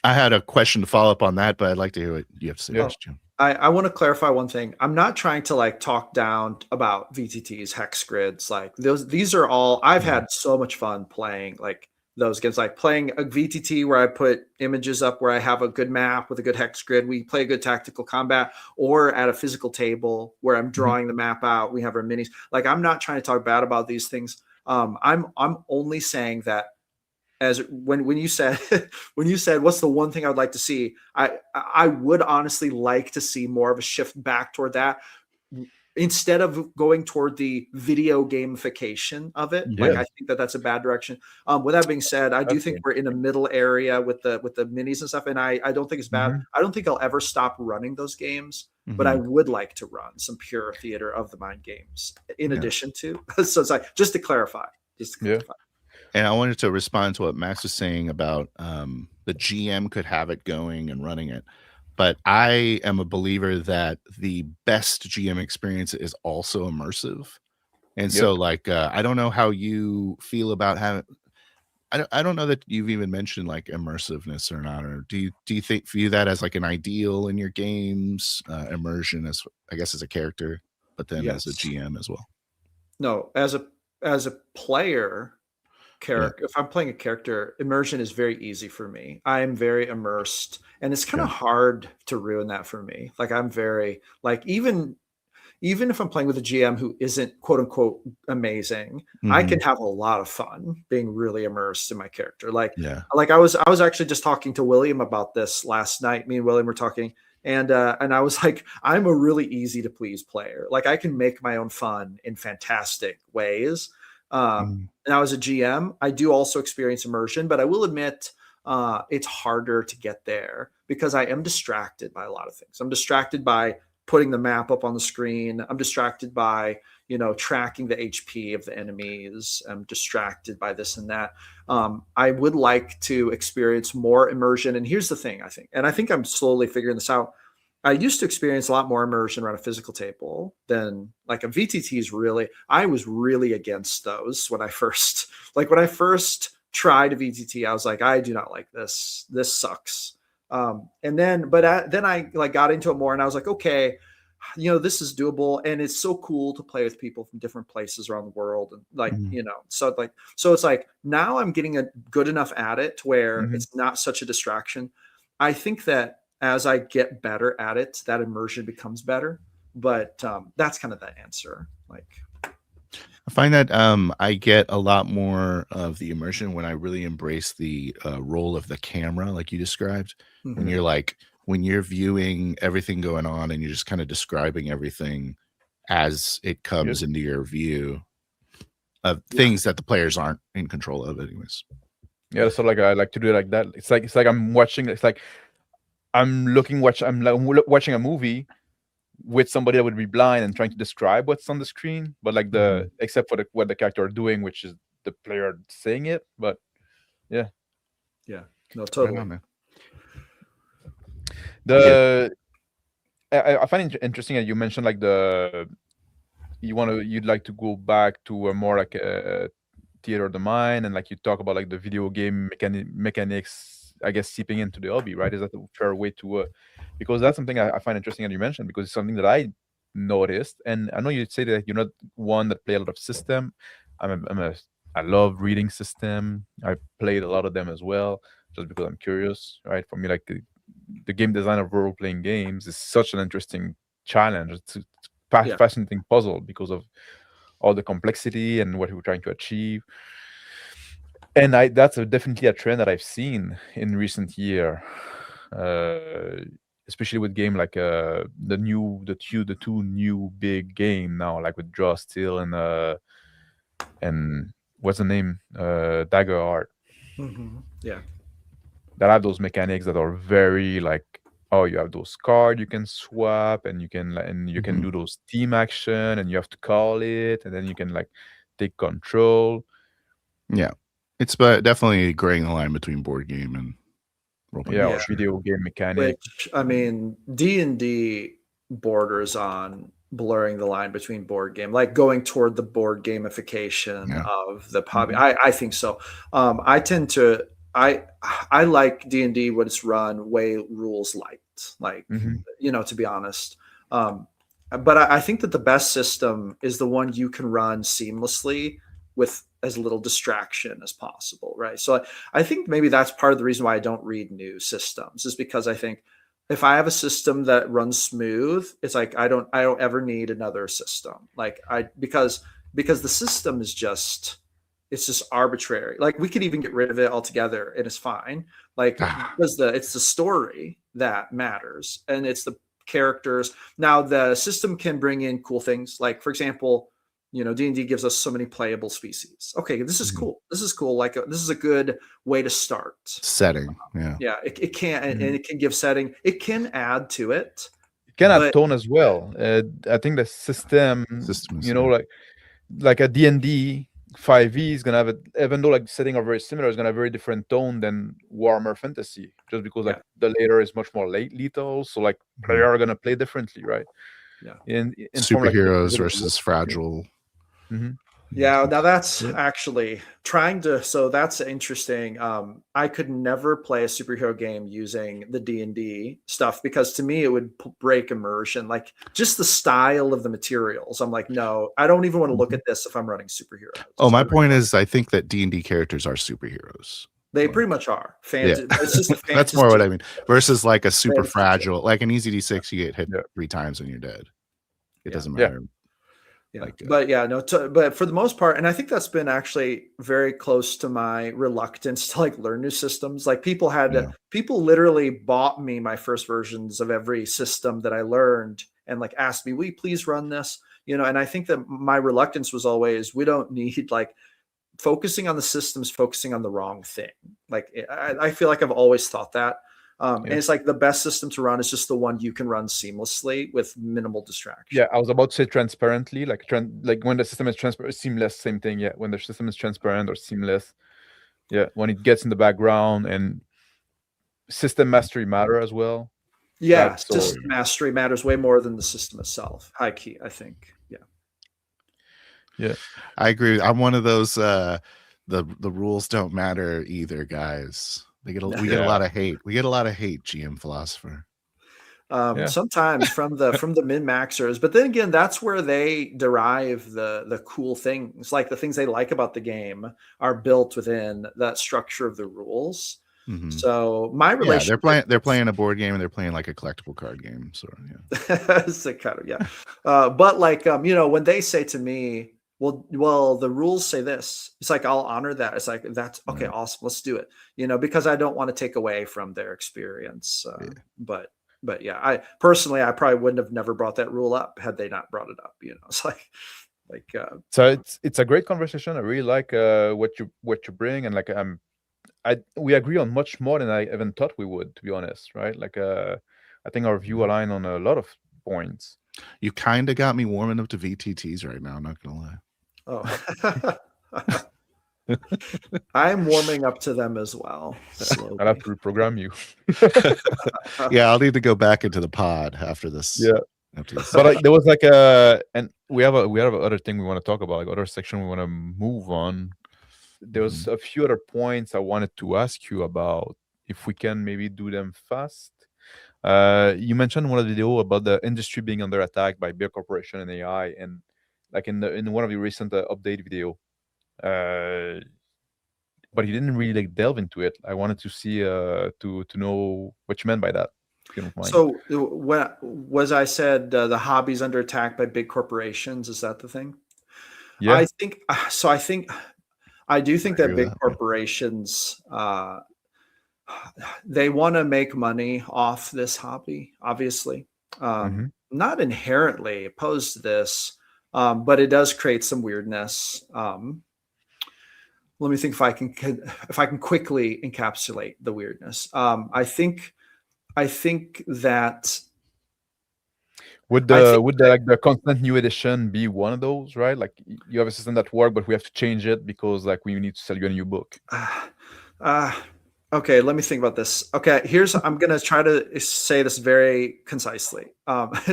I had a question to follow up on that, but I'd like to hear what you have to say Yeah. first, Jim. I want to clarify one thing. I'm not trying to like talk down about VTTs, hex grids, like these are all I've had so much fun playing like those games, like playing a VTT where I put images up where I have a good map with a good hex grid. We play a good tactical combat, or at a physical table where I'm drawing the map out. We have our minis. Like I'm not trying to talk bad about these things. I'm only saying that as when you said when you said what's the one thing I would like to see, I would honestly like to see more of a shift back toward that instead of going toward the video gamification of it. Like Yeah, I think that that's a bad direction. With that being said, I do think definitely. we're in a middle area with the minis and stuff, and I don't think it's bad. I don't think I'll ever stop running those games, but I would like to run some pure theater of the mind games in addition to. So it's like just to clarify. Yeah. And I wanted to respond to what Max was saying about the GM could have it going and running it. But I am a believer that the best GM experience is also immersive. And Yep. so, like, I don't know how you feel about having. I don't know that you've even mentioned like immersiveness or not, or do you think view that as like an ideal in your games, immersion as I guess as a character, but then as a Yes. GM as well? No, as a player Yeah. character, if I'm playing a character, immersion is very easy for me. I am very immersed, and it's kind of Yeah. hard to ruin that for me. Like I'm very like even if I'm playing with a GM who isn't quote unquote amazing, I can have a lot of fun being really immersed in my character. Yeah. Like I was actually just talking to William about this last night. Me and William were talking, and I was like, I'm a really easy to please player. Like I can make my own fun in fantastic ways. And I was a GM. I do also experience immersion, but I will admit it's harder to get there because I am distracted by a lot of things. I'm distracted by putting the map up on the screen. I'm distracted by, tracking the HP of the enemies. I'm distracted by this and that. I would like to experience more immersion. And here's the thing, I think I'm slowly figuring this out. I used to experience a lot more immersion around a physical table than like a VTT is really, I was really against those when I first tried a VTT. I was like, I do not like this. This sucks. Then I like got into it more and I was like, okay, this is doable. And it's so cool to play with people from different places around the world. And so it's like, now I'm getting a good enough at it to where Mhm. it's not such a distraction. I think that as I get better at it, that immersion becomes better. But that's kind of the answer. Like, I find that I get a lot more of the immersion when I really embrace the role of the camera, like you described. When mhm. you're like when you're viewing everything going on and you're just kind of describing everything as it Yep. comes into your view of Yeah, things that the players aren't in control of, anyways. Yeah, so like I like to do it like that. It's like I'm watching. It's like I'm like watching a movie with somebody that would be blind and trying to describe what's on the screen, but like except for what the character are doing, which is the player saying it. But yeah, yeah, no, Right totally. on, man. the I find it interesting that you mentioned like you'd like to go back to a more like a theater of the mind, and like you talk about like the video game mechanics, I guess, seeping into the hobby, right? Is that a fair way to because that's something I find interesting that you mentioned, because it's something that I noticed. And I know you'd say that you're not one that play a lot of system. I love reading system. I played a lot of them as well, just because I'm curious, right? For me, like the game design of role playing games is such an interesting challenge. It's Yeah, fascinating puzzle because of all the complexity and what we're trying to achieve. And that's definitely a trend that I've seen in recent year. especially with game like the two new big game now, like with Draw Steel and what's the name, Dagger Art, Yeah. that have those mechanics that are very like, oh, you have those cards you can swap, and you can Mhm. do those team action, and you have to call it, and then you can like take control. Yeah, it's but definitely graying the line between board game and role playing Yeah, game. or Yeah. Sure. video game mechanic. Which, I mean, D&D borders on blurring the line between board game, like going toward the board gamification Yeah. of the hobby. Hmm. I think so. I tend to I I like D&D when it's run way rules light, like, Hmm. to be honest. Um, but I think that the best system is the one you can run seamlessly with as little distraction as possible, right? So I think maybe that's part of the reason why I don't read new systems, is because I think if I have a system that runs smooth, it's like I don't ever need another system. Like because the system is just, it's just arbitrary. Like we could even get rid of it altogether and it's fine. Like Ah, because it's the story that matters and it's the characters. Now the system can bring in cool things. Like for example, D&D gives us so many playable species. Okay, this is mhm. cool. This is cool. Like this is a good way to start. Setting. Yeah. Yeah, it can, and Hmm. it can give setting. It can add to it, It can add but tone as well. I think the system, System is you know, yeah. like a D&D 5e is gonna have even though like setting are very similar, is gonna have a very different tone than Warhammer Fantasy, just because like yeah, the later is much more lethal, so like Mhm. player are gonna play differently, right? yeah. In from like the Superheroes physical versus fragile. hmm Yeah, now that's yeah. actually trying to, so that's interesting. I could never play a superhero game using the D&D stuff because to me it would break immersion. Like just the style of the materials. I'm like, no, I don't even want to look Mhm. at this if I'm running superheroes. Oh, I my really point don't. is, I think that D&D characters are superheroes. They Like, pretty much are. yeah, It's just a that's more what fantasy. I mean. Versus like a super Fantasy. fragile, like an easy D6, you get hit Yeah. 3 times and you're dead. It Yeah. doesn't Yeah. matter. Yeah, Like, but yeah, no, but for the most part, and I think that's been actually very close to my reluctance to like learn new systems. Like yeah, people literally bought me my first versions of every system that I learned and like asked me, "Will you please run this?" And I think that my reluctance was always, we don't need like focusing on the systems, focusing on the wrong thing. Like I feel like I've always thought that. And Yeah. it's like the best system to run is just the one you can run seamlessly with minimal distraction. Yeah, I was about to say transparently, like like when the system is transparent, seamless, same thing. Yeah, when the system is transparent or seamless. Yeah, when it gets in the background, and system mastery matter as well. Yeah, That's oh so. system yeah. mastery matters way more than the system itself. High key, I think. Yeah. Yeah, I agree. I'm one of those. The rules don't matter either, guys. We get a yeah, lot of hate. We get a lot of hate, GM Philosopher. yeah, Sometimes from the min maxers, but then again, that's where they derive the cool things. Like the things they like about the game are built within that structure of the rules. Hmm. So my Yeah, relationship they're playing a board game and they're playing like a collectible card game. So yeah. it's a kind of, yeah. But like when they say to me, well, the rules say this, it's like I'll honor that. It's like that's okay, Yeah. awesome, let's do it. Because I don't want to take away from their experience. Yeah. But yeah, I personally I probably wouldn't have never brought that rule up had they not brought it up. It's like so it's a great conversation. I really like what you bring, and like we agree on much more than I even thought we would, to be honest, right? Like I think our view align on a lot of points. You kind of got me warming up to VTTs right now. I'm not gonna lie. oh. I'm warming up to them as well slowly. I'll have to reprogram you. Yeah, I'll need to go back into the pod after this. Yeah. After this. But like there was like and we have other thing we want to talk about, like other section we want to move on. There was a few other points I wanted to ask you about, if we can maybe do them fast. You mentioned one of the video about the industry being under attack by big corporation and AI, and like in one of the recent update video, uh, but you didn't really like delve into it. I wanted to see to know what you meant by that, if you don't mind. So when was I said the hobby's under attack by big corporations? Is that the thing? Yeah. I think so. I do think I agree that with big that. corporations They want to make money off this hobby, obviously. Hmm. Not inherently opposed to this, but it does create some weirdness. Let me think if I can quickly encapsulate the weirdness. I think that Would I think the like the constant new edition be one of those, right? Like you have a system that work, but we have to change it because like we need to sell you a new book. uh, okay, let me think about this. Okay, I'm gonna try to say this very concisely,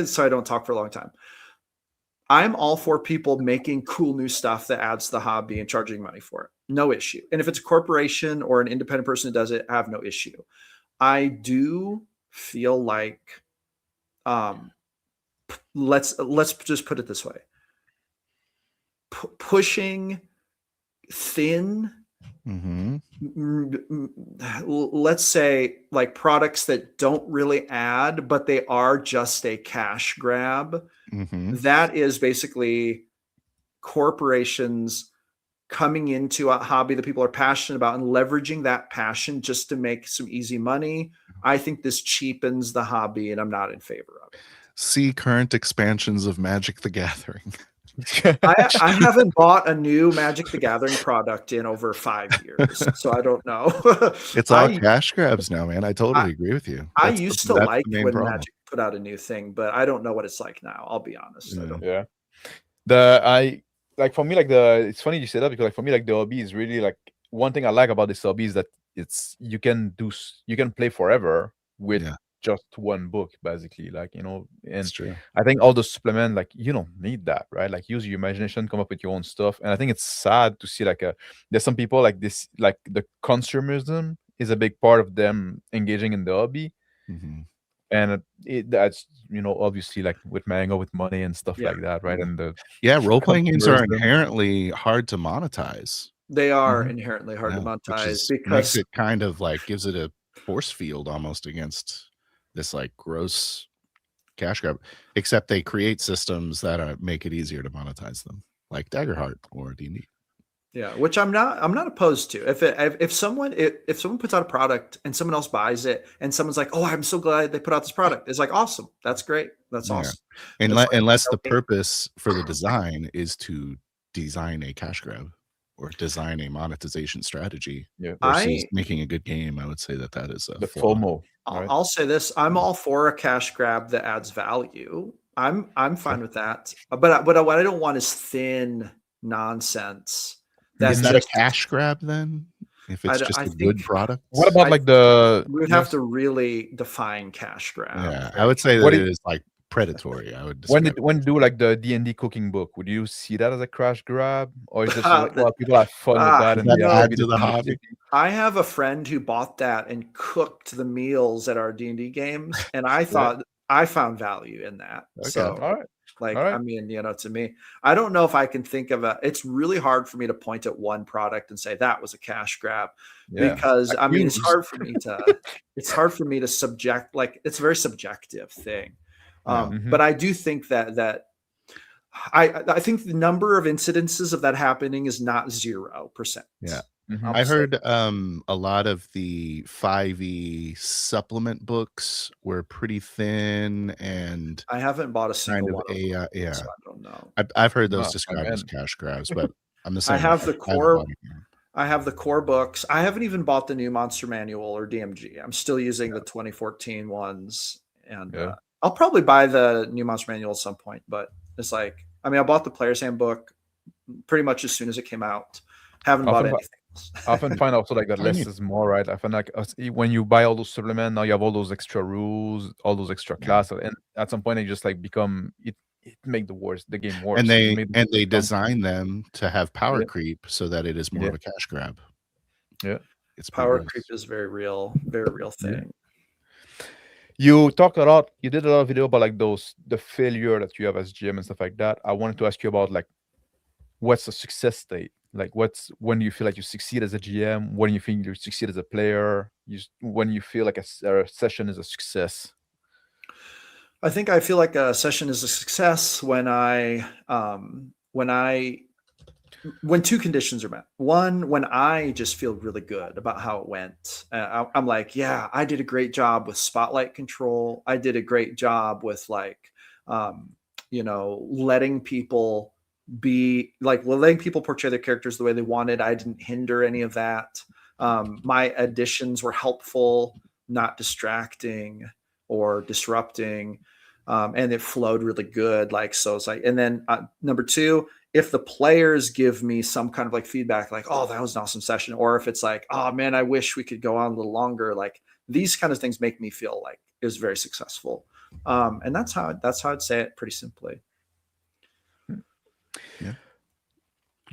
so I don't talk for a long time. I'm all for people making cool new stuff that adds to the hobby and charging money for it. No issue. And if it's a corporation or an independent person that does it, I have no issue. I do feel like um, let's just put it this way: pushing thin, Mm-hmm. let's say like products that don't really add, but they are just a cash grab. Mm-hmm. That is basically corporations coming into a hobby that people are passionate about and leveraging that passion just to make some easy money. I think this cheapens the hobby, and I'm not in favor of it. See current expansions of Magic the Gathering. I haven't bought a new Magic the Gathering product in over 5 years, so I don't know. It's all cash grabs now, man. I totally agree with you. I used to That's like the main when problem. Magic put out a new thing, but I don't know what it's like now. I'll be honest. I don't. Yeah. I like for me like it's funny you say that because like for me like the hobby is really like one thing I like about this hobby is that it's you can play forever with Yeah, just one book basically, like it's and true. I think all the supplement like you don't need that, right? Like use your imagination, come up with your own stuff. And I think it's sad to see like there's some people like this, like the consumerism is a big part of them engaging in the hobby. Mm-hmm. And that's obviously like with mango with money and stuff Yeah, like that, right? And the Yeah, role-playing games are consumerism. inherently hard to monetize. they are Mhm. inherently hard to Yeah, which monetize makes because it kind of like gives it a force field almost against this like gross cash grab. Except they create systems that make it easier to monetize them, like Daggerheart or D&D. yeah, which I'm not opposed to. If someone puts out a product and someone else buys it and someone's like, "Oh, I'm so glad they put out this product," it's like awesome. That's great. That's Yeah, awesome. It's like, unless the okay, purpose for the design is to design a cash grab or design a monetization strategy Yeah, versus I making a good game, I would say that is a the flaw. FOMO, right? I'll say this: I'm all for a cash grab that adds value. I'm Yeah. fine with that. But what I don't want is thin nonsense that Is Mhm. that a just cash grab then? If it's just I a good think product? What about I like the we would have yes? to really define cash grab Yeah, I very would say that What it did is like predatory. I would describe it. when you do like the D&D cooking book, would you see that as a crash grab, or is just like, the, well, people have fun with that Does and that you they have know, add maybe to the the hobby? simplicity? I have a friend who bought that and cooked the meals at our D&D games, and Yeah. I found value in that. Okay. So, All right. All like, I right. mean, to me, I don't know if I can think of it's really hard for me to point at one product and say that was a cash grab Yeah. because I mean, Accused. it's hard for me to subject, like, it's a very subjective thing. Yeah. Hmm. But I do think that I think the number of incidences of that happening is not 0%. Yeah. Hmm. I'll I say heard a lot of the 5e supplement books were pretty thin and I haven't bought a kind single of one of AI. them, Yeah. so I don't know. I've heard those No, described as man. cash grabs, but I'm the I same way. have the I haven't bought core. it. I have the core books. I haven't even bought the new Monster Manual or DMG. I'm still using the 2014 ones, and Yeah. I'll probably buy the new Monster Manual at some point. But it's like, I mean, I bought the Player's Handbook pretty much as soon as it came out. Haven't bought Often, anything else. I often find also like that Oh, less neat. is more, right? I find like when you buy all those supplements, now you have all those extra rules, all those extra Yeah. classes, and at some point they just like become it make the game And worse. It made the they game dumb. design them to have power Yeah. creep so that it is more Yeah. of a cash grab. Yeah. It's pretty Power gross. creep is very real Yeah. thing. You talked a lot. You did a lot of video about like the failure that you have as GM and stuff like that. I wanted to ask you about like what's a success state? Like when do you feel like you succeed as a GM? When you think you succeed as a player? When you feel like a session is a success? I think I feel like a session is a success when I When two conditions are met. One, when I just feel really good about how it went. I'm like, yeah, I did a great job with spotlight control. I did a great job with um, letting people letting people portray their characters the way they wanted. I didn't hinder any of that. My additions were helpful, not distracting or disrupting. And it flowed really good. Like, so it's like, and then number two, if the players give me some kind of like feedback, like, oh, that was an awesome session, or if it's like, oh man, I wish we could go on a little longer, like these kind of things make me feel like it was very successful. And that's how I'd say it pretty simply. Yeah.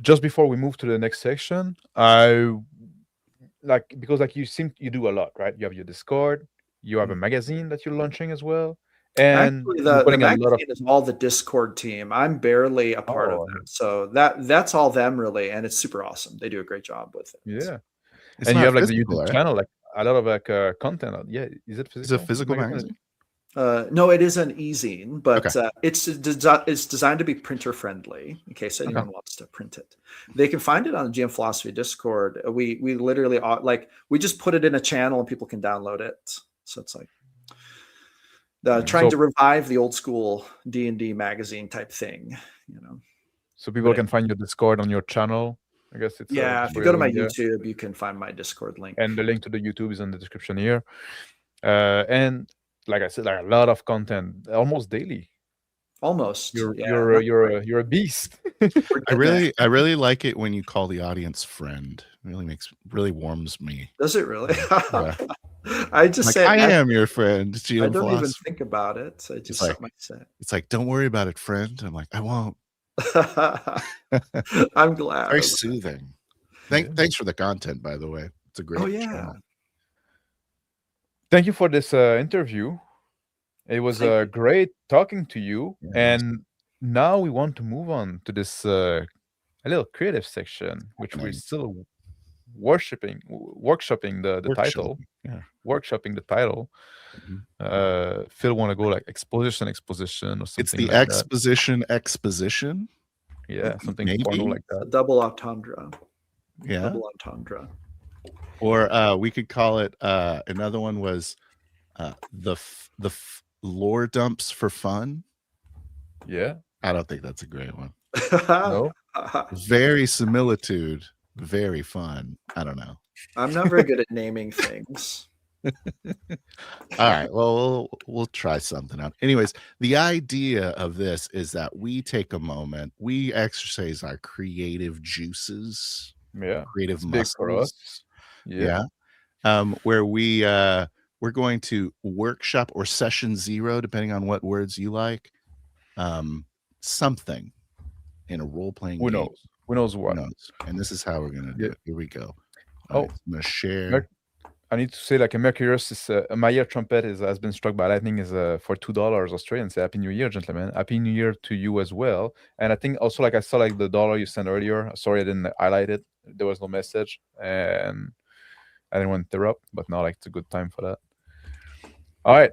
Just before we move to the next section, I like, because like you do a lot, right? You have your Discord, you have a magazine that you're launching as well, and Actually, you're the putting a lot of. magazine is all the Discord team. I'm barely a part of Oh, that, so that's all them really, and it's super awesome. They do a great job with it. yeah. It's And you not have like the physical, YouTube right? channel, like a lot of like content. Yeah, is it Is it a physical? physical Magazine? magazine? No, it is an e-zine, Okay. but it's designed to be printer friendly in case anyone Okay. wants to print it. They can find it on the GM Philosophy Discord. We literally like we just put it in a channel and people can download it. So it's like trying So to revive the old school D&D magazine type thing, you know. so people But can find your Discord on your channel. I guess it's yeah, just if you for go your to my link there, YouTube, you can find my Discord link. and the link to the YouTube is in the description here. And like I said, like a lot of content, almost daily. Almost, You're yeah. you're you're a beast. We're I getting there. really like it when you call the audience friend. It really warms me. Does it really? Yeah. I just Like, say I it. am your friend, I GM don't even Philosopher. think about it. I It's just like something I say. it's like, don't worry about it, friend. I'm like, I won't. I'm glad. Very soothing. Yeah. Thanks for the content, by the way. It's a great Oh yeah. channel. Thank you for this interview. It was Thank you. great talking to you. Yeah, And now we want to move on to this a little creative section, which we're still workshopping the title. Yeah. Workshopping the title. Phil want to go like exposition or something. It's the like exposition. Yeah, something Maybe. porno like A that. double entendre. Yeah. Double entendre. Or we could call it another one was the lore dumps for fun. Yeah. I don't think that's a great one. No. Very similitude, very fun. I don't know. I'm not very good at naming things. All right. Well, we'll try something out. Anyways, the idea of this is that we take a moment, we exercise our creative juices, Yeah. creative It's big for muscles. us. Yeah. Where we're going to workshop or session zero, depending on what words you like, something in a role-playing game. Who knows what? Who knows? And this is how we're gonna do it. Here we go. Oh, right, I'm gonna share. I need to say, like, a Mercurius is my ear trumpet has been struck by lightning is for $2 Australian. Say Happy New Year, gentlemen. Happy New Year to you as well. And I think also, like, I saw like the dollar you sent earlier. Sorry, I didn't highlight it. There was no message, and I didn't want to interrupt. But now, like, it's a good time for that. All right.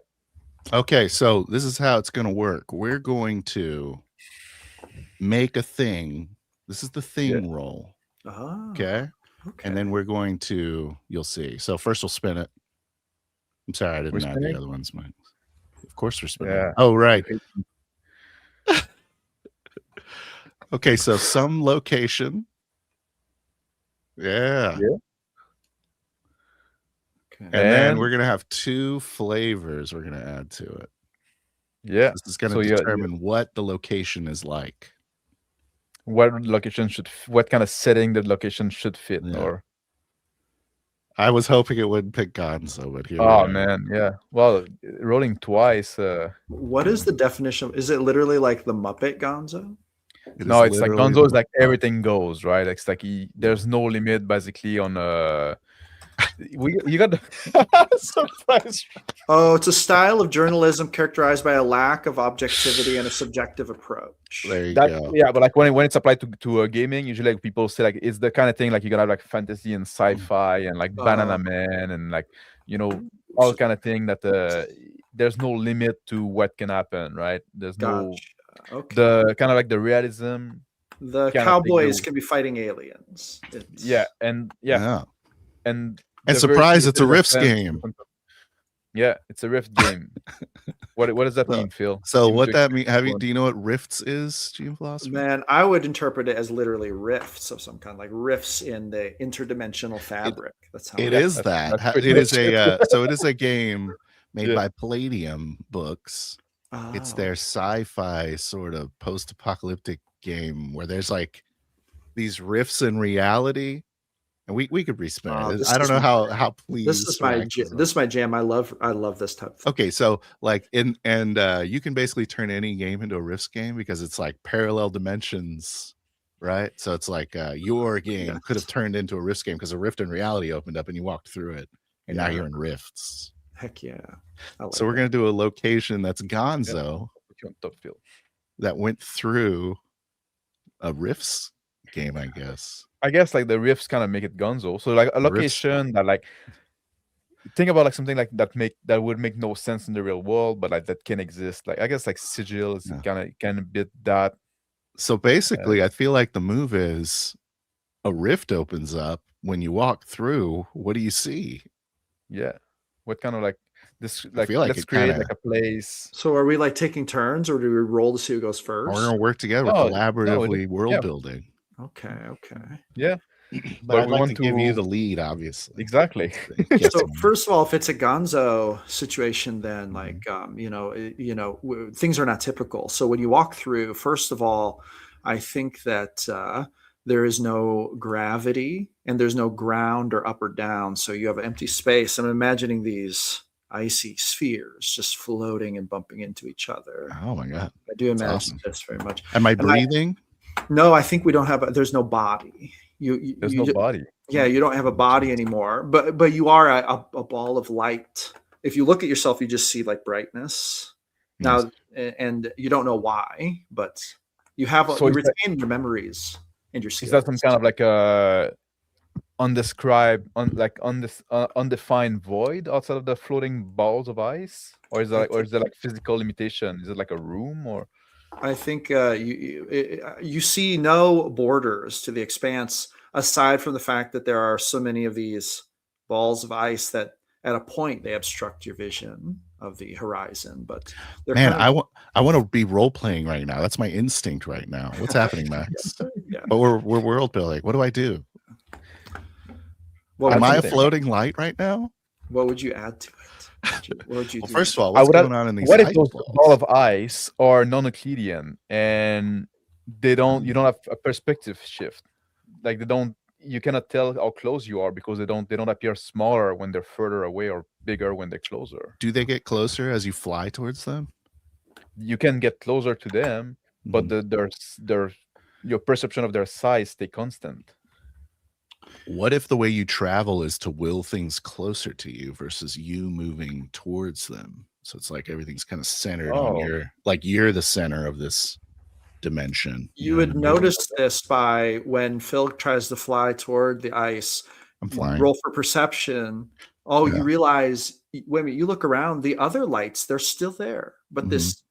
Okay, so this is how it's gonna work. We're going to make a thing. This is the thing roll. Okay. And then we're going to, you'll see. So first we'll spin it. I'm sorry, I didn't add the other ones. Of course we're spinning. Yeah. Oh, right. Okay, so some location. Yeah. Okay. And then we're going to have 2 flavors we're going to add to it. Yeah. This is going to determine what the location is like. What location what kind of setting the location should fit, or I was hoping it wouldn't pick Gonzo, but here. Oh man, yeah. Well, rolling twice. What is the definition? Is it literally like the Muppet Gonzo? No, it's like Gonzo is like everything goes, right? It's like there's no limit basically on you got the surprise. Oh, it's a style of journalism characterized by a lack of objectivity and a subjective approach. There you go. Yeah, but like when it's applied to gaming, usually like people say like it's the kind of thing like you gotta have like fantasy and sci-fi and like Banana Man and like all kind of thing that there's no limit to what can happen, right? There's no the kind of like the realism The kind of thing. cowboys can be fighting aliens. Yeah, and Yeah. and And the very surprise, thing it's a is a Rifts fence. game. Yeah, it's a Rift game. What does that So, mean, Phil? so You need what to that explain mean? to everyone. Do you know what Rifts is, GM Philosopher? Man, I would interpret it as literally rifts of some kind, like rifts in the interdimensional fabric. That's how It Yeah, is that's that. pretty It is much it. so it is a game made Yeah. by Palladium Books. It's their sci-fi sort of post-apocalyptic game where there's like these rifts in reality, and we could respin it. this I don't is know my how pleased or anxious. this is my jam. I love this type of thing. Okay, so like you can basically turn any game into a Rifts game because it's like parallel dimensions, right? So it's like your game could have turned into a Rifts game because a rift in reality opened up and you walked through it, and now you're in Rifts. Heck yeah. So we're gonna do a location that's Gonzo Phil. that went through a Rifts game, I guess. I guess like the Rifts kind of make it Gonzo. So like a location that like think about like something like that would make no sense in the real world, but like that can exist. Like I guess like Sigil is kind of bit that. So basically, I feel like the move is a rift opens up. When you walk through, what do you see? Yeah. What kind of like this? Like feel like let's it create kinda- like a place. So are we like taking turns, or do we roll to see who goes We're first? gonna work together. No, Collaboratively world building. Okay. Yeah. But I'd we like want to give you to- the lead, obviously. Exactly. So first of all, if it's a Gonzo situation, then like things are not typical. So when you walk through, first of all, I think that there is no gravity and there's no ground or up or down. So you have empty space. I'm imagining these icy spheres just floating and bumping into each other. Oh my god! I do imagine awesome. this very much. Am I breathing? No, I think we don't have. There's no body. There's no body. Yeah, you don't have a body anymore, but you are a ball of light. If you look at yourself, you just see like brightness. Now, and you don't know why, but you have you retain your memories and your skills. Is that some kind of like a undefined void outside of the floating balls of ice, or is there like physical limitation? Is it like a room or? I think you see no borders to the expanse aside from the fact that there are so many of these balls of ice that at a point they obstruct your vision of the horizon. But man, I want to be role playing right now. That's my instinct right now. What's happening, Max? Yeah. But we're world building. What do I do? Well, am I a floating light right now? What would you add to it? What would you well, do? first of all, what's going on in these? What if those ball of ice are non-Euclidean and you don't have a perspective shift? Like you cannot tell how close you are because they don't appear smaller when they're further away or bigger when they're closer. Do they get closer as you fly towards them? You can get closer to them, but your perception of their size stay constant. What if the way you travel is to will things closer to you versus you moving towards them? So it's like everything's kind of centered on you're the center of this dimension. You would notice this by when Phil tries to fly toward the ice. I'm flying. Roll for perception. You realize when you look around, the other lights, they're still there, but this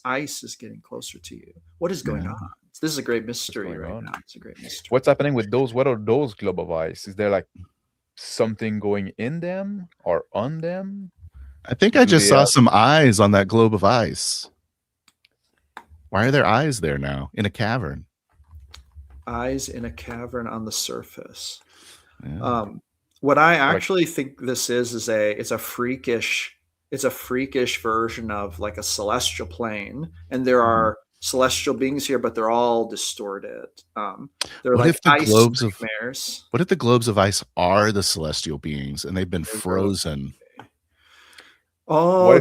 ice is getting closer to you. What is going on? This is a great mystery right now. It's a great mystery. What's happening with those? What are those globe of ice? Is there like something going in them or on them? I think I just saw some eyes on that globe of ice. Why are there eyes there now in a cavern? Eyes in a cavern on the surface. Yeah. What I actually think this is a freakish version of like a celestial plane, and there are celestial beings here, but they're all distorted. They're what like if the ice globes nightmares. What if the globes of ice are the celestial beings and they've been frozen? Oh,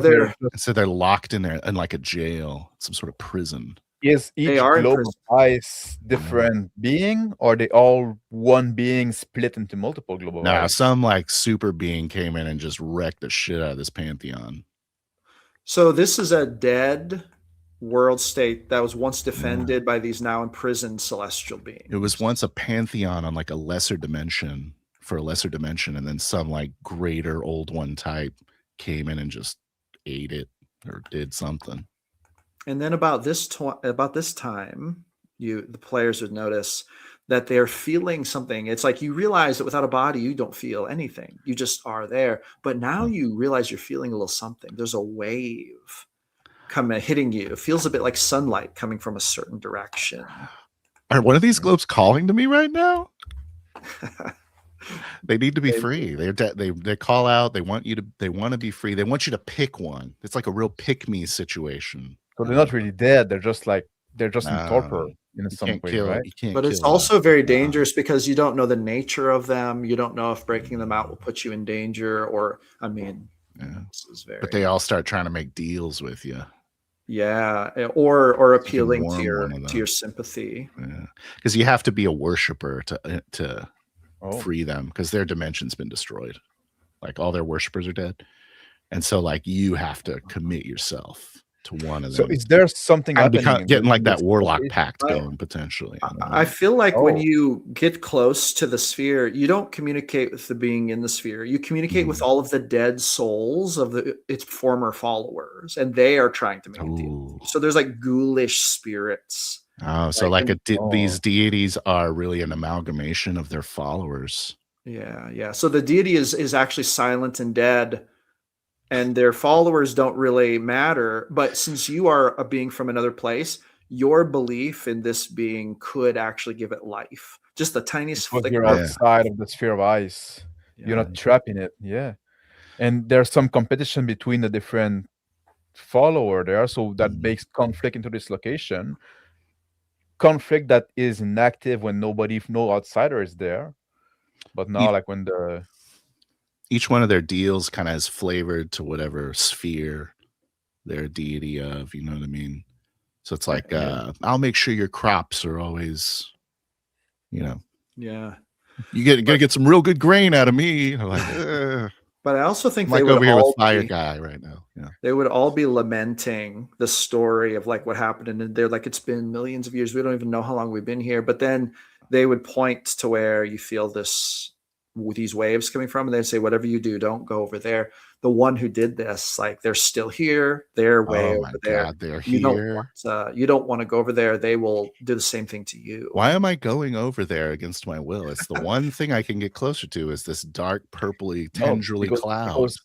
so they're locked in there in like a jail, some sort of prison. Is each globe of ice different being, or are they all one being split into multiple globe of ice? Some like super being came in and just wrecked the shit out of this pantheon. So this is a dead world state that was once defended by these now imprisoned celestial beings. It was once a pantheon on like a lesser dimension, and then some like greater old one type came in and just ate it or did something. And then about this time, the players would notice that they're feeling something. It's like you realize that without a body, you don't feel anything. You just are there. But now you realize you're feeling a little something. There's a wave coming hitting you. It feels a bit like sunlight coming from a certain direction. Are one of these globes calling to me right now? They need to be free. They call out. They want to be free. They want you to pick one. It's like a real pick me situation. So they're not really dead. They're just in torpor in some way, right? But it's also very dangerous because you don't know the nature of them. You don't know if breaking them out will put you in danger, or this is very. But they all start trying to make deals with you. Yeah, or appealing to your sympathy. Yeah, because you have to be a worshiper to free them, because their dimension's been destroyed. Like all their worshipers are dead, and so like you have to commit yourself to one of them. So is there something getting like that warlock pact going potentially? I feel like when you get close to the sphere, you don't communicate with the being in the sphere. You communicate with all of the dead souls of its former followers, and they are trying to make deals. So there's like ghoulish spirits. Oh, so these deities are really an amalgamation of their followers. Yeah. So the deity is actually silent and dead, and their followers don't really matter. But since you are a being from another place, your belief in this being could actually give it life. Just the tiniest flicker. You're outside of the sphere of ice. You're not trapped in it. Yeah. And there's some competition between the different follower there. So that makes conflict into this location. Conflict that is inactive when no outsider is there. But now, like when each one of their deals kind of is flavored to whatever sphere they're a deity of, you know what I mean? So it's like, I'll make sure your crops are always, Yeah. You're gonna get some real good grain out of me. Like, but I also think I'm like over here with Fire Guy right now. Yeah. They would all be lamenting the story of like what happened, and they're like, it's been millions of years. We don't even know how long we've been here. But then they would point to where you feel these waves coming from, and they'd say, whatever you do, don't go over there. The one who did this, like, they're still here. They're way over there. God, they're here. You don't want to go over there. They will do the same thing to you. Why am I going over there against my will? It's the one thing I can get closer to is this dark, purpley, tendrily cloud. Because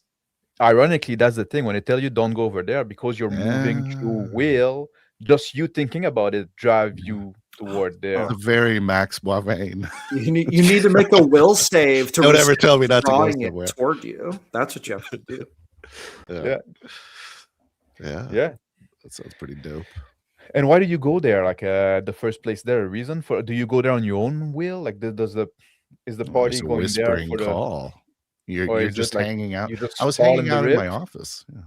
ironically, that's the thing. When they tell you don't go over there, because you're moving through will, just you thinking about it drive you toward there. It's a very Max Boivin. You need to make a will save to don't ever tell me not to go somewhere. It toward you. That's what you have to do. Yeah. That sounds pretty dope. And why do you go there? Like the first place there, a reason for? Do you go there on your own will? Like is the party going there for call? You're just hanging out. I was hanging out in my office. Yeah.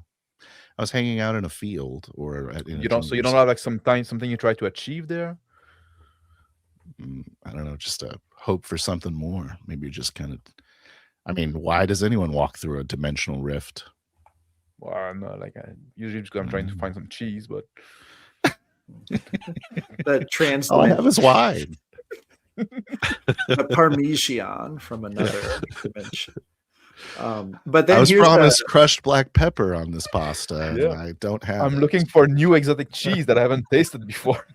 I was hanging out in a field or you don't have like something you try to achieve there? I don't know, just a hope for something more. Maybe just kind of, I mean, why does anyone walk through a dimensional rift? Well, I'm not like usually just I'm trying to find some cheese, but that translates. All I have is wine. A Parmesan from another dimension. But then I was promised crushed black pepper on this pasta, and I don't have. I'm looking for new exotic cheese that I haven't tasted before.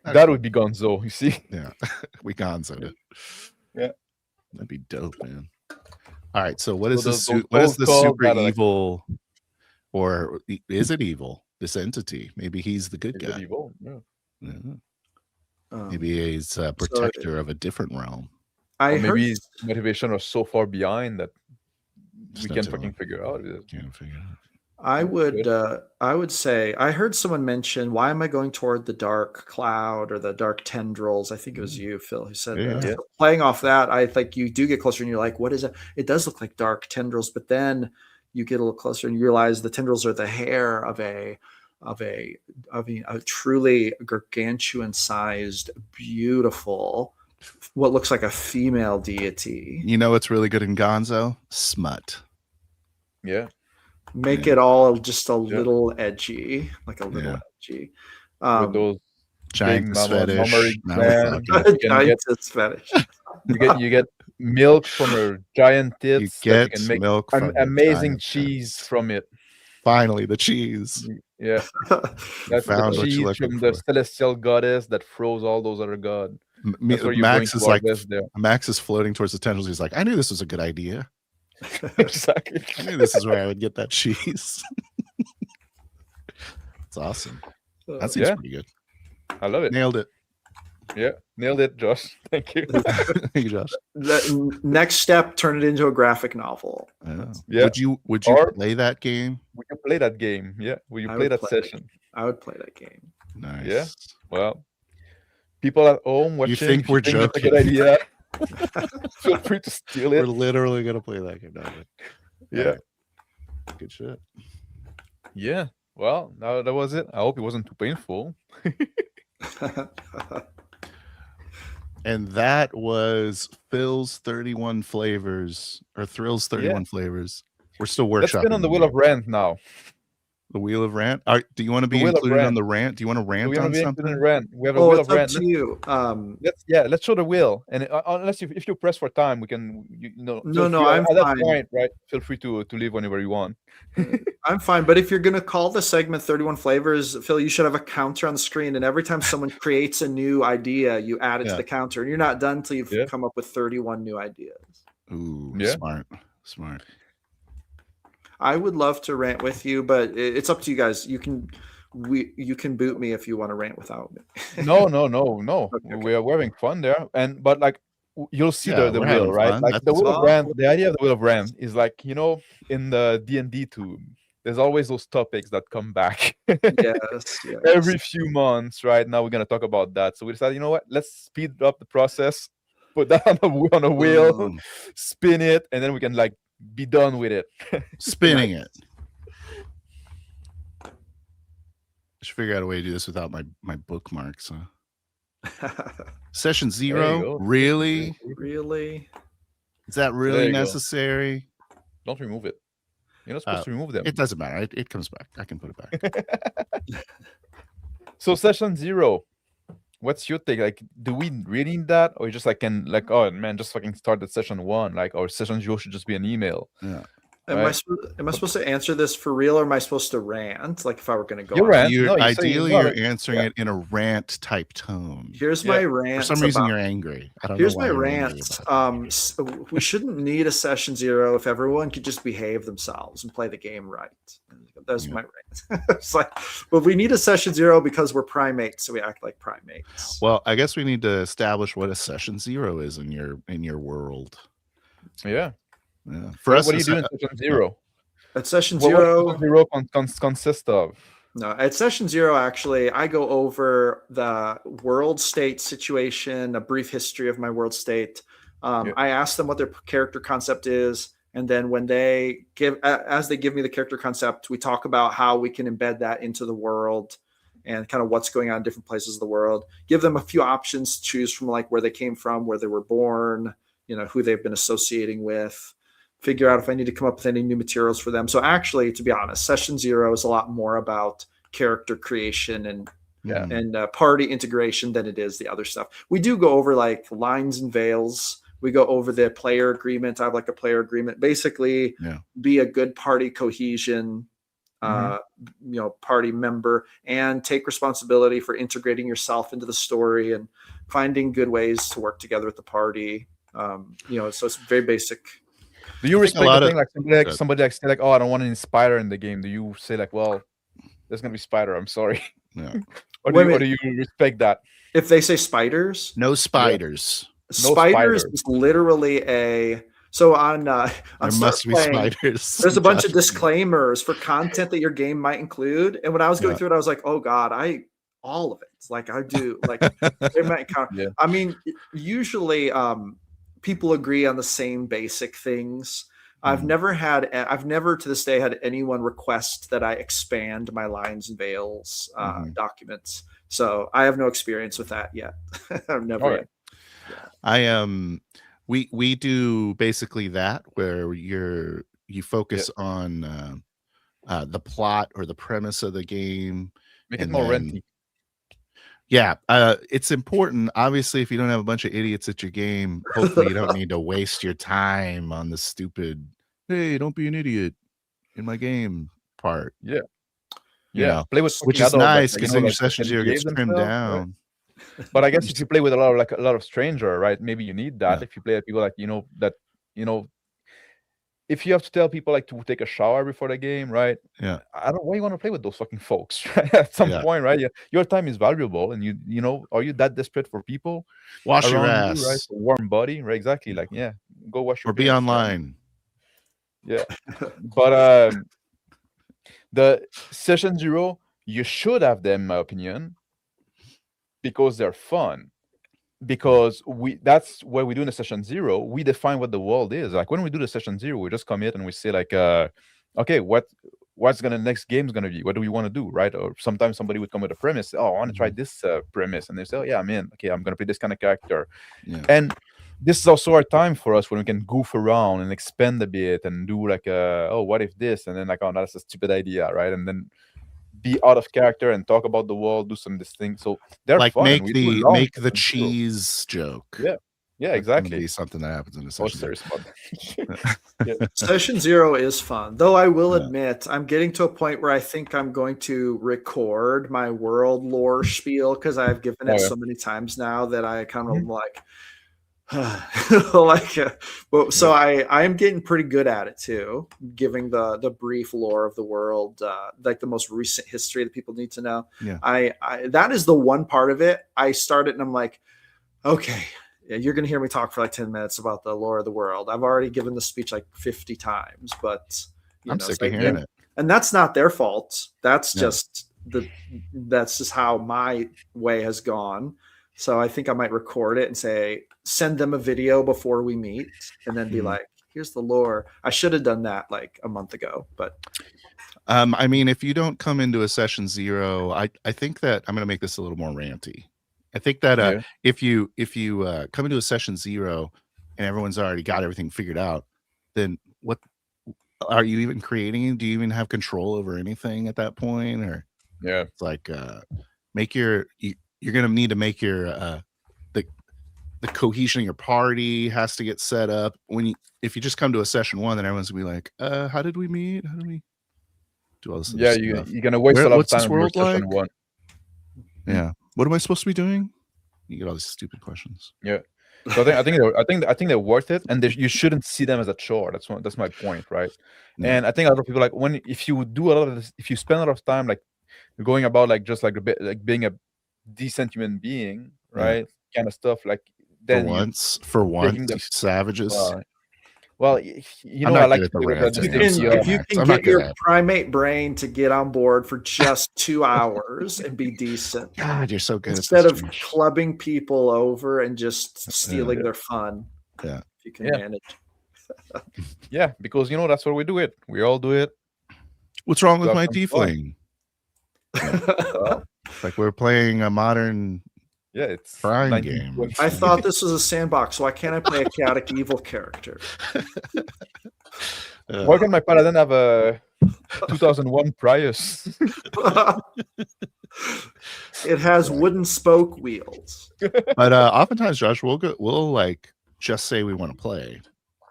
That would be Gonzo, you see? Yeah, we Gonzo'd it. Yeah, that'd be dope, man. All right, so what is the super evil, or is it evil? This entity? Maybe he's the good guy. Evil? Yeah. Maybe he's a protector of a different realm. Maybe his motivation was so far behind that we can't fucking figure out. Can't figure it out. I would say I heard someone mention, why am I going toward the dark cloud or the dark tendrils? I think it was you, Phil, who said that. So playing off that, I think you do get closer and you're like, what is it? It does look like dark tendrils, but then you get a little closer and you realize the tendrils are the hair of a truly gargantuan sized, beautiful, what looks like a female deity. You know what's really good in Gonzo? Smut. Yeah. Make it all just a little edgy, like a little edgy. With those giant fetish. Fetish. You get milk from her giant tits. You can make milk from amazing cheese from it. Finally, the cheese. Yeah, that's the Found what you're cheese looking from the for. celestial goddess that froze all those other gods. That's where you're going Max to is like harvest there. Max is floating towards the tendrils. He's like, I knew this was a good idea. Exactly. I knew this is where I would get that cheese. It's awesome. That seems Yeah. pretty good. I love it. Nailed it. Yeah, nailed it, Josh. Thank you. Thank you, Josh. The next step, turn it into a graphic novel. Yeah. Would you Or- play that game? Will you play that game? Yeah. Will you I play would that play it. session? I would play that game. Nice. Yeah. Well, people at home watching, think if we're that's a joking. good idea, feel free to steal We're it. literally gonna play that game. Yeah. Alright. Good shit. Yeah. Well, that was it. I hope it wasn't too painful. And that was Phil's 31 flavors or Thrill's 31 flavors. We're still workshopping. Let's spin on the wheel of rant now. The wheel of rant. Do you want to be wheel of included on rant. the rant? Do you want to rant We on have a something? rant. We have a Oh, wheel it's of rant. up to you. Let's show the wheel, and unless if you press for time, we can No, at I'm that fine. point, right? Feel free to leave whenever you want. I'm fine, but if you're gonna call the segment 31 flavors, Phil, you should have a counter on the screen, and every time someone creates a new idea, you add it to the counter, and you're not done until you've come up with 31 new ideas. Ooh, Yeah. Smart. I would love to rant with you, but it's up to you guys. You can boot me if you want to rant without me. No. Okay. We're having fun there, but like you'll see the we're wheel, having right? fun. Like That's the wheel of fun. rant. The idea of the wheel of rant is like, in the D&D tube, there's always those topics that come back Yes. every few months, right? Now we're gonna talk about that. So we decided, you know what? Let's speed up the process, put that on a wheel, spin it, and then we can like be done with it. Spinning it. I should figure out a way to do this without my bookmarks. Session 0? Really? Really? Is that There really you go. necessary? Don't remove it. You're not supposed to remove them. It doesn't matter. It comes back. I can put it back. So session 0, what's your take? Like, do we really need that, or just like oh man, just fucking start at session 1, like, or session 0 should just be an email? Yeah. Am I supposed to answer this for real, or am I supposed to rant? Like if I were going to go, Ideally, you're answering it in a rant type tone. Here's my rant. For some reason, you're angry. I don't Here's know. Here's my rant. We shouldn't need a session 0 if everyone could just behave themselves and play the game right. That's my rant. It's like, but we need a session 0 because we're primates, so we act like primates. Well, I guess we need to establish what a session 0 is in your world. Yeah. Yeah. For us, what do you do in session 0? At session 0, what does 0 consist of? No, at session 0, actually, I go over the world state situation, a brief history of my world state. I ask them what their character concept is, and then when they give me the character concept, we talk about how we can embed that into the world and kind of what's going on in different places of the world. Give them a few options to choose from, like where they came from, where they were born, who they've been associating with. Figure out if I need to come up with any new materials for them. So actually, to be honest, session 0 is a lot more about character creation and party integration than it is the other stuff. We do go over like lines and veils. We go over the player agreement. I have like a player agreement. Basically, be a good party cohesion, party member, and take responsibility for integrating yourself into the story and finding good ways to work together with the party. So it's very basic. Do you respect the thing like somebody say like, oh, I don't want any spider in the game? Do you say like, well, there's gonna be spider, I'm sorry? Yeah. or do you respect that? If they say spiders, no spiders. Yeah. Spiders is literally so on there must be spiders. There's a bunch of disclaimers for content that your game might include. And when I was going through it, I was like, oh God, all of it. Like I do, like they might count. Yeah. I mean, usually people agree on the same basic things. I've never to this day had anyone request that I expand my lines and veils documents. So I have no experience with that yet. I've never yet. Yeah. We do basically that where you focus on the plot or the premise of the game. Make it more renty. Yeah, it's important. Obviously, if you don't have a bunch of idiots at your game, hopefully you don't need to waste your time on the stupid, hey, don't be an idiot in my game part. Yeah. You know, Play with which fucking is adults that, nice because then your session can zero behave gets trimmed themselves, right? down. But I guess if you play with a lot of stranger, right? Maybe you need that. Yeah. If you play with people like that, you know, if you have to tell people like to take a shower before the game, right? Yeah. I don't. Why you want to play with those fucking folks? Right? At some Yeah. point, right? Yeah, your time is valuable, and you know, are you that desperate for people Wash your around you, right? ass For warm body, right? Exactly. Like, yeah, go wash your or be piss, right? online. Yeah, but the session zero, you should have them, in my opinion, because they're fun. Because that's what we do in the session zero. We define what the world is. Like when we do the session zero, we just commit and we say like, okay, what's gonna next game's gonna be? What do we want to do, right? Or sometimes somebody would come with a premise. Oh, I want to try this premise, and they say, oh yeah, I'm in. Okay, I'm gonna play this kind of character. Yeah. And this is also our time for us when we can goof around and expand a bit and do like, oh, what if this? And then like, oh, that's a stupid idea, right? And then be out of character and talk about the world, do some of this thing. So they're Like fun, and we do long make the session zero. cheese joke. Yeah, That can exactly. be something that happens in a More session. serious about that. Session zero is fun, though I will Yeah. admit I'm getting to a point where I think I'm going to record my world lore spiel because I've given it so many times now that I kind of like but so I am getting pretty good at it too, giving the brief lore of the world, like the most recent history that people need to know. Yeah. I that is the one part of it. I started and I'm like, okay, yeah, you're gonna hear me talk for like 10 minutes about the lore of the world. I've already given the speech like 50 times, but I'm sick of hearing it. And that's not their fault. That's just that's just how my way has gone. So I think I might record it and say, send them a video before we meet, and then be like, here's the lore. I should have done that like a month ago, but I mean, if you don't come into a session zero, I think that I'm going to make this a little more ranty. I think that if you come into a session zero and everyone's already got everything figured out, then what are you even creating? Do you even have control over anything at that point? Or it's like you're going to need to make your the cohesion of your party has to get set up. If you just come to a session one, then everyone's gonna be like, how did we meet? How do we do all this? Yeah, you're gonna waste a lot of time on your session one. Yeah. What am I supposed to be doing? You get all these stupid questions. Yeah. So I think they're worth it, and you shouldn't see them as a chore. That's my point, right? Yeah. And I think a lot of people like if you do a lot of this, if you spend a lot of time like going about like just like a bit like being a decent human being, right? Kind of stuff like. Then for once, savages. Well, you know, I like if you can get your primate brain to get on board for just 2 hours and be decent. God, you're so good. Instead of clubbing people over and just stealing their fun. Yeah, if you can manage. Yeah, because you know that's where we do it. We all do it. What's wrong with my tiefling? Like we're playing a modern. Yeah, it's crime game. I thought this was a sandbox, so why can't I play a chaotic evil character? Why can my paladin have a 2001 Prius? It has wooden spoke wheels. But oftentimes, Josh, we'll like just say we want to play,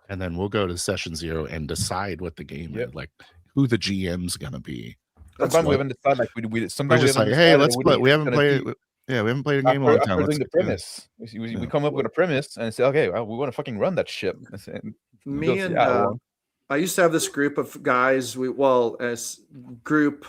and then we'll go to session zero and decide what the game is, like who the GM's gonna be. Sometimes we haven't decided. Like we sometimes we're just like, hey, let's play. We haven't played. Yeah, we haven't played a game in a long time. Doing the premise. We come up with a premise and say, okay, well, we want to fucking run that shit. Me and I used to have this group of guys. As group,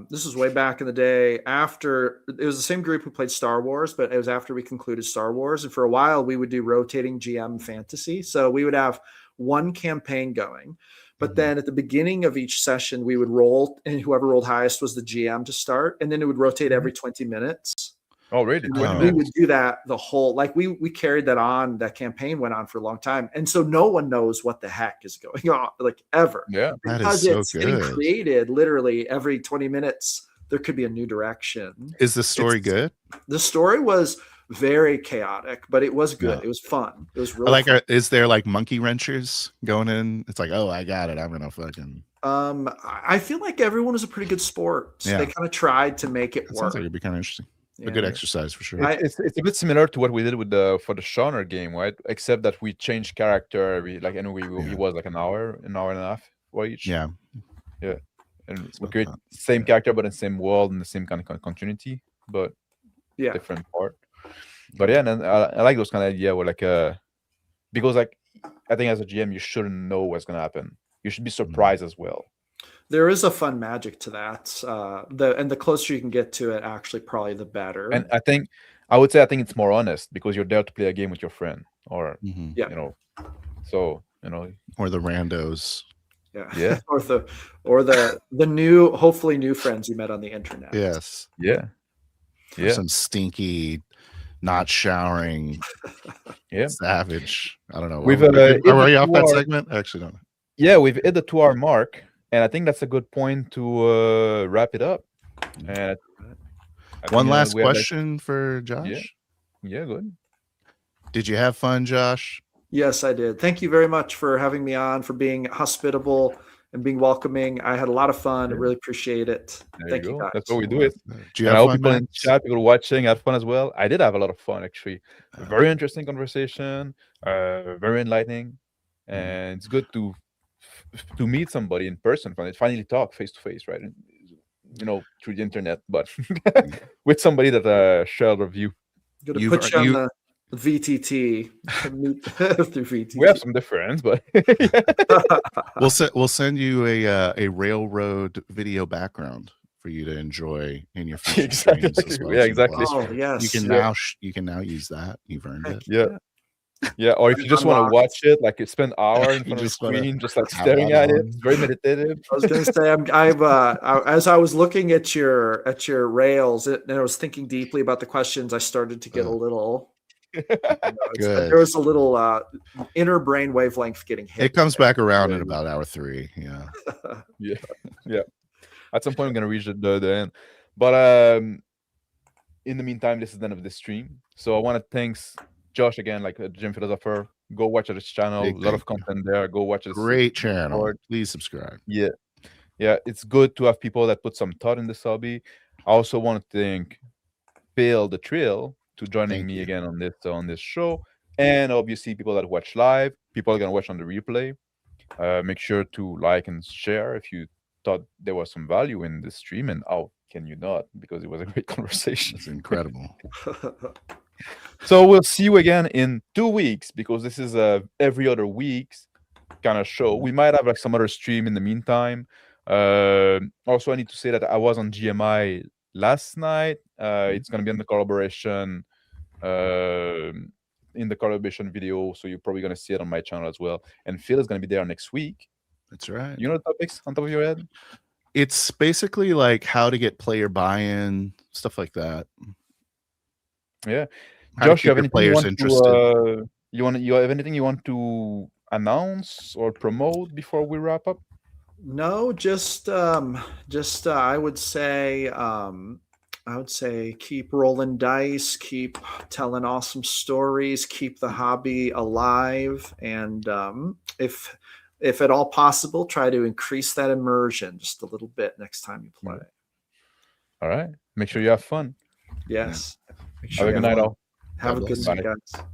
this was way back in the day. After it was the same group who played Star Wars, but it was after we concluded Star Wars. And for a while, we would do rotating GM fantasy. So we would have one campaign going. But then at the beginning of each session, we would roll, and whoever rolled highest was the GM to start. And then it would rotate every 20 minutes. Oh, really? We would do that the whole, like we carried that on. That campaign went on for a long time. And so no one knows what the heck is going on, like ever. Yeah. Because it's getting created literally every 20 minutes. There could be a new direction. Is the story good? The story was very chaotic, but it was good. Yeah. It was fun. It was really fun. Is there like monkey wrenchers going in? It's like, oh, I got it. I'm gonna fucking. I feel like everyone was a pretty good sport. So they kind of tried to make it work. Sounds like it'd be kind of interesting. A good exercise for sure. It's a bit similar to what we did with for the Shauner game, right? Except that we changed character. He was like an hour and a half for each. Yeah. and That's we well create done. same Yeah. character but in the same world and the same kind of continuity, but Yeah. different part. But yeah, and then I like those kind of idea where like because like I think as a GM you shouldn't know what's gonna happen. You should be surprised as well. There is a fun magic to that. The closer you can get to it, actually, probably the And better. I would say I think it's more honest because you're there to play a game with your friend, or Mhm. Yeah. so Or the randos. Yeah. yeah, or the new, hopefully new friends you met on the internet. Yes. yeah, Or yeah, some stinky, not showering yeah. savage. I don't know. We've Are hit we the already off that 2 hour. segment? I actually don't know. Yeah, we've hit the 2 hour mark, and I think that's a good point to wrap it up. And I One think last we have question for yeah, Josh. yeah, good. Did you have fun, Josh? Yes, I did. Thank you very much for having me on, for being hospitable and being welcoming. I had a lot of fun. I Yeah. really appreciate it. There Thank you you, go. That's guys. why we do it. Do you And I have hope fun, people in Max? chat, people watching, had fun as well. I did have a lot of fun actually. Very interesting conversation. Very enlightening, and it's good to meet somebody in person. Finally talk face to face, right? And, through the internet, but with somebody that shared a view. Going to You've put you on you the VTT through We have VTT. some difference, but we'll send you a railroad video background for you to enjoy in your future exactly. streams as well Yeah, as your exactly. vlogs. Oh, You yes. can Yeah. now use that. You've earned Heck it. Yeah. Yeah, or if you just want to Unlocked. watch it, like spend an hour in You front of the just wanna screen, just like have staring that at it. on. It's very meditative. I was going to say, as I was looking at your rails, and I was thinking deeply about the questions, I started to get a little. Good. There was a little inner brain wavelength getting hit. It comes back around Yeah, in about hour 3. Yeah. yeah, yeah. At some point, we're gonna reach the end. But in the meantime, this is the end of the stream. So I want to thanks Josh again, like GM Philosopher. Go watch his channel. Big A lot of thank you. content there. Go watch his Great channel. Discord. Please subscribe. Yeah, yeah. It's good to have people that put some thought in this hobby. I also want to thank Phil the Trill to joining Thank me you. again on this show, and obviously people that watch live, people are gonna watch on the replay. Make sure to like and share if you thought there was some value in this stream, and how can you not? Because it was a great conversation. It's incredible. So we'll see you again in 2 weeks because this is a every other weeks kind of show. We might have like some other stream in the meantime. Also, I need to say that I was on GMI last night. It's gonna be in the collaboration. In the collaboration video, so you're probably gonna see it on my channel as well. And Phil is gonna be there next week. That's right. You know the topics on top of your head? It's basically like how to get player buy-in, stuff like that. Yeah. How to Josh, you keep have your anything you players want interested. to you have anything you want to announce or promote before we wrap up? No, just I would say keep rolling dice, keep telling awesome stories, keep the hobby alive, and if at all possible, try to increase that immersion just a little bit next time you play. All right. Make sure you have fun. Yes. Make Have sure a you good night, fun. all. Have God a good bless. night, Bye. guys.